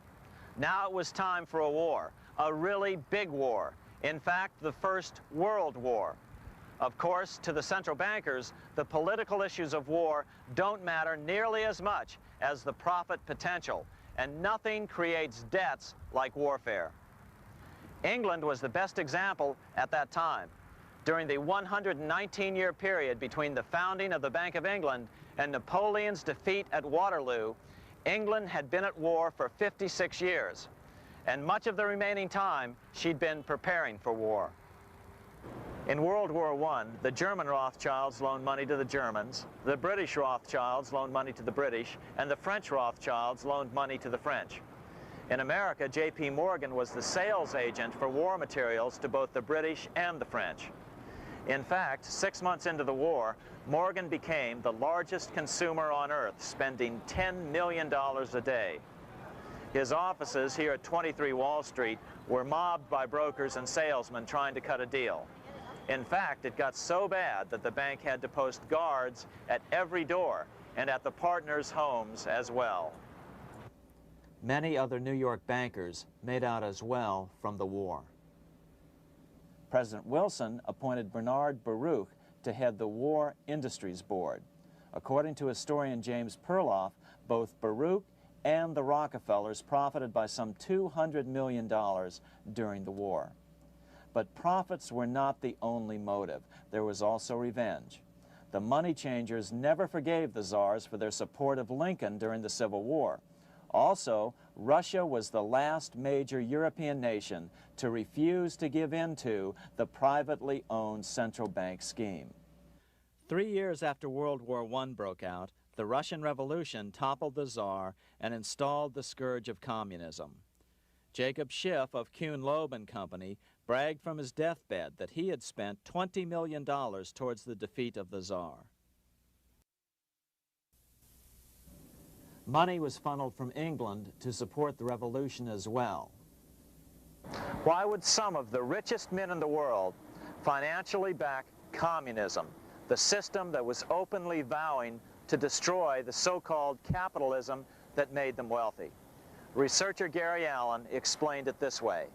Now it was time for a war, a really big war. In fact, the First World War. Of course, to the central bankers, the political issues of war don't matter nearly as much as the profit potential, and nothing creates debts like warfare. England was the best example at that time. During the 119-year period between the founding of the Bank of England and Napoleon's defeat at Waterloo, England had been at war for 56 years, and much of the remaining time she'd been preparing for war. In World War I, the German Rothschilds loaned money to the Germans, the British Rothschilds loaned money to the British, and the French Rothschilds loaned money to the French. In America, J.P. Morgan was the sales agent for war materials to both the British and the French. In fact, 6 months into the war, Morgan became the largest consumer on earth, spending $10 million a day. His offices here at 23 Wall Street were mobbed by brokers and salesmen trying to cut a deal. In fact, it got so bad that the bank had to post guards at every door and at the partners' homes as well. Many other New York bankers made out as well from the war. President Wilson appointed Bernard Baruch to head the War Industries Board. According to historian James Perloff, both Baruch and the Rockefellers profited by some $200 million during the war. But profits were not the only motive. There was also revenge. The money changers never forgave the czars for their support of Lincoln during the Civil War. Also, Russia was the last major European nation to refuse to give in to the privately owned central bank scheme. 3 years after World War I broke out, the Russian Revolution toppled the Tsar and installed the scourge of communism. Jacob Schiff of Kuhn Loeb and Company bragged from his deathbed that he had spent $20 million towards the defeat of the Tsar. Money was funneled from England to support the revolution as well. Why would some of the richest men in the world financially back communism, the system that was openly vowing to destroy the so-called capitalism that made them wealthy? Researcher Gary Allen explained it this way.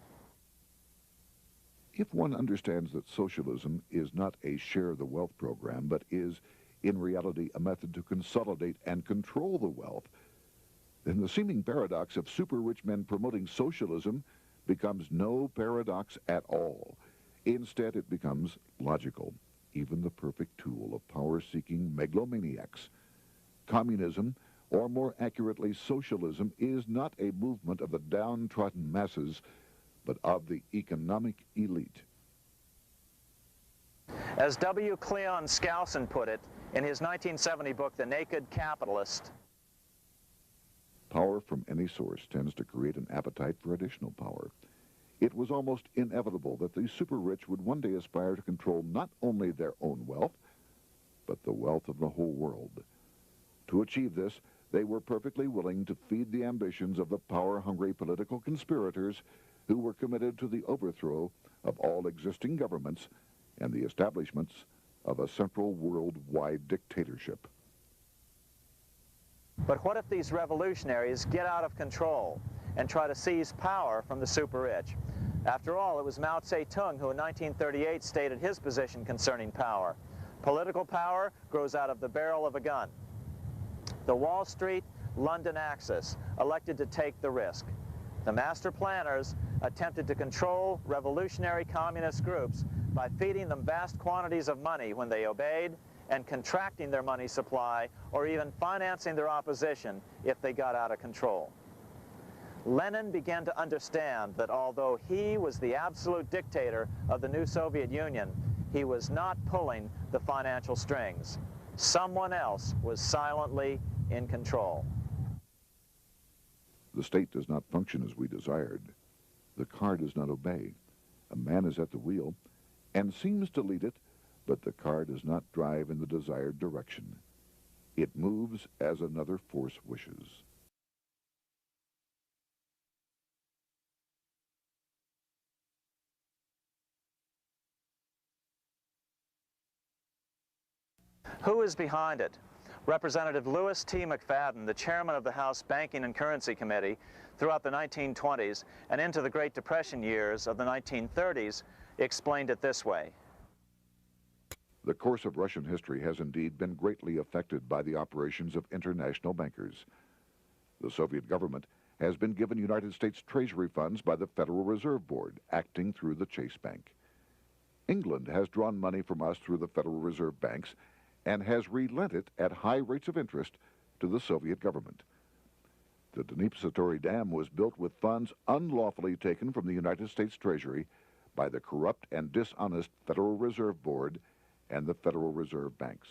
If one understands that socialism is not a share the wealth program, but is, in reality, a method to consolidate and control the wealth, then the seeming paradox of super-rich men promoting socialism becomes no paradox at all. Instead, it becomes logical, even the perfect tool of power-seeking megalomaniacs. Communism, or more accurately, socialism, is not a movement of the downtrodden masses, but of the economic elite. As W. Cleon Skousen put it, In his 1970 book, The Naked Capitalist, Power from any source tends to create an appetite for additional power. It was almost inevitable that the super-rich would one day aspire to control not only their own wealth, but the wealth of the whole world. To achieve this, they were perfectly willing to feed the ambitions of the power-hungry political conspirators who were committed to the overthrow of all existing governments and the establishments of a central worldwide dictatorship. but what if these revolutionaries get out of control and try to seize power from the super-rich? After all, it was Mao Zedong who in 1938 stated his position concerning power. Political power grows out of the barrel of a gun. The Wall Street, London Axis elected to take the risk. The master planners attempted to control revolutionary communist groups by feeding them vast quantities of money when they obeyed and contracting their money supply or even financing their opposition if they got out of control. Lenin began to understand that although he was the absolute dictator of the new Soviet Union, he was not pulling the financial strings. Someone else was silently in control. The state does not function as we desired. The car does not obey. A man is at the wheel and seems to lead it, but the car does not drive in the desired direction. It moves as another force wishes. Who is behind it? Representative Louis T. McFadden, the chairman of the House Banking and Currency Committee throughout the 1920s and into the Great Depression years of the 1930s, explained it this way. The course of Russian history has indeed been greatly affected by the operations of international bankers. The Soviet government has been given United States Treasury funds by the Federal Reserve Board, acting through the Chase Bank. England has drawn money from us through the Federal Reserve banks and has relent it at high rates of interest to the Soviet government. The Dnipro Dam was built with funds unlawfully taken from the United States Treasury by the corrupt and dishonest Federal Reserve Board and the Federal Reserve banks.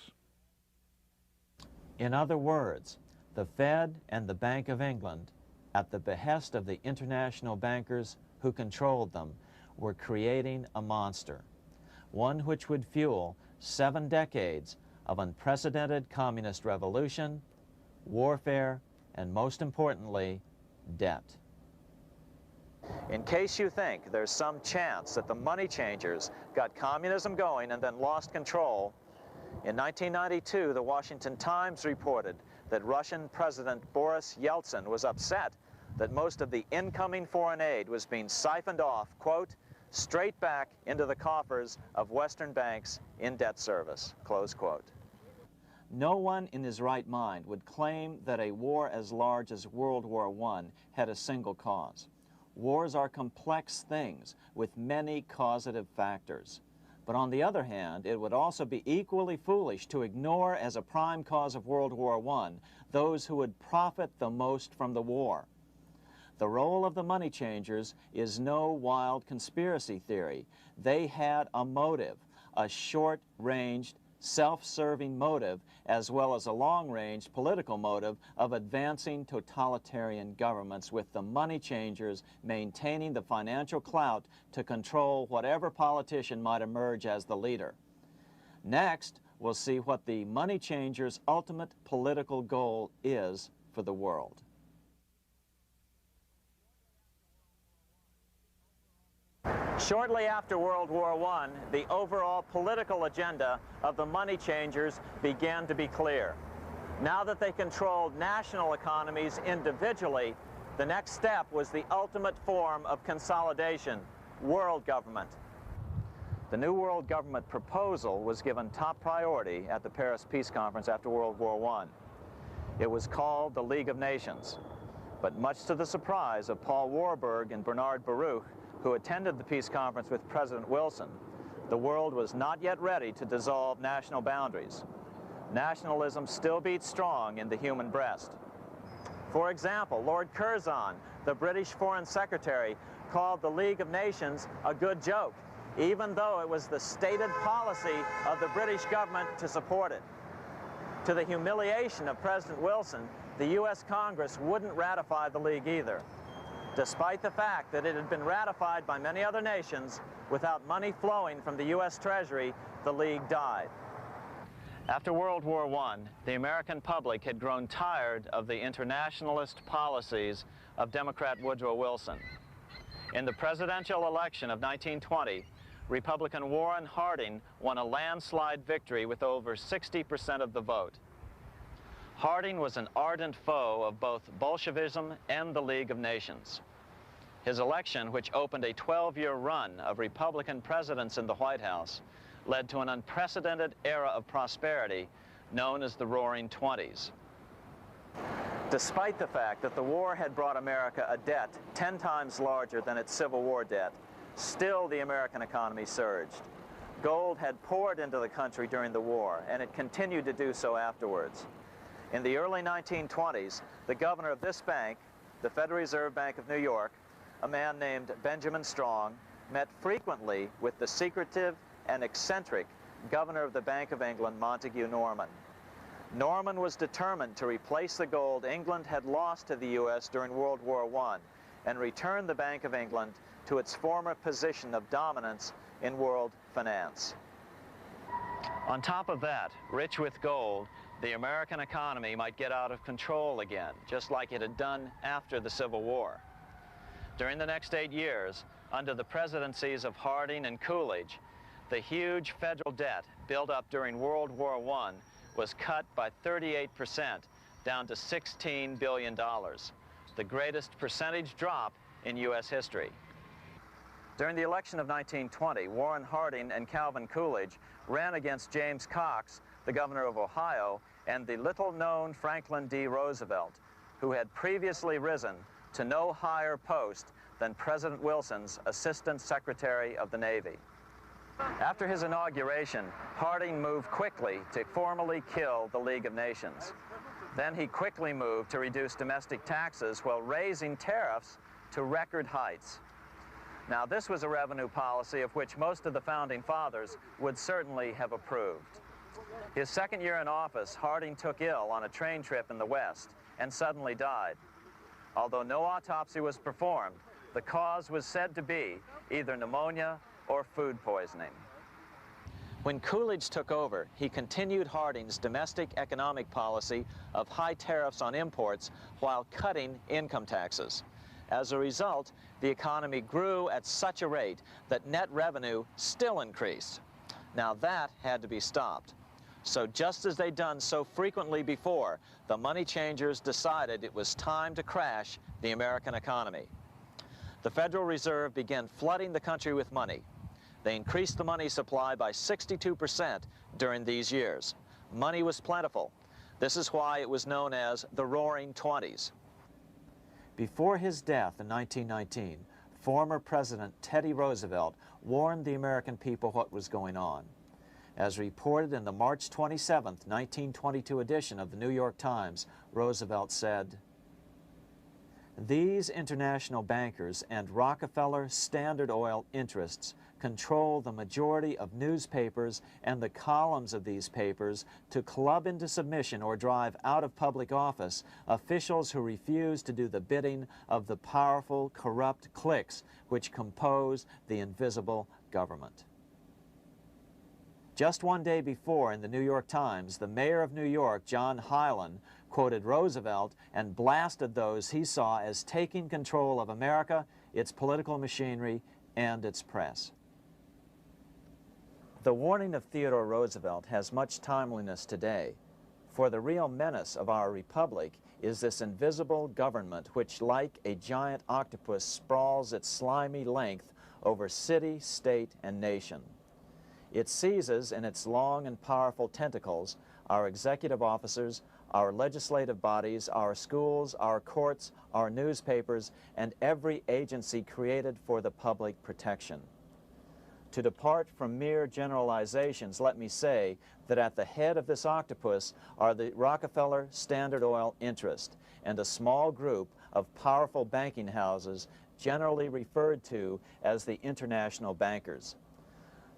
In other words, the Fed and the Bank of England, at the behest of the international bankers who controlled them, were creating a monster, one which would fuel 7 decades of unprecedented communist revolution, warfare, and most importantly, debt. In case you think there's some chance that the money changers got communism going and then lost control, in 1992, the Washington Times reported that Russian President Boris Yeltsin was upset that most of the incoming foreign aid was being siphoned off, quote, straight back into the coffers of Western banks in debt service, close quote. No one in his right mind would claim that a war as large as World War I had a single cause. Wars are complex things with many causative factors. But on the other hand, it would also be equally foolish to ignore as a prime cause of World War I those who would profit the most from the war. The role of the money changers is no wild conspiracy theory. They had a motive, a short-ranged, self-serving motive, as well as a long-range political motive of advancing totalitarian governments, with the money changers maintaining the financial clout to control whatever politician might emerge as the leader. Next, we'll see what the money changers' ultimate political goal is for the world. Shortly after World War I, the overall political agenda of the money changers began to be clear. Now that they controlled national economies individually, the next step was the ultimate form of consolidation, world government. The new world government proposal was given top priority at the Paris Peace Conference after World War I. It was called the League of Nations, but much to the surprise of Paul Warburg and Bernard Baruch, who attended the peace conference with President Wilson, the world was not yet ready to dissolve national boundaries. Nationalism still beats strong in the human breast. For example, Lord Curzon, the British Foreign Secretary, called the League of Nations a good joke, even though it was the stated policy of the British government to support it. To the humiliation of President Wilson, the U.S. Congress wouldn't ratify the League either, despite the fact that it had been ratified by many other nations. Without money flowing from the U.S. Treasury, the League died. After World War I, the American public had grown tired of the internationalist policies of Democrat Woodrow Wilson. In the presidential election of 1920, Republican Warren Harding won a landslide victory with over 60% of the vote. Harding was an ardent foe of both Bolshevism and the League of Nations. His election, which opened a 12-year run of Republican presidents in the White House, led to an unprecedented era of prosperity known as the Roaring Twenties. Despite the fact that the war had brought America a debt 10 times larger than its Civil War debt, still the American economy surged. Gold had poured into the country during the war, and it continued to do so afterwards. In the early 1920s, the governor of this bank, the Federal Reserve Bank of New York, a man named Benjamin Strong, met frequently with the secretive and eccentric governor of the Bank of England, Montague Norman. Norman was determined to replace the gold England had lost to the U.S. during World War I and return the Bank of England to its former position of dominance in world finance. On top of that, rich with gold, the American economy might get out of control again, just like it had done after the Civil War. During the next 8 years, under the presidencies of Harding and Coolidge, the huge federal debt built up during World War I was cut by 38%, down to $16 billion, the greatest percentage drop in U.S. history. During the election of 1920, Warren Harding and Calvin Coolidge ran against James Cox, the governor of Ohio, and the little-known Franklin D. Roosevelt, who had previously risen to no higher post than President Wilson's Assistant Secretary of the Navy. After his inauguration, Harding moved quickly to formally kill the League of Nations. Then he quickly moved to reduce domestic taxes while raising tariffs to record heights. Now, this was a revenue policy of which most of the Founding Fathers would certainly have approved. His second year in office, Harding took ill on a train trip in the West and suddenly died. Although no autopsy was performed, the cause was said to be either pneumonia or food poisoning. When Coolidge took over, he continued Harding's domestic economic policy of high tariffs on imports while cutting income taxes. As a result, the economy grew at such a rate that net revenue still increased. Now that had to be stopped. So just as they'd done so frequently before, the money changers decided it was time to crash the American economy. The Federal Reserve began flooding the country with money. They increased the money supply by 62% during these years. Money was plentiful. This is why it was known as the Roaring Twenties. Before his death in 1919, former President Teddy Roosevelt warned the American people what was going on. As reported in the March 27, 1922 edition of the New York Times, Roosevelt said, "These international bankers and Rockefeller Standard Oil interests control the majority of newspapers and the columns of these papers to club into submission or drive out of public office officials who refuse to do the bidding of the powerful, corrupt cliques which compose the invisible government." Just one day before, in the New York Times, the mayor of New York, John Hylan, quoted Roosevelt and blasted those he saw as taking control of America, its political machinery, and its press. The warning of Theodore Roosevelt has much timeliness today, for the real menace of our republic is this invisible government which, like a giant octopus, sprawls its slimy length over city, state, and nation. It seizes in its long and powerful tentacles our executive officers, our legislative bodies, our schools, our courts, our newspapers, and every agency created for the public protection. To depart from mere generalizations, let me say that at the head of this octopus are the Rockefeller Standard Oil interest and a small group of powerful banking houses generally referred to as the international bankers.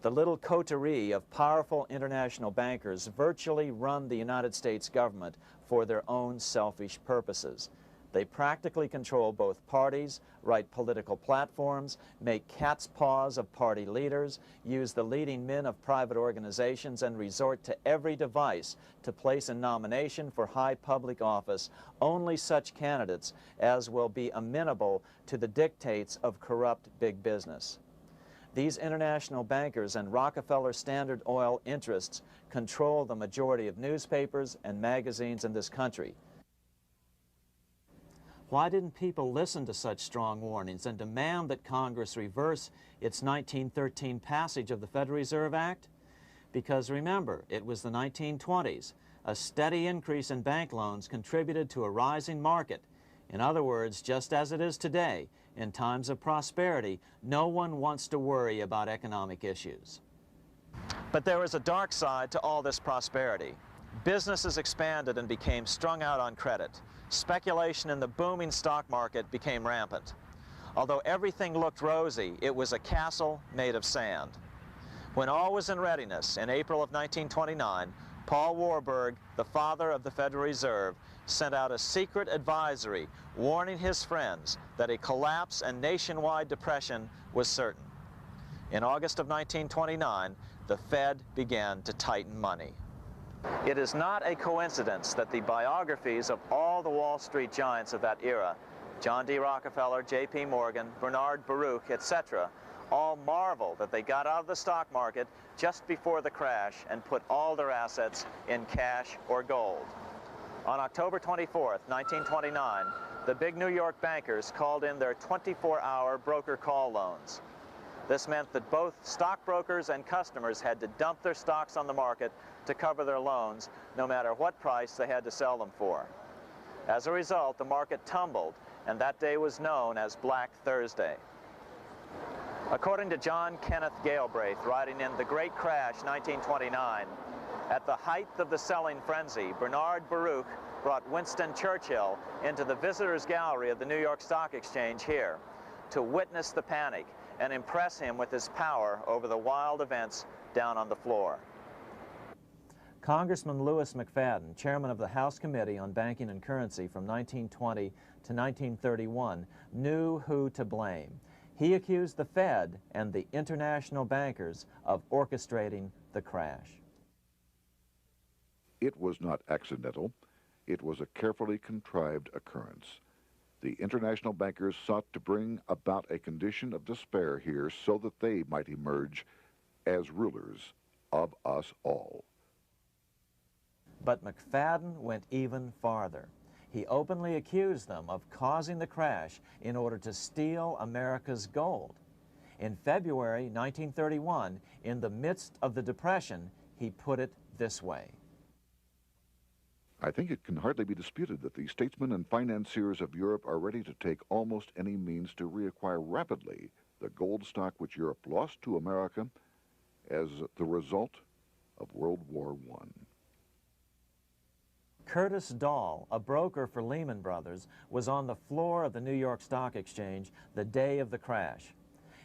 The little coterie of powerful international bankers virtually run the United States government for their own selfish purposes. They practically control both parties, write political platforms, make cat's paws of party leaders, use the leading men of private organizations, and resort to every device to place a nomination for high public office only such candidates as will be amenable to the dictates of corrupt big business. These international bankers and Rockefeller Standard Oil interests control the majority of newspapers and magazines in this country. Why didn't people listen to such strong warnings and demand that Congress reverse its 1913 passage of the Federal Reserve Act? Because remember, it was the 1920s. A steady increase in bank loans contributed to a rising market. In other words, just as it is today, in times of prosperity, no one wants to worry about economic issues. But there was a dark side to all this prosperity. Businesses expanded and became strung out on credit. Speculation in the booming stock market became rampant. Although everything looked rosy, it was a castle made of sand. When all was in readiness, in April of 1929, Paul Warburg, the father of the Federal Reserve, sent out a secret advisory warning his friends that a collapse and nationwide depression was certain. In August of 1929, the Fed began to tighten money. It is not a coincidence that the biographies of all the Wall Street giants of that era, John D. Rockefeller, J.P. Morgan, Bernard Baruch, etc., all marvel that they got out of the stock market just before the crash and put all their assets in cash or gold. On October 24th, 1929, the big New York bankers called in their 24-hour broker call loans. This meant that both stockbrokers and customers had to dump their stocks on the market to cover their loans, no matter what price they had to sell them for. As a result, the market tumbled, and that day was known as Black Thursday. According to John Kenneth Galbraith, writing in The Great Crash, 1929, at the height of the selling frenzy, Bernard Baruch brought Winston Churchill into the visitors' gallery of the New York Stock Exchange here to witness the panic and impress him with his power over the wild events down on the floor. Congressman Louis McFadden, chairman of the House Committee on Banking and Currency from 1920 to 1931, knew who to blame. He accused the Fed and the international bankers of orchestrating the crash. It was not accidental. It was a carefully contrived occurrence. The international bankers sought to bring about a condition of despair here so that they might emerge as rulers of us all. But McFadden went even farther. He openly accused them of causing the crash in order to steal America's gold. In February 1931, in the midst of the Depression, he put it this way. I think it can hardly be disputed that the statesmen and financiers of Europe are ready to take almost any means to reacquire rapidly the gold stock which Europe lost to America as the result of World War I. Curtis Dahl, a broker for Lehman Brothers, was on the floor of the New York Stock Exchange the day of the crash.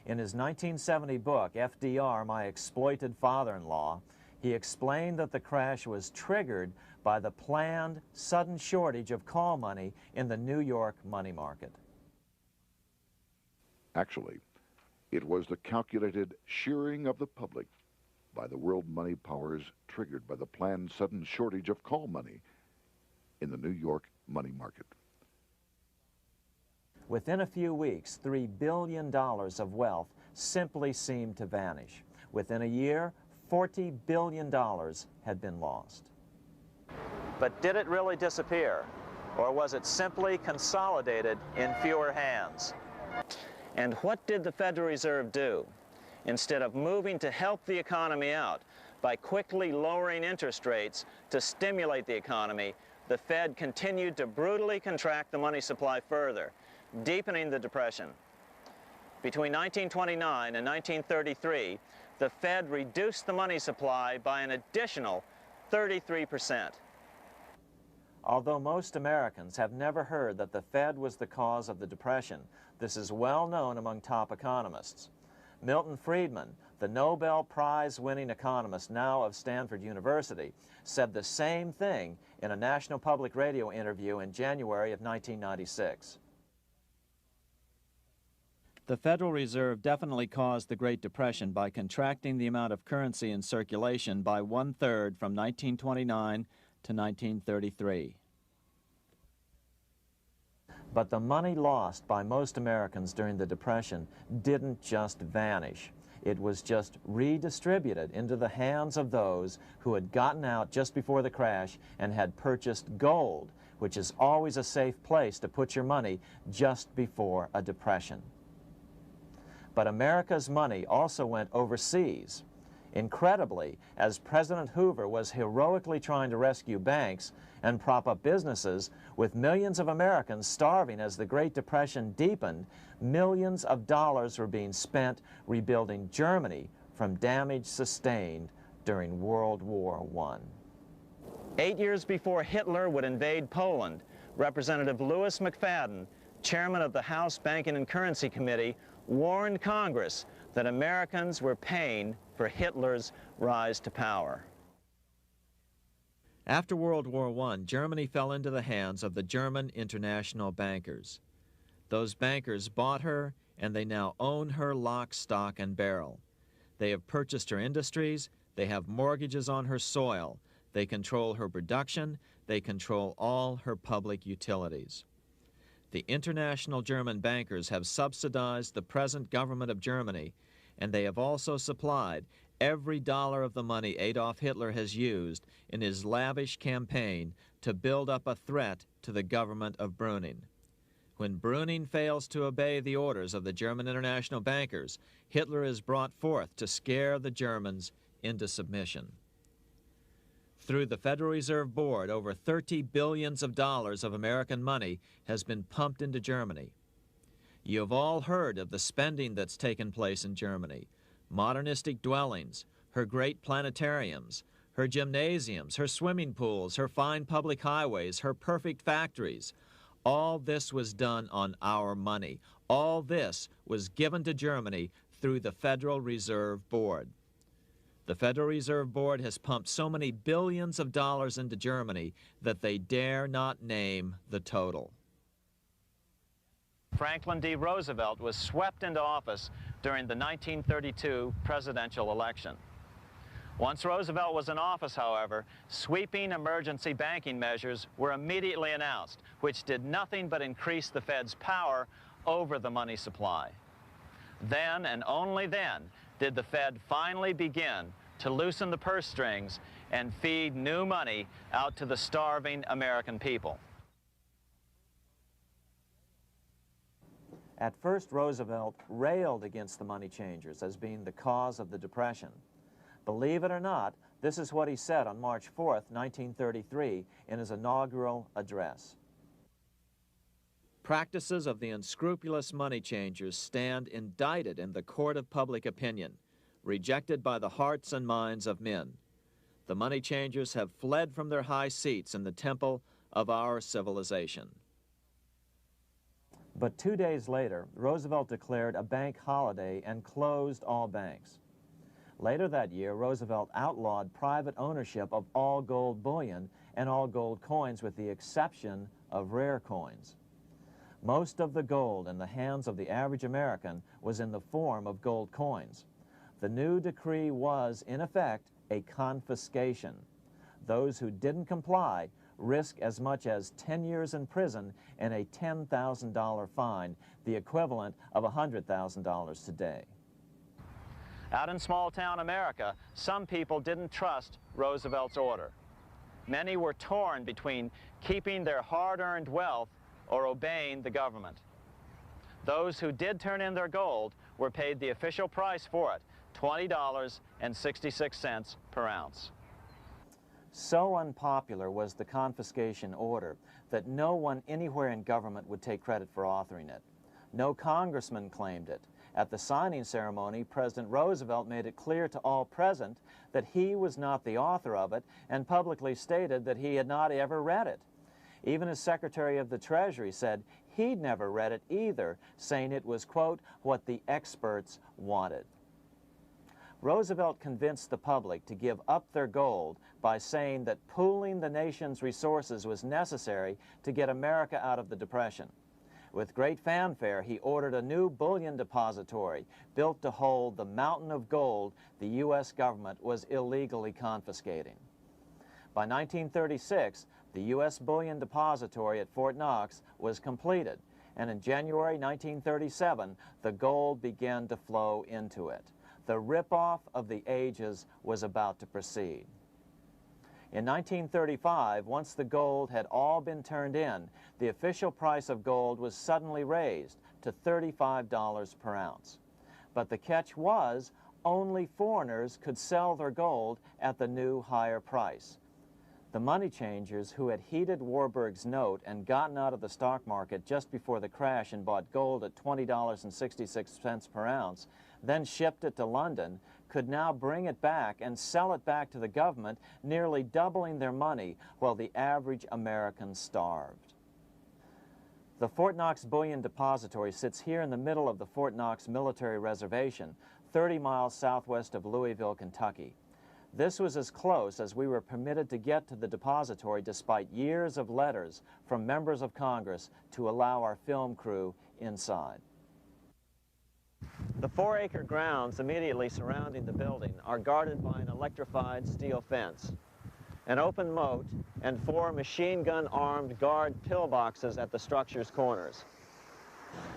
In his 1970 book, FDR, My Exploited Father-in-Law, he explained that the crash was triggered by the planned sudden shortage of call money in the New York money market. Actually, it was the calculated shearing of the public by the world money powers triggered by the planned sudden shortage of call money in the New York money market. Within a few weeks, $3 billion of wealth simply seemed to vanish. Within a year, $40 billion had been lost. But did it really disappear? Or was it simply consolidated in fewer hands? And what did the Federal Reserve do? Instead of moving to help the economy out by quickly lowering interest rates to stimulate the economy, the Fed continued to brutally contract the money supply further, deepening the Depression. Between 1929 and 1933, the Fed reduced the money supply by an additional 33%. Although most Americans have never heard that the Fed was the cause of the Depression, this is well known among top economists. Milton Friedman, the Nobel Prize-winning economist, now of Stanford University, said the same thing in a National Public Radio interview in January of 1996. The Federal Reserve definitely caused the Great Depression by contracting the amount of currency in circulation by 1/3 from 1929 to 1933. But the money lost by most Americans during the Depression didn't just vanish. It was just redistributed into the hands of those who had gotten out just before the crash and had purchased gold, which is always a safe place to put your money just before a depression. But America's money also went overseas. Incredibly, as President Hoover was heroically trying to rescue banks and prop up businesses, with millions of Americans starving as the Great Depression deepened, millions of dollars were being spent rebuilding Germany from damage sustained during World War I. 8 years before Hitler would invade Poland, Representative Louis McFadden, chairman of the House Banking and Currency Committee, warned Congress that Americans were paying for Hitler's rise to power. After World War I, Germany fell into the hands of the German international bankers. Those bankers bought her, and they now own her lock, stock, and barrel. They have purchased her industries, they have mortgages on her soil, they control her production, they control all her public utilities. The international German bankers have subsidized the present government of Germany, and they have also supplied every dollar of the money Adolf Hitler has used in his lavish campaign to build up a threat to the government of Brüning. When Brüning fails to obey the orders of the German international bankers, Hitler is brought forth to scare the Germans into submission. Through the Federal Reserve Board, over $30 billion of American money has been pumped into Germany. You have all heard of the spending that's taken place in Germany. Modernistic dwellings, her great planetariums, her gymnasiums, her swimming pools, her fine public highways, her perfect factories. All this was done on our money. All this was given to Germany through the Federal Reserve Board. The Federal Reserve Board has pumped so many billions of dollars into Germany that they dare not name the total. Franklin D. Roosevelt was swept into office during the 1932 presidential election. Once Roosevelt was in office, however, sweeping emergency banking measures were immediately announced, which did nothing but increase the Fed's power over the money supply. Then, and only then, did the Fed finally begin to loosen the purse strings and feed new money out to the starving American people. At first, Roosevelt railed against the money changers as being the cause of the Depression. Believe it or not, this is what he said on March 4th, 1933, in his inaugural address. Practices of the unscrupulous money changers stand indicted in the court of public opinion, rejected by the hearts and minds of men. The money changers have fled from their high seats in the temple of our civilization. But 2 days later, Roosevelt declared a bank holiday and closed all banks. Later that year, Roosevelt outlawed private ownership of all gold bullion and all gold coins with the exception of rare coins. Most of the gold in the hands of the average American was in the form of gold coins. The new decree was, in effect, a confiscation. Those who didn't comply risk as much as 10 years in prison and a $10,000 fine, the equivalent of $100,000 today. Out in small-town America, some people didn't trust Roosevelt's order. Many were torn between keeping their hard-earned wealth or obeying the government. Those who did turn in their gold were paid the official price for it, $20.66 per ounce. So unpopular was the confiscation order that no one anywhere in government would take credit for authoring it. No congressman claimed it. At the signing ceremony, President Roosevelt made it clear to all present that he was not the author of it and publicly stated that he had not ever read it. Even his Secretary of the Treasury said he'd never read it either, saying it was, quote, what the experts wanted. Roosevelt convinced the public to give up their gold by saying that pooling the nation's resources was necessary to get America out of the Depression. With great fanfare, he ordered a new bullion depository built to hold the mountain of gold the U.S. government was illegally confiscating. By 1936, the U.S. Bullion Depository at Fort Knox was completed, and in January 1937, the gold began to flow into it. The rip-off of the ages was about to proceed. In 1935, once the gold had all been turned in, the official price of gold was suddenly raised to $35 per ounce. But the catch was, only foreigners could sell their gold at the new higher price. The money changers who had heeded Warburg's note and gotten out of the stock market just before the crash and bought gold at $20.66 per ounce, then shipped it to London, could now bring it back and sell it back to the government, nearly doubling their money while the average American starved. The Fort Knox Bullion Depository sits here in the middle of the Fort Knox Military Reservation, 30 miles southwest of Louisville, Kentucky. This was as close as we were permitted to get to the depository despite years of letters from members of Congress to allow our film crew inside. The 4-acre grounds immediately surrounding the building are guarded by an electrified steel fence, an open moat, and 4 machine-gun-armed guard pillboxes at the structure's corners.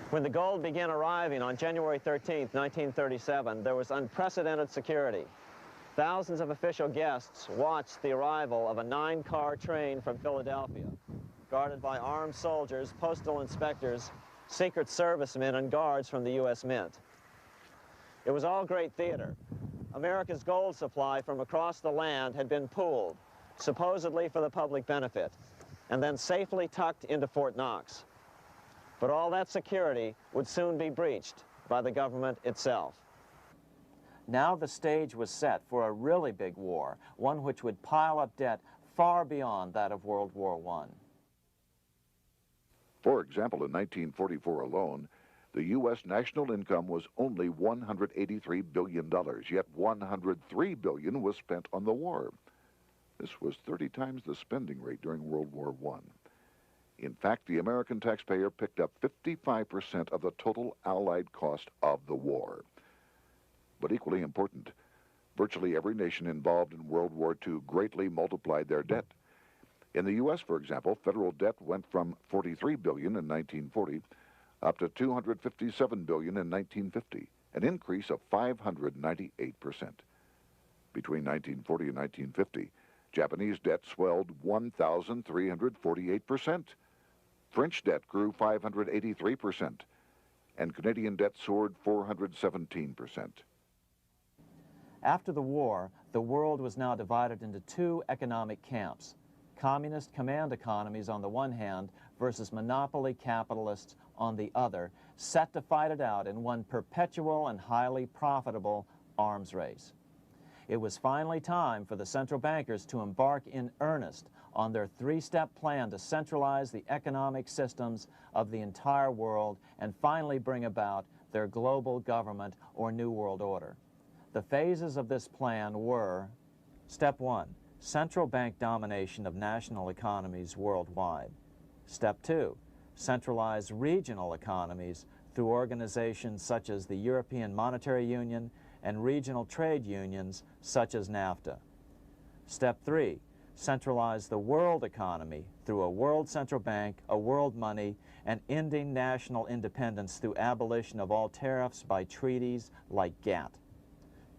When the gold began arriving on January 13, 1937, there was unprecedented security. Thousands of official guests watched the arrival of a 9-car train from Philadelphia, guarded by armed soldiers, postal inspectors, Secret Servicemen, and guards from the U.S. Mint. It was all great theater. America's gold supply from across the land had been pooled, supposedly for the public benefit, and then safely tucked into Fort Knox. But all that security would soon be breached by the government itself. Now the stage was set for a really big war, one which would pile up debt far beyond that of World War I. For example, in 1944 alone, the U.S. national income was only $183 billion, yet $103 billion was spent on the war. This was 30 times the spending rate during World War I. In fact, the American taxpayer picked up 55% of the total Allied cost of the war. But equally important, virtually every nation involved in World War II greatly multiplied their debt. In the U.S., for example, federal debt went from $43 billion in 1940 up to $257 billion in 1950, an increase of 598%. Between 1940 and 1950, Japanese debt swelled 1,348%. French debt grew 583%, and Canadian debt soared 417%. After the war, the world was now divided into 2 economic camps: communist command economies on the one hand versus monopoly capitalists on the other, set to fight it out in one perpetual and highly profitable arms race. It was finally time for the central bankers to embark in earnest on their 3-step plan to centralize the economic systems of the entire world and finally bring about their global government or New World Order. The phases of this plan were: Step 1, central bank domination of national economies worldwide. Step 2, centralize regional economies through organizations such as the European Monetary Union and regional trade unions such as NAFTA. Step 3, centralize the world economy through a world central bank, a world money, and ending national independence through abolition of all tariffs by treaties like GATT.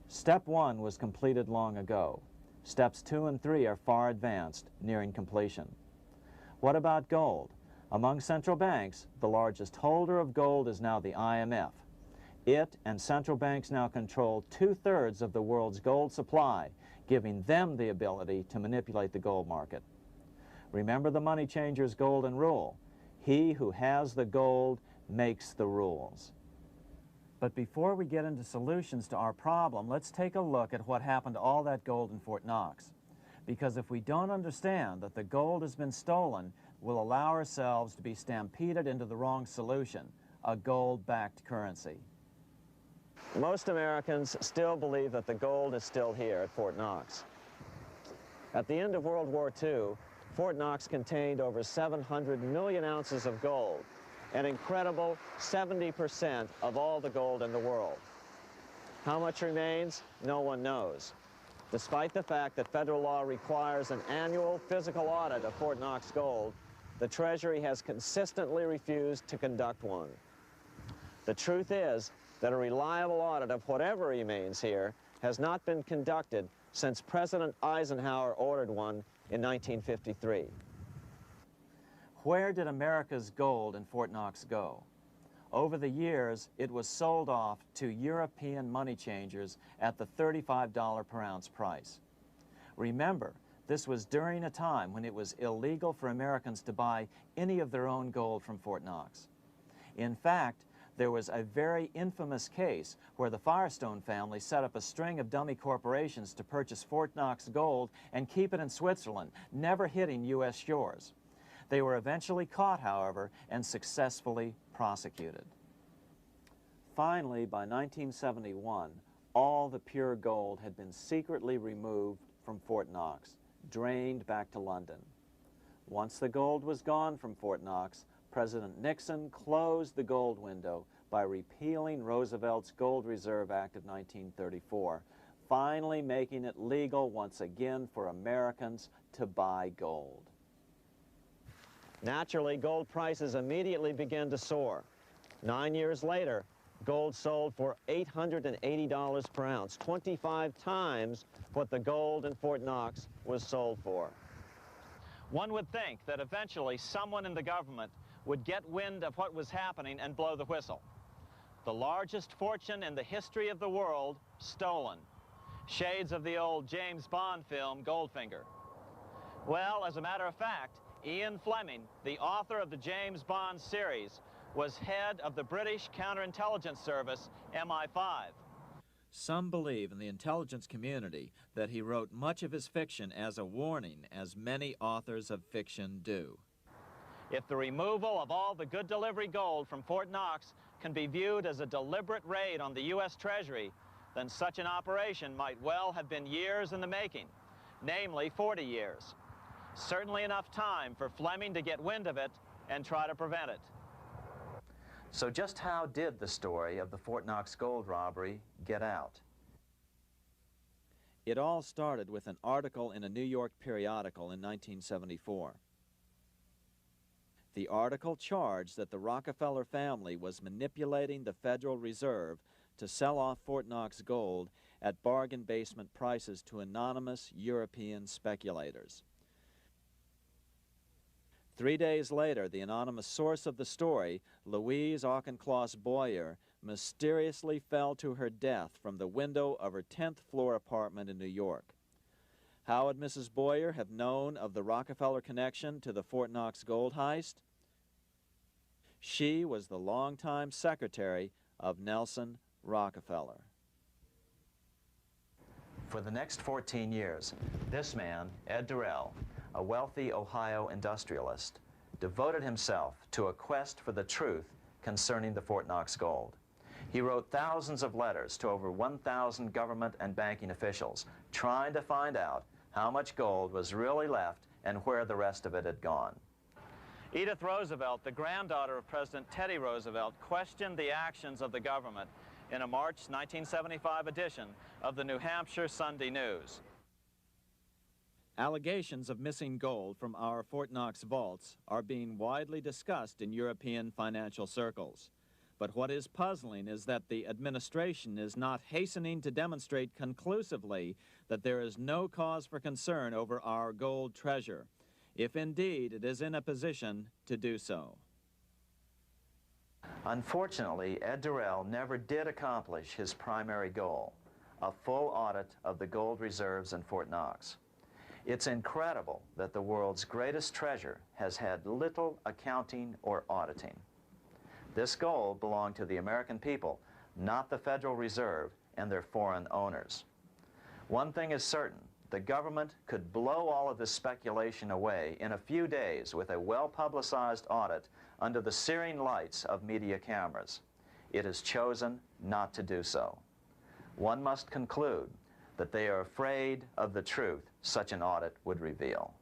Step 1 was completed long ago. Steps 2 and 3 are far advanced, nearing completion. What about gold? Among central banks, the largest holder of gold is now the IMF. It and central banks now control 2/3 of the world's gold supply, giving them the ability to manipulate the gold market. Remember the money changer's golden rule: he who has the gold makes the rules. But before we get into solutions to our problem, let's take a look at what happened to all that gold in Fort Knox. Because if we don't understand that the gold has been stolen, we'll allow ourselves to be stampeded into the wrong solution: a gold-backed currency. Most Americans still believe that the gold is still here at Fort Knox. At the end of World War II, Fort Knox contained over 700 million ounces of gold, an incredible 70% of all the gold in the world. How much remains? No one knows. Despite the fact that federal law requires an annual physical audit of Fort Knox gold, the Treasury has consistently refused to conduct one. The truth is that a reliable audit of whatever remains here has not been conducted since President Eisenhower ordered one in 1953. Where did America's gold in Fort Knox go? Over the years, it was sold off to European money changers at the $35 per ounce price. Remember, this was during a time when it was illegal for Americans to buy any of their own gold from Fort Knox. In fact, there was a very infamous case where the Firestone family set up a string of dummy corporations to purchase Fort Knox gold and keep it in Switzerland, never hitting U.S. shores. They were eventually caught, however, and successfully prosecuted. Finally, by 1971, all the pure gold had been secretly removed from Fort Knox, drained back to London. Once the gold was gone from Fort Knox, President Nixon closed the gold window by repealing Roosevelt's Gold Reserve Act of 1934, finally making it legal once again for Americans to buy gold. Naturally, gold prices immediately began to soar. 9 years later, gold sold for $880 per ounce, 25 times what the gold in Fort Knox was sold for. One would think that eventually someone in the government would get wind of what was happening and blow the whistle. The largest fortune in the history of the world stolen. Shades of the old James Bond film, Goldfinger. Well, as a matter of fact, Ian Fleming, the author of the James Bond series, was head of the British counterintelligence service, MI5. Some believe in the intelligence community that he wrote much of his fiction as a warning, as many authors of fiction do. If the removal of all the good delivery gold from Fort Knox can be viewed as a deliberate raid on the U.S. Treasury, then such an operation might well have been years in the making, namely 40 years. Certainly enough time for Fleming to get wind of it and try to prevent it. So just how did the story of the Fort Knox gold robbery get out? It all started with an article in a New York periodical in 1974. The article charged that the Rockefeller family was manipulating the Federal Reserve to sell off Fort Knox gold at bargain basement prices to anonymous European speculators. 3 days later, the anonymous source of the story, Louise Auchincloss Boyer, mysteriously fell to her death from the window of her 10th floor apartment in New York. How would Mrs. Boyer have known of the Rockefeller connection to the Fort Knox gold heist? She was the longtime secretary of Nelson Rockefeller. For the next 14 years, this man, Ed Durrell, a wealthy Ohio industrialist, devoted himself to a quest for the truth concerning the Fort Knox gold. He wrote thousands of letters to over 1,000 government and banking officials, trying to find out how much gold was really left and where the rest of it had gone. Edith Roosevelt, the granddaughter of President Teddy Roosevelt, questioned the actions of the government in a March 1975 edition of the New Hampshire Sunday News. Allegations of missing gold from our Fort Knox vaults are being widely discussed in European financial circles. But what is puzzling is that the administration is not hastening to demonstrate conclusively that there is no cause for concern over our gold treasure, if indeed it is in a position to do so. Unfortunately, Ed Durrell never did accomplish his primary goal, a full audit of the gold reserves in Fort Knox. It's incredible that the world's greatest treasure has had little accounting or auditing. This gold belonged to the American people, not the Federal Reserve and their foreign owners. One thing is certain, the government could blow all of this speculation away in a few days with a well-publicized audit under the searing lights of media cameras. it has chosen not to do so. One must conclude that they are afraid of the truth such an audit would reveal.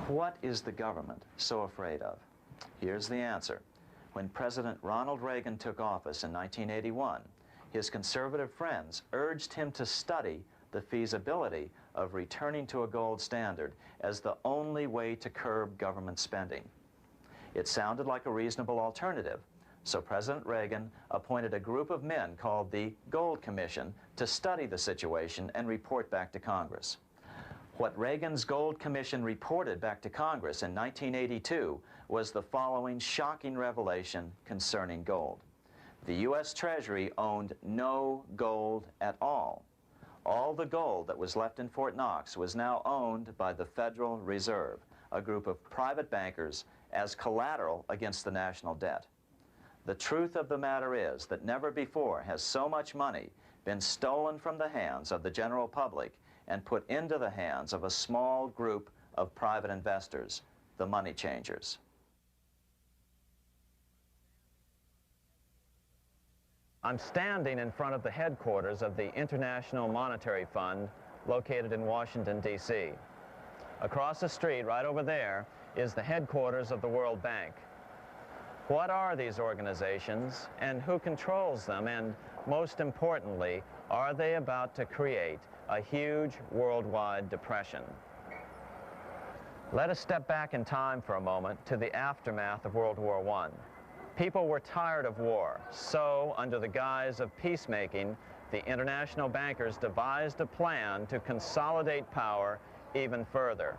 What is the government so afraid of? Here's the answer. When President Ronald Reagan took office in 1981, his conservative friends urged him to study the feasibility of returning to a gold standard as the only way to curb government spending. It sounded like a reasonable alternative, so President Reagan appointed a group of men called the Gold Commission to study the situation and report back to Congress. What Reagan's Gold Commission reported back to Congress in 1982 was the following shocking revelation concerning gold. The U.S. Treasury owned no gold at all. All the gold that was left in Fort Knox was now owned by the Federal Reserve, a group of private bankers, as collateral against the national debt. The truth of the matter is that never before has so much money been stolen from the hands of the general public and put into the hands of a small group of private investors, the money changers. I'm standing in front of the headquarters of the International Monetary Fund located in Washington, D.C. Across the street, right over there, is the headquarters of the World Bank. What are these organizations and who controls them? And most importantly, are they about to create a huge worldwide depression? Let us step back in time for a moment to the aftermath of World War I. People were tired of war, so under the guise of peacemaking, the international bankers devised a plan to consolidate power even further.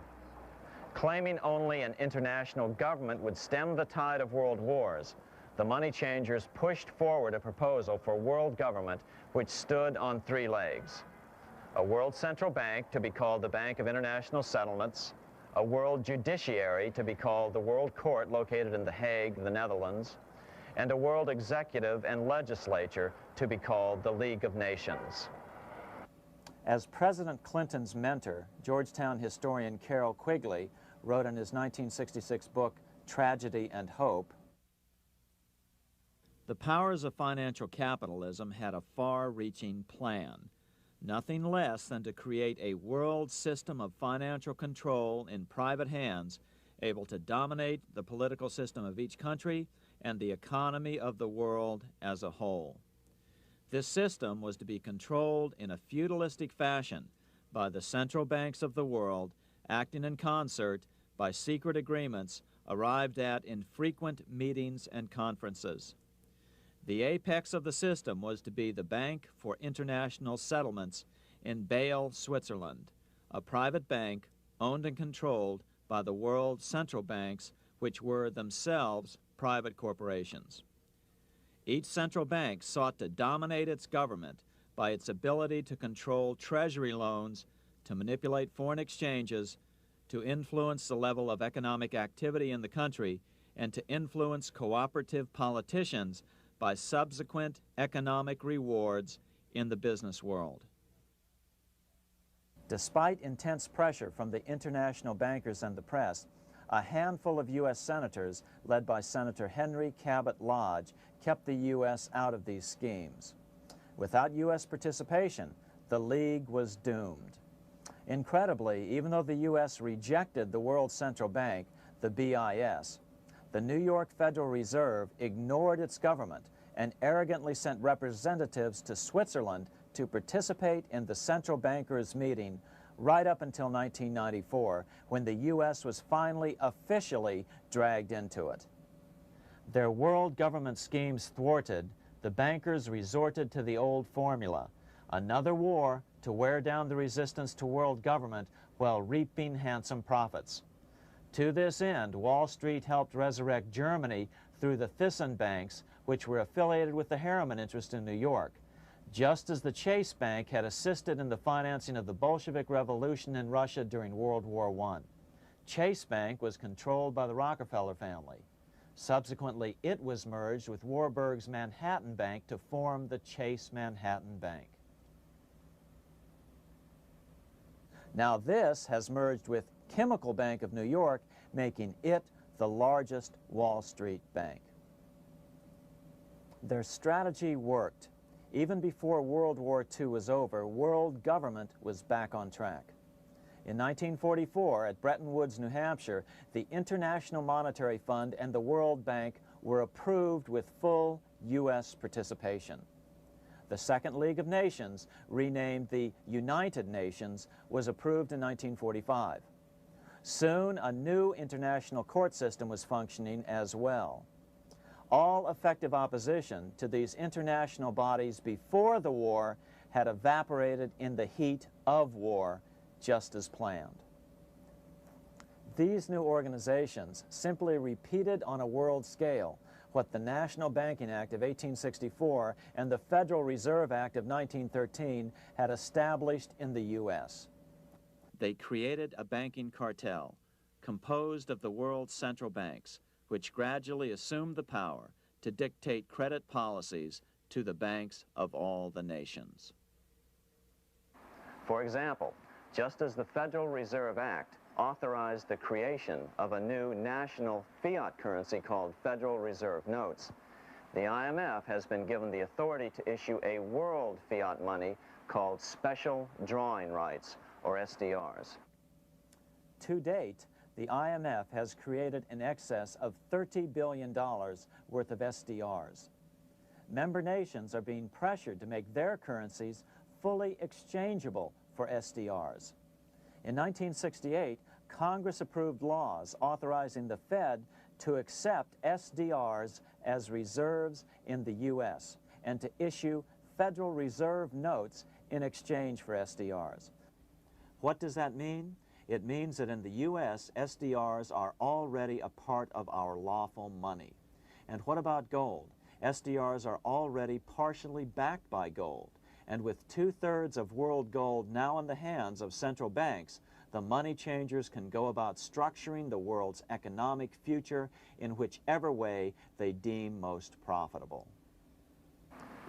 Claiming only an international government would stem the tide of world wars, the money changers pushed forward a proposal for world government which stood on three legs. A world central bank to be called the Bank of International Settlements, a world judiciary to be called the World Court located in The Hague, the Netherlands, and a world executive and legislature to be called the League of Nations. As President Clinton's mentor, Georgetown historian Carroll Quigley wrote in his 1966 book, Tragedy and Hope, the powers of financial capitalism had a far-reaching plan, nothing less than to create a world system of financial control in private hands, able to dominate the political system of each country and the economy of the world as a whole. This system was to be controlled in a feudalistic fashion by the central banks of the world, acting in concert by secret agreements arrived at in frequent meetings and conferences. The apex of the system was to be the Bank for International Settlements in Bâle, Switzerland, a private bank owned and controlled by the world central banks, which were themselves private corporations. Each central bank sought to dominate its government by its ability to control treasury loans, to manipulate foreign exchanges, to influence the level of economic activity in the country, and to influence cooperative politicians by subsequent economic rewards in the business world. Despite intense pressure from the international bankers and the press, a handful of U.S. senators, led by Senator Henry Cabot Lodge, kept the U.S. out of these schemes. Without U.S. participation, the League was doomed. Incredibly, even though the U.S. rejected the World Central Bank, the BIS, the New York Federal Reserve ignored its government and arrogantly sent representatives to Switzerland to participate in the central bankers' meeting right up until 1994, when the U.S. was finally officially dragged into it. Their world government schemes thwarted, the bankers resorted to the old formula: another war to wear down the resistance to world government while reaping handsome profits. To this end, Wall Street helped resurrect Germany through the Thyssen banks, which were affiliated with the Harriman interest in New York, just as the Chase Bank had assisted in the financing of the Bolshevik Revolution in Russia during World War I. Chase Bank was controlled by the Rockefeller family. Subsequently, it was merged with Warburg's Manhattan Bank to form the Chase Manhattan Bank. Now this has merged with Chemical Bank of New York, making it the largest Wall Street bank. Their strategy worked. Even before World War II was over, world government was back on track. In 1944, at Bretton Woods, New Hampshire, the International Monetary Fund and the World Bank were approved with full U.S. participation. The Second League of Nations, renamed the United Nations, was approved in 1945. Soon, a new international court system was functioning as well. All effective opposition to these international bodies before the war had evaporated in the heat of war, just as planned. These new organizations simply repeated on a world scale what the National Banking Act of 1864 and the Federal Reserve Act of 1913 had established in the U.S. They created a banking cartel composed of the world's central banks, which gradually assumed the power to dictate credit policies to the banks of all the nations. For example, just as the Federal Reserve Act authorized the creation of a new national fiat currency called Federal Reserve Notes, the IMF has been given the authority to issue a world fiat money called Special Drawing Rights, or SDRs. To date, the IMF has created in excess of $30 billion worth of SDRs. Member nations are being pressured to make their currencies fully exchangeable for SDRs. In 1968, Congress approved laws authorizing the Fed to accept SDRs as reserves in the U.S. and to issue Federal Reserve notes in exchange for SDRs. What does that mean? It means that in the U.S., SDRs are already a part of our lawful money. And what about gold? SDRs are already partially backed by gold. And with 2/3 of world gold now in the hands of central banks, the money changers can go about structuring the world's economic future in whichever way they deem most profitable.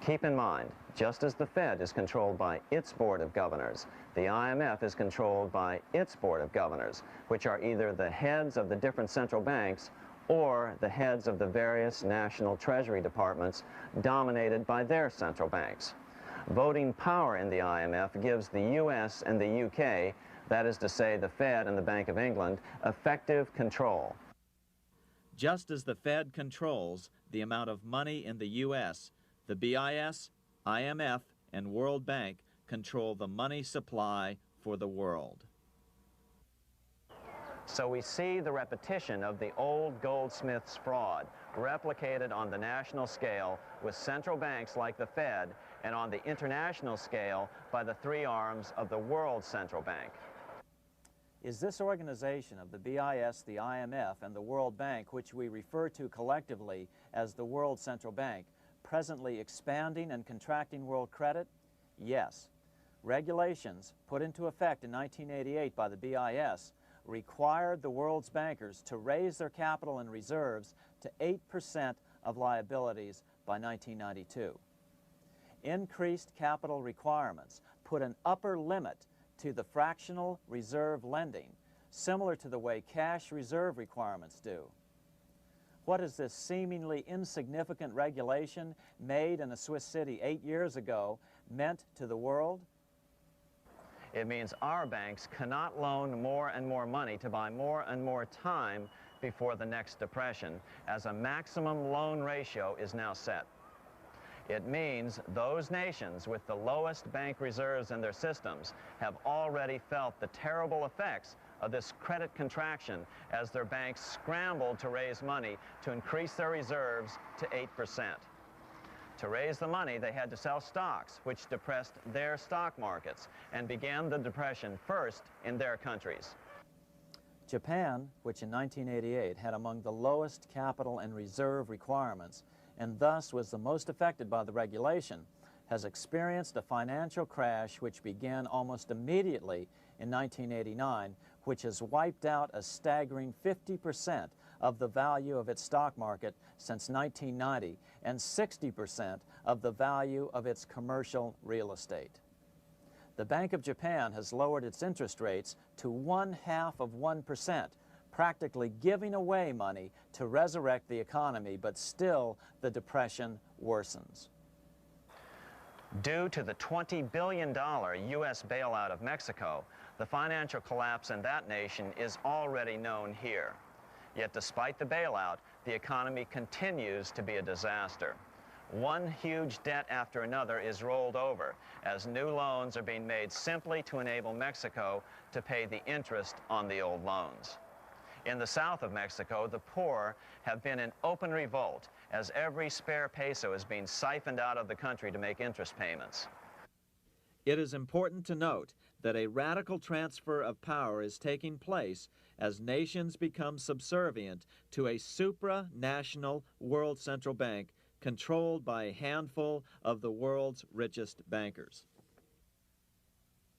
Keep in mind, just as the Fed is controlled by its Board of Governors, the IMF is controlled by its Board of Governors, which are either the heads of the different central banks or the heads of the various national treasury departments dominated by their central banks. Voting power in the IMF gives the U.S. and the U.K., that is to say the Fed and the Bank of England, effective control. Just as the Fed controls the amount of money in the U.S., the BIS, IMF, and World Bank control the money supply for the world. So we see the repetition of the old goldsmith's fraud replicated on the national scale with central banks like the Fed and on the international scale by the three arms of the world central bank. Is this organization of the BIS, the IMF, and the World Bank, which we refer to collectively as the World Central Bank, presently expanding and contracting world credit? Yes. Regulations put into effect in 1988 by the BIS required the world's bankers to raise their capital and reserves to 8% of liabilities by 1992. Increased capital requirements put an upper limit to the fractional reserve lending, similar to the way cash reserve requirements do. What has this seemingly insignificant regulation made in a Swiss city 8 years ago meant to the world? It means our banks cannot loan more and more money to buy more and more time before the next depression, as a maximum loan ratio is now set. It means those nations with the lowest bank reserves in their systems have already felt the terrible effects of this credit contraction as their banks scrambled to raise money to increase their reserves to 8%. To raise the money, they had to sell stocks, which depressed their stock markets and began the depression first in their countries. Japan, which in 1988 had among the lowest capital and reserve requirements, and thus was the most affected by the regulation, has experienced a financial crash which began almost immediately in 1989, which has wiped out a staggering 50% of the value of its stock market since 1990 and 60% of the value of its commercial real estate. The Bank of Japan has lowered its interest rates to 1/2 of 1%, practically giving away money to resurrect the economy, but still the depression worsens. Due to the $20 billion U.S. bailout of Mexico, the financial collapse in that nation is already known here. Yet despite the bailout, the economy continues to be a disaster. One huge debt after another is rolled over as new loans are being made simply to enable Mexico to pay the interest on the old loans. In the south of Mexico, the poor have been in open revolt as every spare peso is being siphoned out of the country to make interest payments. It is important to note that a radical transfer of power is taking place as nations become subservient to a supranational world central bank controlled by a handful of the world's richest bankers.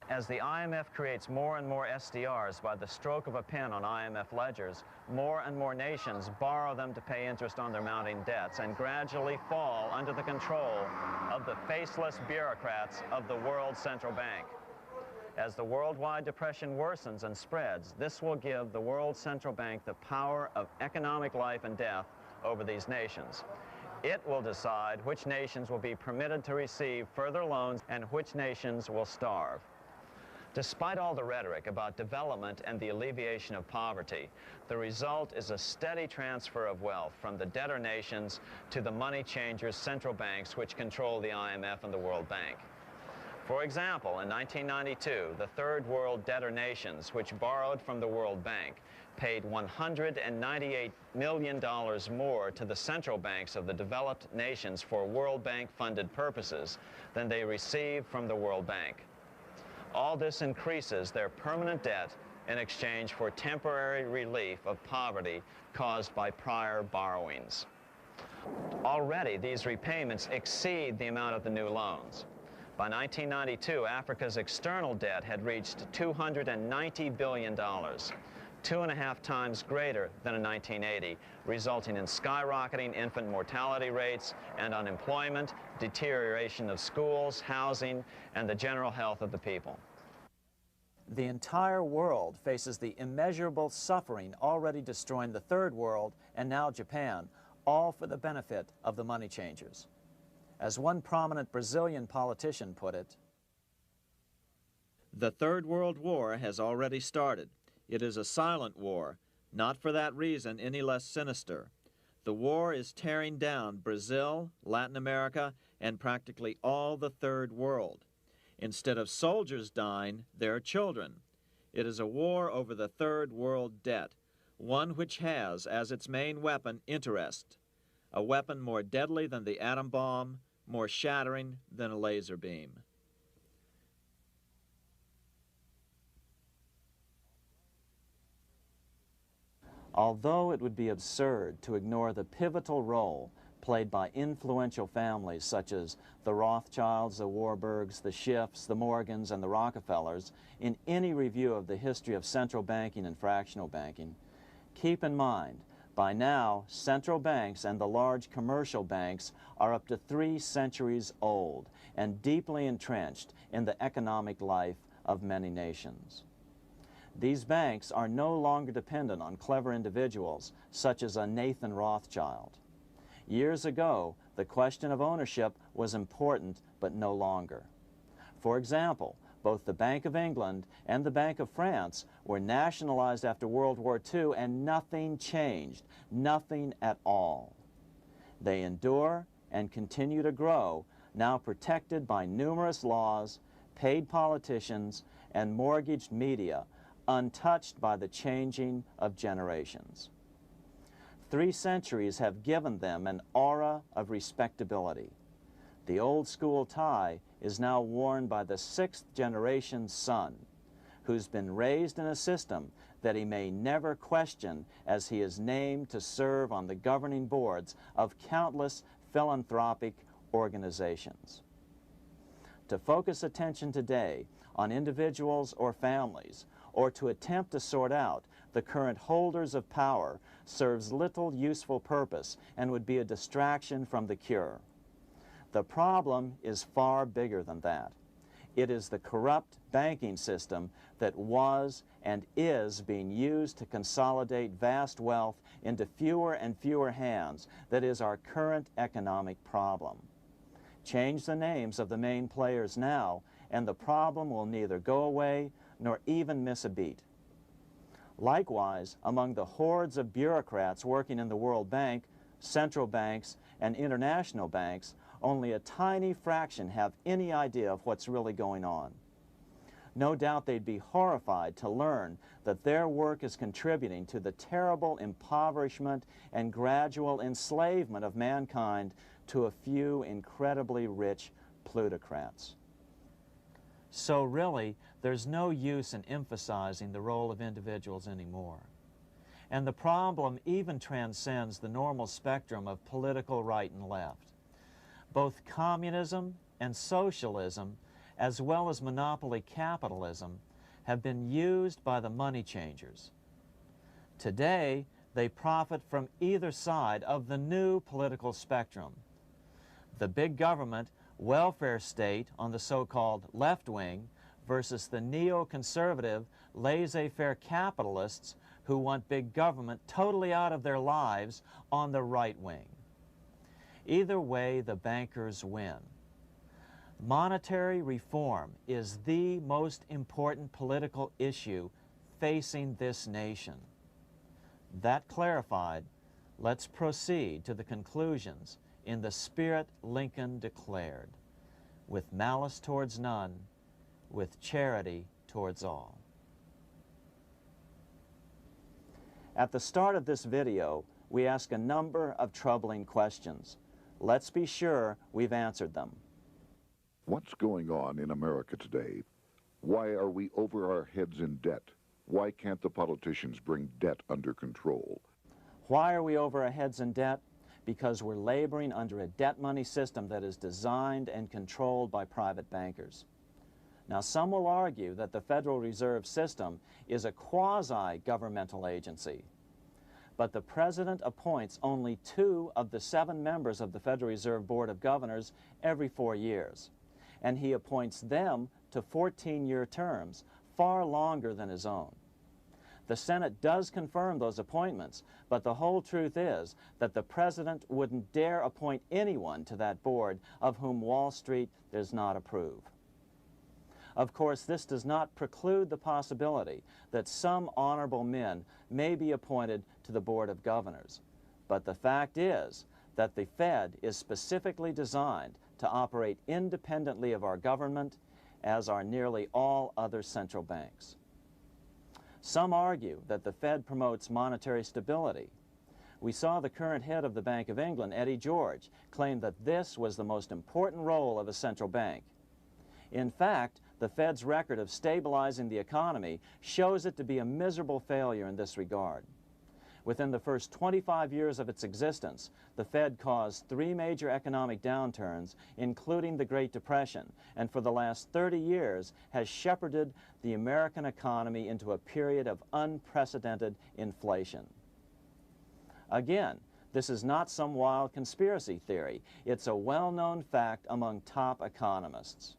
As the IMF creates more and more SDRs by the stroke of a pen on IMF ledgers, more and more nations borrow them to pay interest on their mounting debts and gradually fall under the control of the faceless bureaucrats of the World Central Bank. As the worldwide depression worsens and spreads, this will give the World Central Bank the power of economic life and death over these nations. It will decide which nations will be permitted to receive further loans and which nations will starve. Despite all the rhetoric about development and the alleviation of poverty, the result is a steady transfer of wealth from the debtor nations to the money changers' central banks which control the IMF and the World Bank. For example, in 1992, the third world debtor nations, which borrowed from the World Bank, paid $198 million more to the central banks of the developed nations for World Bank-funded purposes than they received from the World Bank. All this increases their permanent debt in exchange for temporary relief of poverty caused by prior borrowings. Already, these repayments exceed the amount of the new loans. By 1992, Africa's external debt had reached $290 billion, 2.5 times greater than in 1980, resulting in skyrocketing infant mortality rates and unemployment, deterioration of schools, housing, and the general health of the people. The entire world faces the immeasurable suffering already destroying the third world and now Japan, all for the benefit of the money changers. As one prominent Brazilian politician put it, "The Third World War has already started. It is a silent war, not for that reason any less sinister. The war is tearing down Brazil, Latin America, and practically all the Third World. Instead of soldiers dying, there are children. It is a war over the Third World debt, one which has as its main weapon interest, a weapon more deadly than the atom bomb, more shattering than a laser beam." Although it would be absurd to ignore the pivotal role played by influential families such as the Rothschilds, the Warburgs, the Schiffs, the Morgans, and the Rockefellers in any review of the history of central banking and fractional banking, keep in mind, by now, central banks and the large commercial banks are up to 3 centuries old and deeply entrenched in the economic life of many nations. These banks are no longer dependent on clever individuals such as a Nathan Rothschild. Years ago, the question of ownership was important, but no longer. For example, both the Bank of England and the Bank of France were nationalized after World War II, and nothing changed, nothing at all. They endure and continue to grow, now protected by numerous laws, paid politicians, and mortgaged media, untouched by the changing of generations. 3 centuries have given them an aura of respectability. The old school tie is now worn by the 6th generation son, who's been raised in a system that he may never question as he is named to serve on the governing boards of countless philanthropic organizations. To focus attention today on individuals or families, or to attempt to sort out the current holders of power serves little useful purpose and would be a distraction from the cure. The problem is far bigger than that. It is the corrupt banking system that was and is being used to consolidate vast wealth into fewer and fewer hands that is our current economic problem. Change the names of the main players now, and the problem will neither go away nor even miss a beat. Likewise, among the hordes of bureaucrats working in the World Bank, central banks, and international banks, only a tiny fraction have any idea of what's really going on. No doubt they'd be horrified to learn that their work is contributing to the terrible impoverishment and gradual enslavement of mankind to a few incredibly rich plutocrats. So really, there's no use in emphasizing the role of individuals anymore. And the problem even transcends the normal spectrum of political right and left. Both communism and socialism, as well as monopoly capitalism, have been used by the money changers. Today, they profit from either side of the new political spectrum. The big government, welfare state on the so-called left wing versus the neoconservative, laissez-faire capitalists who want big government totally out of their lives on the right wing. Either way, the bankers win. Monetary reform is the most important political issue facing this nation. That clarified, let's proceed to the conclusions in the spirit Lincoln declared, with malice towards none, with charity towards all. At the start of this video, we ask a number of troubling questions. Let's be sure we've answered them. What's going on in America today? Why are we over our heads in debt? Why can't the politicians bring debt under control? Why are we over our heads in debt? Because we're laboring under a debt money system that is designed and controlled by private bankers. Now, some will argue that the Federal Reserve System is a quasi-governmental agency. But the President appoints only 2 of the 7 members of the Federal Reserve Board of Governors every 4 years. And he appoints them to 14-year terms, far longer than his own. The Senate does confirm those appointments, but the whole truth is that the President wouldn't dare appoint anyone to that board of whom Wall Street does not approve. Of course, this does not preclude the possibility that some honorable men may be appointed to the Board of Governors. But the fact is that the Fed is specifically designed to operate independently of our government, as are nearly all other central banks. Some argue that the Fed promotes monetary stability. We saw the current head of the Bank of England, Eddie George, claim that this was the most important role of a central bank. In fact, the Fed's record of stabilizing the economy shows it to be a miserable failure in this regard. Within the first 25 years of its existence, the Fed caused 3 major economic downturns, including the Great Depression, and for the last 30 years has shepherded the American economy into a period of unprecedented inflation. Again, this is not some wild conspiracy theory. It's a well-known fact among top economists.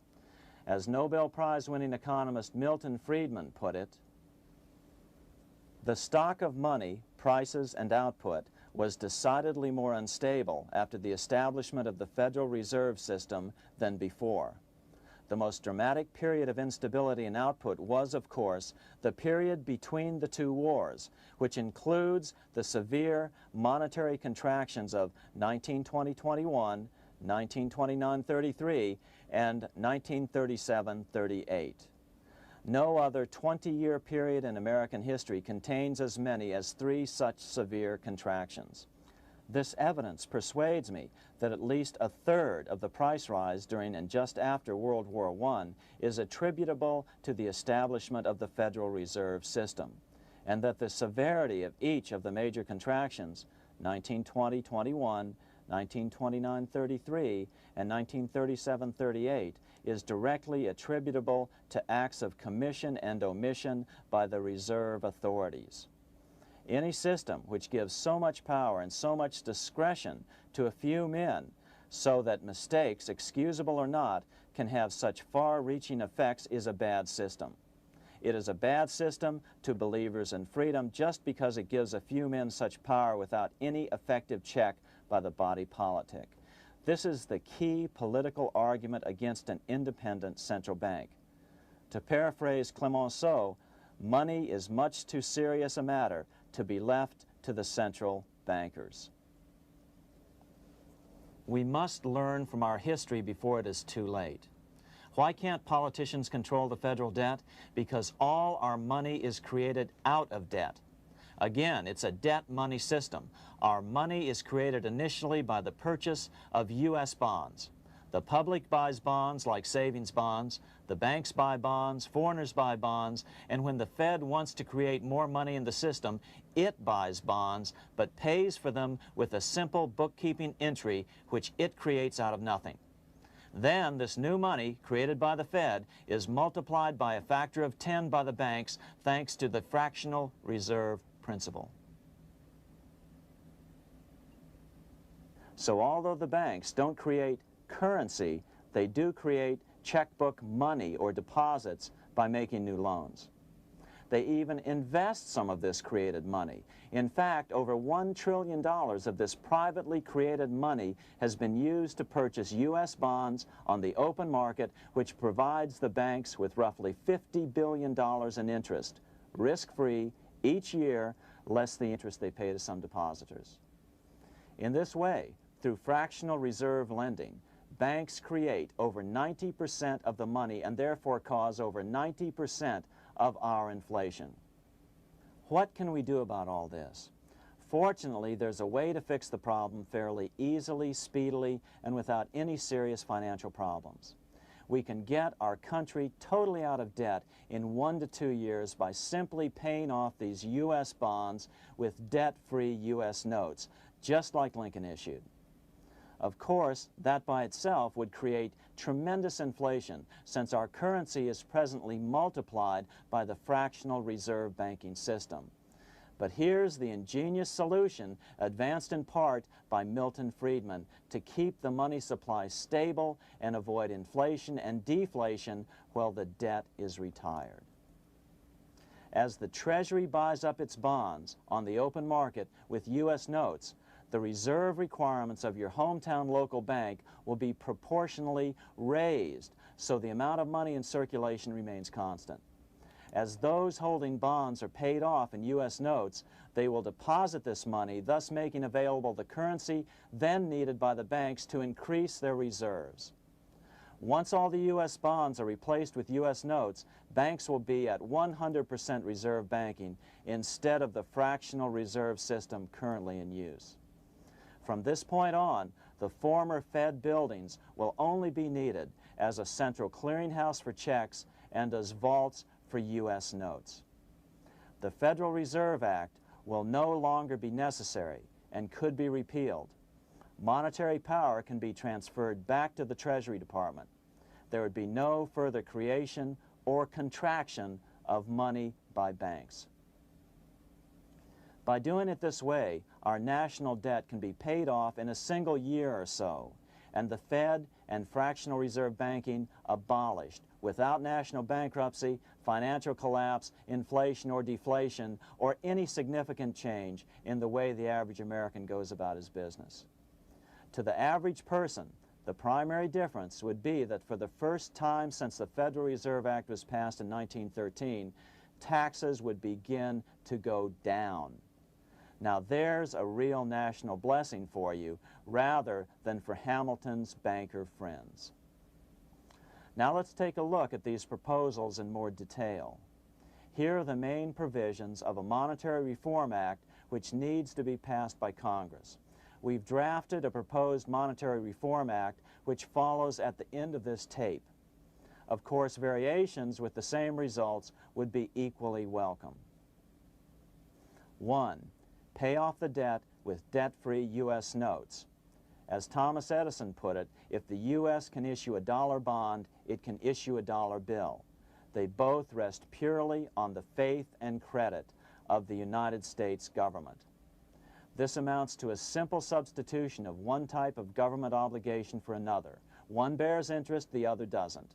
As Nobel Prize-winning economist Milton Friedman put it, the stock of money, prices, and output was decidedly more unstable after the establishment of the Federal Reserve System than before. The most dramatic period of instability in output was, of course, the period between the 2 wars, which includes the severe monetary contractions of 1920-21, 1929-33, and 1937-38. No other 20-year period in American history contains as many as 3 such severe contractions. This evidence persuades me that at least a third of the price rise during and just after World War I is attributable to the establishment of the Federal Reserve System, and that the severity of each of the major contractions, 1920-21, 1929-33, and 1937-38, is directly attributable to acts of commission and omission by the reserve authorities. Any system which gives so much power and so much discretion to a few men so that mistakes, excusable or not, can have such far-reaching effects is a bad system. It is a bad system to believers in freedom just because it gives a few men such power without any effective check by the body politic. This is the key political argument against an independent central bank. To paraphrase Clemenceau, money is much too serious a matter to be left to the central bankers. We must learn from our history before it is too late. Why can't politicians control the federal debt? Because all our money is created out of debt. Again, it's a debt money system. Our money is created initially by the purchase of U.S. bonds. The public buys bonds like savings bonds, the banks buy bonds, foreigners buy bonds, and when the Fed wants to create more money in the system, it buys bonds, but pays for them with a simple bookkeeping entry which it creates out of nothing. Then this new money created by the Fed is multiplied by a factor of 10 by the banks thanks to the fractional reserve principle. So although the banks don't create currency, they do create checkbook money or deposits by making new loans. They even invest some of this created money. In fact, over $1 trillion of this privately created money has been used to purchase U.S. bonds on the open market, which provides the banks with roughly $50 billion in interest, risk-free, each year, less the interest they pay to some depositors. In this way, through fractional reserve lending, banks create over 90% of the money and therefore cause over 90% of our inflation. What can we do about all this? Fortunately, there's a way to fix the problem fairly easily, speedily, and without any serious financial problems. We can get our country totally out of debt in 1 to 2 years by simply paying off these U.S. bonds with debt-free U.S. notes, just like Lincoln issued. Of course, that by itself would create tremendous inflation, since our currency is presently multiplied by the fractional reserve banking system. But here's the ingenious solution, advanced in part by Milton Friedman, to keep the money supply stable and avoid inflation and deflation while the debt is retired. As the Treasury buys up its bonds on the open market with U.S. notes, the reserve requirements of your hometown local bank will be proportionally raised, so the amount of money in circulation remains constant. As those holding bonds are paid off in U.S. notes, they will deposit this money, thus making available the currency then needed by the banks to increase their reserves. Once all the U.S. bonds are replaced with U.S. notes, banks will be at 100% reserve banking instead of the fractional reserve system currently in use. From this point on, the former Fed buildings will only be needed as a central clearinghouse for checks and as vaults for U.S. notes. The Federal Reserve Act will no longer be necessary and could be repealed. Monetary power can be transferred back to the Treasury Department. There would be no further creation or contraction of money by banks. By doing it this way, our national debt can be paid off in a single year or so, and the Fed and fractional reserve banking abolished without national bankruptcy, financial collapse, inflation or deflation, or any significant change in the way the average American goes about his business. To the average person, the primary difference would be that for the first time since the Federal Reserve Act was passed in 1913, taxes would begin to go down. Now there's a real national blessing for you, rather than for Hamilton's banker friends. Now let's take a look at these proposals in more detail. Here are the main provisions of a Monetary Reform Act which needs to be passed by Congress. We've drafted a proposed Monetary Reform Act which follows at the end of this tape. Of course, variations with the same results would be equally welcome. 1. Pay off the debt with debt-free U.S. notes. As Thomas Edison put it, if the U.S. can issue a dollar bond, it can issue a dollar bill. They both rest purely on the faith and credit of the United States government. This amounts to a simple substitution of one type of government obligation for another, One bears interest, the other doesn't.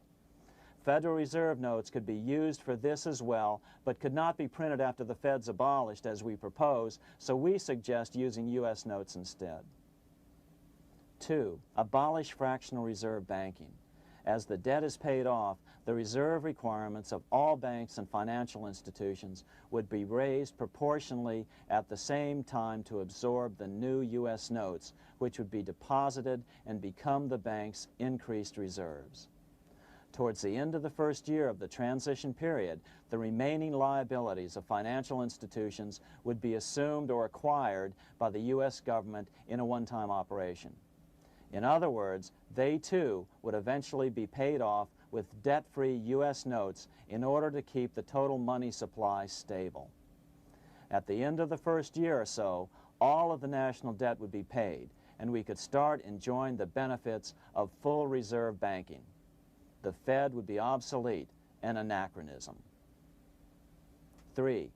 Federal Reserve notes could be used for this as well, but could not be printed after the Fed's abolished as we propose, so we suggest using U.S. notes instead. 2. Abolish fractional reserve banking. As the debt is paid off, the reserve requirements of all banks and financial institutions would be raised proportionally at the same time to absorb the new U.S. notes, which would be deposited and become the bank's increased reserves. Towards the end of the first year of the transition period, the remaining liabilities of financial institutions would be assumed or acquired by the U.S. government in a one-time operation. In other words, they too would eventually be paid off with debt-free U.S. notes in order to keep the total money supply stable. At the end of the first year or so, all of the national debt would be paid, and we could start enjoying the benefits of full reserve banking. The Fed would be obsolete, an anachronism. 3.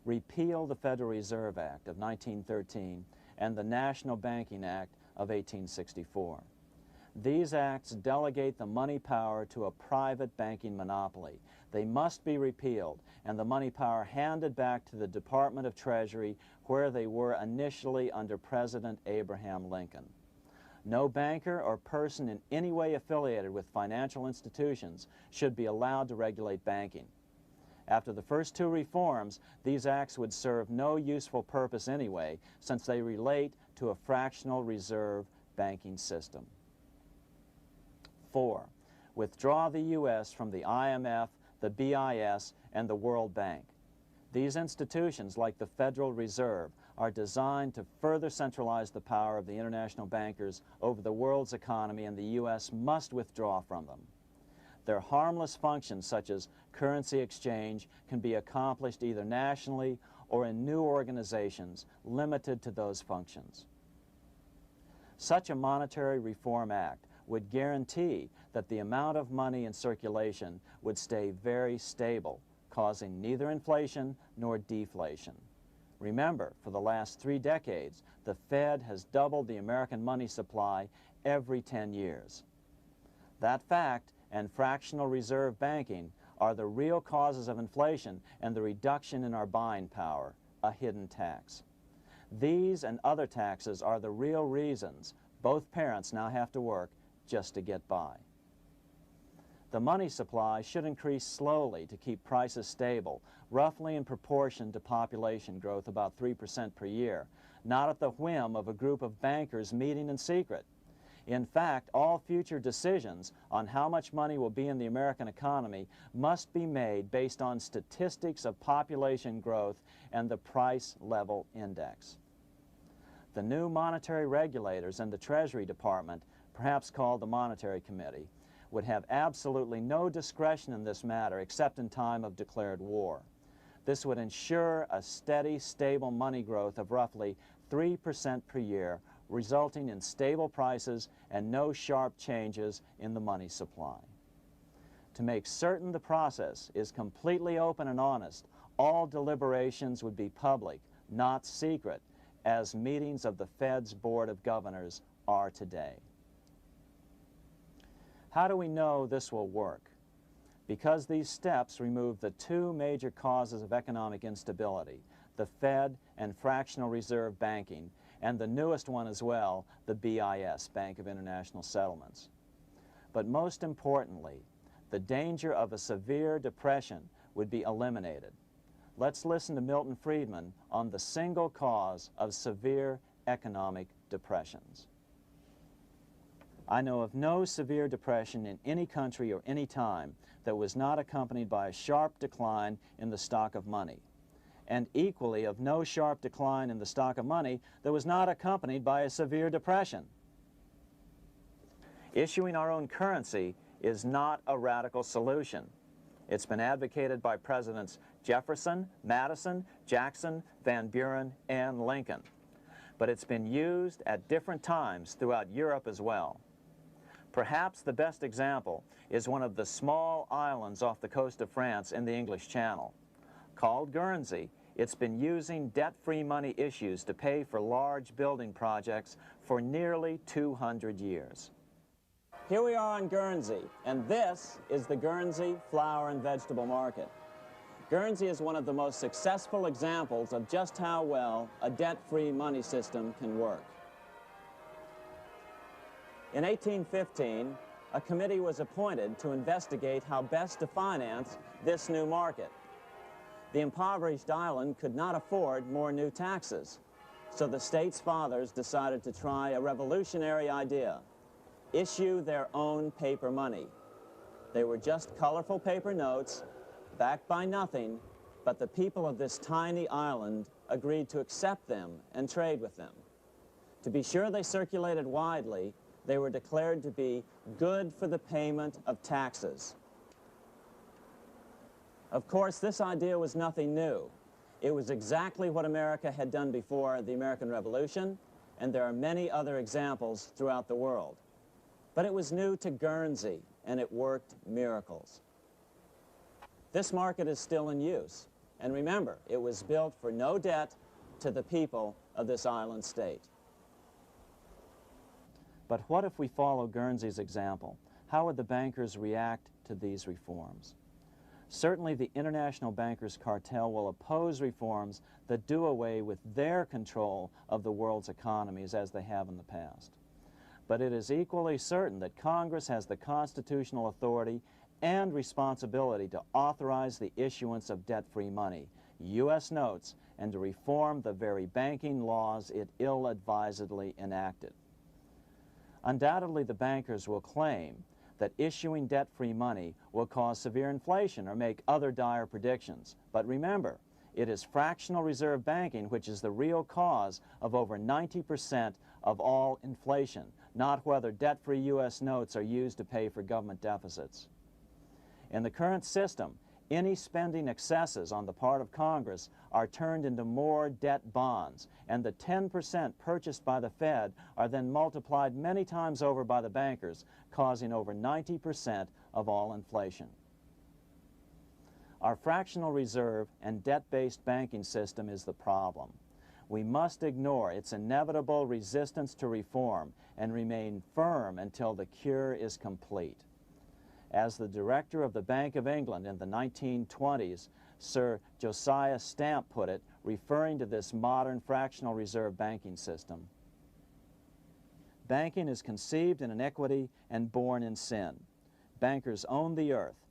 Repeal the Federal Reserve Act of 1913 and the National Banking Act of 1864. These acts delegate the money power to a private banking monopoly. They must be repealed and the money power handed back to the Department of Treasury where they were initially under President Abraham Lincoln. No banker or person in any way affiliated with financial institutions should be allowed to regulate banking. After the first two reforms, these acts would serve no useful purpose anyway, since they relate to a fractional reserve banking system. 4. Withdraw the U.S. from the IMF, the BIS, and the World Bank. These institutions, like the Federal Reserve, are designed to further centralize the power of the international bankers over the world's economy, and the U.S. must withdraw from them. Their harmless functions, such as currency exchange, can be accomplished either nationally or in new organizations limited to those functions. Such a monetary reform act would guarantee that the amount of money in circulation would stay very stable, causing neither inflation nor deflation. Remember, for the last 3 decades, the Fed has doubled the American money supply every 10 years. That fact and fractional reserve banking are the real causes of inflation and the reduction in our buying power, a hidden tax. These and other taxes are the real reasons both parents now have to work just to get by. The money supply should increase slowly to keep prices stable, roughly in proportion to population growth, about 3% per year, not at the whim of a group of bankers meeting in secret. In fact, all future decisions on how much money will be in the American economy must be made based on statistics of population growth and the price level index. The new monetary regulators and the Treasury Department, perhaps called the Monetary Committee, would have absolutely no discretion in this matter except in time of declared war. This would ensure a steady, stable money growth of roughly 3% per year, resulting in stable prices and no sharp changes in the money supply. To make certain the process is completely open and honest, all deliberations would be public, not secret, as meetings of the Fed's Board of Governors are today. How do we know this will work? Because these steps remove the 2 major causes of economic instability, the Fed and fractional reserve banking, and the newest one as well, the BIS, Bank of International Settlements. But most importantly, the danger of a severe depression would be eliminated. Let's listen to Milton Friedman on the single cause of severe economic depressions. I know of no severe depression in any country or any time that was not accompanied by a sharp decline in the stock of money, and equally of no sharp decline in the stock of money that was not accompanied by a severe depression. Issuing our own currency is not a radical solution. It's been advocated by Presidents Jefferson, Madison, Jackson, Van Buren, and Lincoln. But it's been used at different times throughout Europe as well. Perhaps the best example is one of the small islands off the coast of France in the English Channel. Called Guernsey, it's been using debt-free money issues to pay for large building projects for nearly 200 years. Here we are on Guernsey, and this is the Guernsey Flower and Vegetable Market. Guernsey is one of the most successful examples of just how well a debt-free money system can work. In 1815, a committee was appointed to investigate how best to finance this new market. The impoverished island could not afford more new taxes, so the state's fathers decided to try a revolutionary idea: issue their own paper money. They were just colorful paper notes, backed by nothing, but the people of this tiny island agreed to accept them and trade with them. To be sure they circulated widely, they were declared to be good for the payment of taxes. Of course, this idea was nothing new. It was exactly what America had done before the American Revolution, and there are many other examples throughout the world. But it was new to Guernsey, and it worked miracles. This market is still in use, and remember, it was built for no debt to the people of this island state. But what if we follow Guernsey's example? How would the bankers react to these reforms? Certainly the international bankers cartel will oppose reforms that do away with their control of the world's economies as they have in the past. But it is equally certain that Congress has the constitutional authority and responsibility to authorize the issuance of debt-free money, U.S. notes, and to reform the very banking laws it ill-advisedly enacted. Undoubtedly, the bankers will claim that issuing debt-free money will cause severe inflation or make other dire predictions. But remember, it is fractional reserve banking which is the real cause of over 90% of all inflation, not whether debt-free U.S. notes are used to pay for government deficits. In the current system, any spending excesses on the part of Congress are turned into more debt bonds, and the 10% purchased by the Fed are then multiplied many times over by the bankers, causing over 90% of all inflation. Our fractional reserve and debt-based banking system is the problem. We must ignore its inevitable resistance to reform and remain firm until the cure is complete. As the director of the Bank of England in the 1920s, Sir Josiah Stamp put it, referring to this modern fractional reserve banking system, "Banking is conceived in iniquity and born in sin. Bankers own the earth.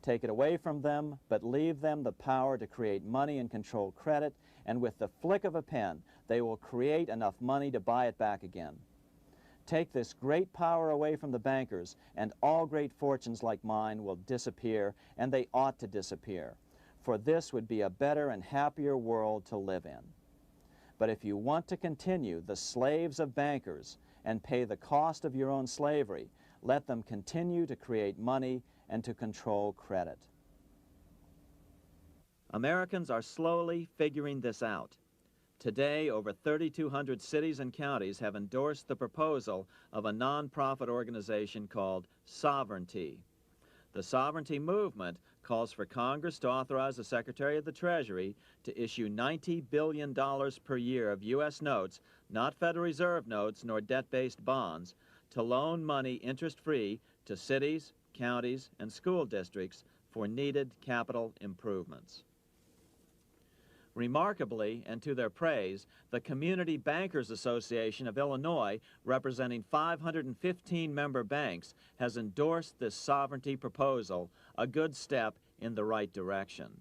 Take it away from them, but leave them the power to create money and control credit, and with the flick of a pen, they will create enough money to buy it back again. Take this great power away from the bankers, and all great fortunes like mine will disappear, and they ought to disappear, for this would be a better and happier world to live in. But if you want to continue the slaves of bankers and pay the cost of your own slavery, let them continue to create money and to control credit." Americans are slowly figuring this out. Today, over 3,200 cities and counties have endorsed the proposal of a nonprofit organization called Sovereignty. The Sovereignty movement calls for Congress to authorize the Secretary of the Treasury to issue $90 billion per year of U.S. notes, not Federal Reserve notes nor debt-based bonds, to loan money interest-free to cities, counties, and school districts for needed capital improvements. Remarkably, and to their praise, the Community Bankers Association of Illinois, representing 515 member banks, has endorsed this sovereignty proposal, a good step in the right direction.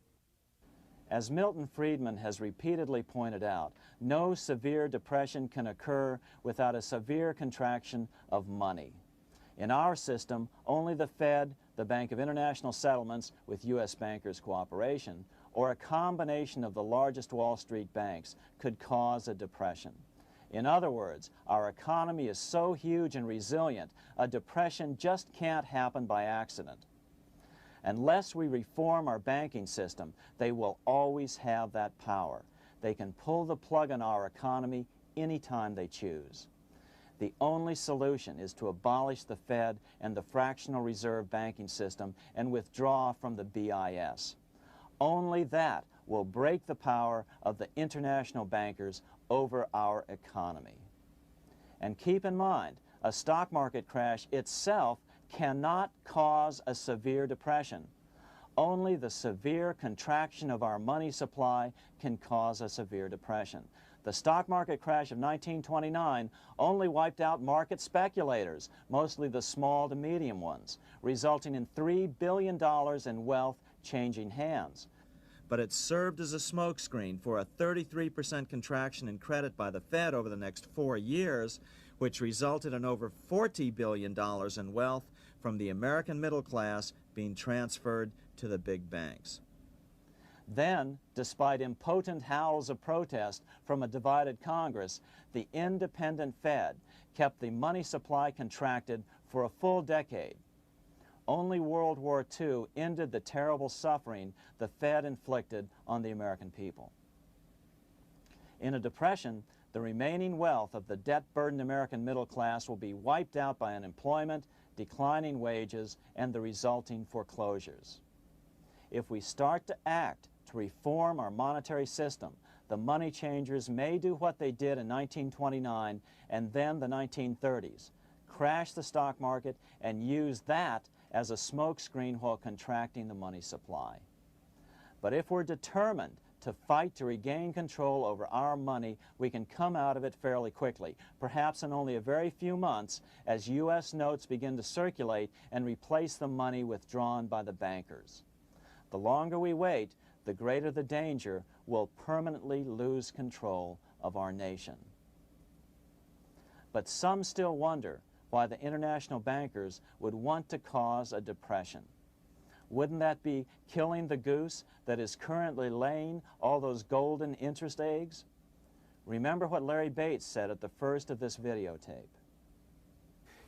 As Milton Friedman has repeatedly pointed out, no severe depression can occur without a severe contraction of money. In our system, only the Fed, the Bank of International Settlements, with U.S. bankers' cooperation, or a combination of the largest Wall Street banks could cause a depression. In other words, our economy is so huge and resilient, a depression just can't happen by accident. Unless we reform our banking system, they will always have that power. They can pull the plug on our economy anytime they choose. The only solution is to abolish the Fed and the fractional reserve banking system and withdraw from the BIS. Only that will break the power of the international bankers over our economy. And keep in mind, a stock market crash itself cannot cause a severe depression. Only the severe contraction of our money supply can cause a severe depression. The stock market crash of 1929 only wiped out market speculators, mostly the small to medium ones, resulting in $3 billion in wealth changing hands. But it served as a smokescreen for a 33% contraction in credit by the Fed over the next 4 years, which resulted in over $40 billion in wealth from the American middle class being transferred to the big banks. Then, despite impotent howls of protest from a divided Congress, the independent Fed kept the money supply contracted for a full decade. Only World War II ended the terrible suffering the Fed inflicted on the American people. In a depression, the remaining wealth of the debt-burdened American middle class will be wiped out by unemployment, declining wages, and the resulting foreclosures. If we start to act to reform our monetary system, the money changers may do what they did in 1929 and then the 1930s, crash the stock market and use that as a smokescreen while contracting the money supply. But if we're determined to fight to regain control over our money, we can come out of it fairly quickly, perhaps in only a very few months, as U.S. notes begin to circulate and replace the money withdrawn by the bankers. The longer we wait, the greater the danger we'll permanently lose control of our nation. But some still wonder why the international bankers would want to cause a depression. Wouldn't that be killing the goose that is currently laying all those golden interest eggs? Remember what Larry Bates said at the first of this videotape.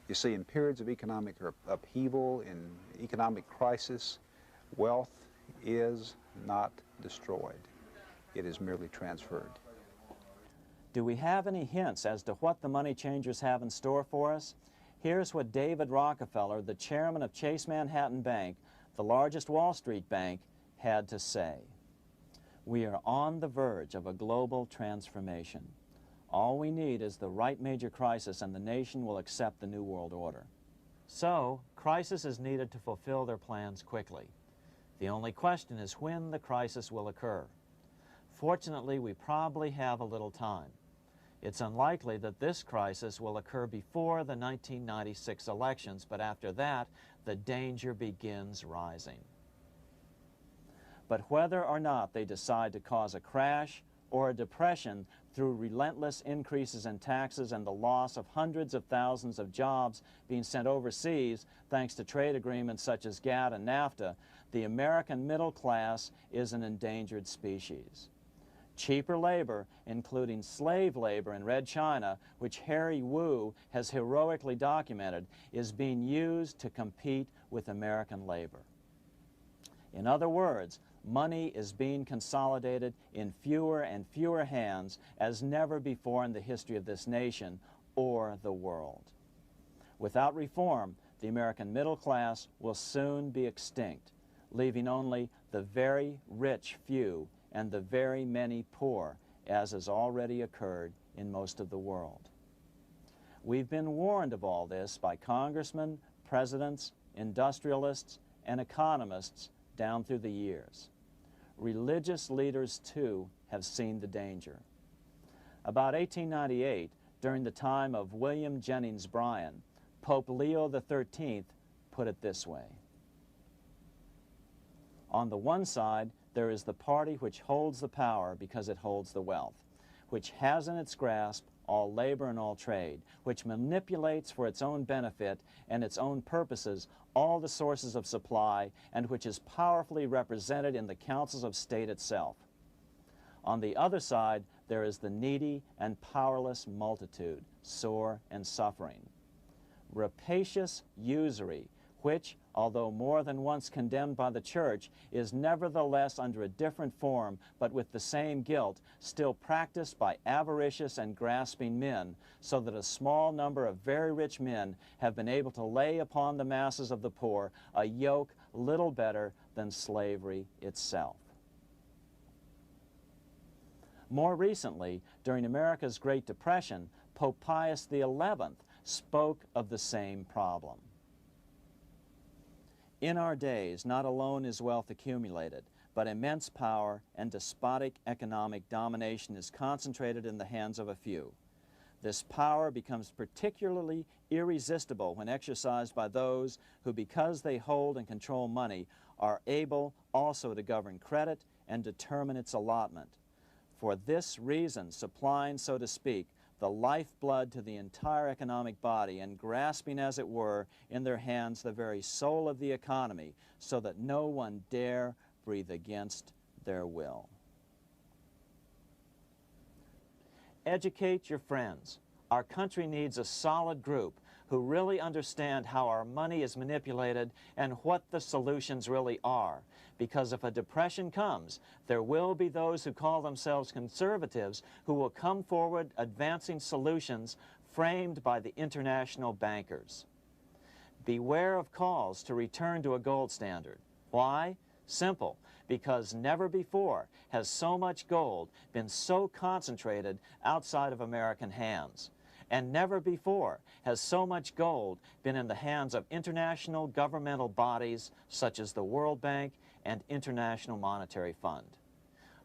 You see, in periods of economic upheaval, in economic crisis, wealth is not destroyed. It is merely transferred. Do we have any hints as to what the money changers have in store for us? Here's what David Rockefeller, the chairman of Chase Manhattan Bank, the largest Wall Street bank, had to say. We are on the verge of a global transformation. All we need is the right major crisis and the nation will accept the New World Order. So, crisis is needed to fulfill their plans quickly. The only question is when the crisis will occur. Fortunately, we probably have a little time. It's unlikely that this crisis will occur before the 1996 elections, but after that, the danger begins rising. But whether or not they decide to cause a crash or a depression through relentless increases in taxes and the loss of hundreds of thousands of jobs being sent overseas thanks to trade agreements such as GATT and NAFTA, the American middle class is an endangered species. Cheaper labor, including slave labor in Red China, which Harry Wu has heroically documented, is being used to compete with American labor. In other words, money is being consolidated in fewer and fewer hands as never before in the history of this nation or the world. Without reform, the American middle class will soon be extinct, leaving only the very rich few and the very many poor, as has already occurred in most of the world. We've been warned of all this by congressmen, presidents, industrialists, and economists down through the years. Religious leaders, too, have seen the danger. About 1898, during the time of William Jennings Bryan, Pope Leo XIII put it this way. On the one side, there is the party which holds the power because it holds the wealth, which has in its grasp all labor and all trade, which manipulates for its own benefit and its own purposes all the sources of supply, and which is powerfully represented in the councils of state itself. On the other side, there is the needy and powerless multitude, sore and suffering. Rapacious usury, which, although more than once condemned by the Church, is nevertheless under a different form, but with the same guilt, still practiced by avaricious and grasping men, so that a small number of very rich men have been able to lay upon the masses of the poor a yoke little better than slavery itself. More recently, during America's Great Depression, Pope Pius XI spoke of the same problem. In our days, not alone is wealth accumulated, but immense power and despotic economic domination is concentrated in the hands of a few. This power becomes particularly irresistible when exercised by those who, because they hold and control money, are able also to govern credit and determine its allotment. For this reason, supplying, so to speak, the lifeblood to the entire economic body and grasping, as it were, in their hands the very soul of the economy, so that no one dare breathe against their will. Educate your friends. Our country needs a solid group who really understand how our money is manipulated and what the solutions really are. Because if a depression comes, there will be those who call themselves conservatives who will come forward advancing solutions framed by the international bankers. Beware of calls to return to a gold standard. Why? Simple, because never before has so much gold been so concentrated outside of American hands. And never before has so much gold been in the hands of international governmental bodies such as the World Bank and International Monetary Fund.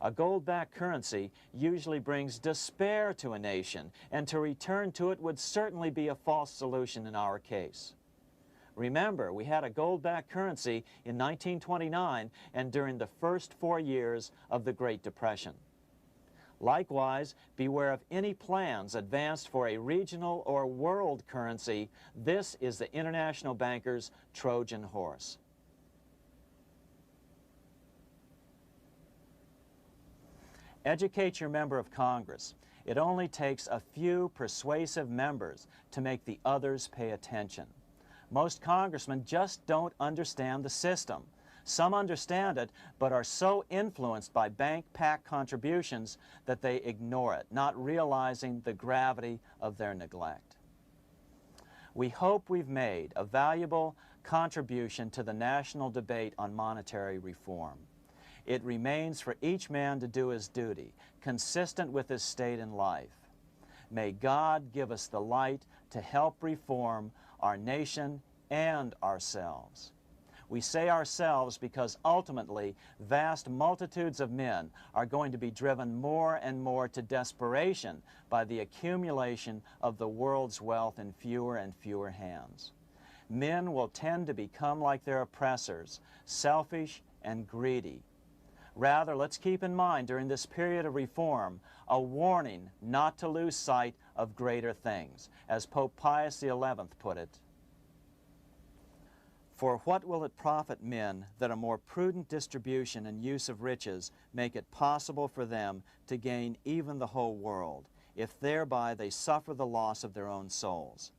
A gold-backed currency usually brings despair to a nation, and to return to it would certainly be a false solution in our case. Remember, we had a gold-backed currency in 1929 and during the first 4 years of the Great Depression. Likewise, beware of any plans advanced for a regional or world currency. This is the international bankers' Trojan horse. Educate your member of Congress. It only takes a few persuasive members to make the others pay attention. Most congressmen just don't understand the system. Some understand it, but are so influenced by bank PAC contributions that they ignore it, not realizing the gravity of their neglect. We hope we've made a valuable contribution to the national debate on monetary reform. It remains for each man to do his duty, consistent with his state in life. May God give us the light to help reform our nation and ourselves. We say ourselves because ultimately vast multitudes of men are going to be driven more and more to desperation by the accumulation of the world's wealth in fewer and fewer hands. Men will tend to become like their oppressors, selfish and greedy. Rather, let's keep in mind during this period of reform a warning not to lose sight of greater things, as Pope Pius XI put it. For what will it profit men that a more prudent distribution and use of riches make it possible for them to gain even the whole world, if thereby they suffer the loss of their own souls?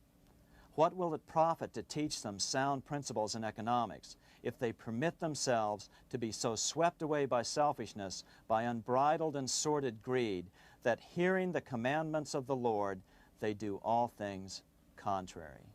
What will it profit to teach them sound principles in economics, if they permit themselves to be so swept away by selfishness, by unbridled and sordid greed, that hearing the commandments of the Lord, they do all things contrary?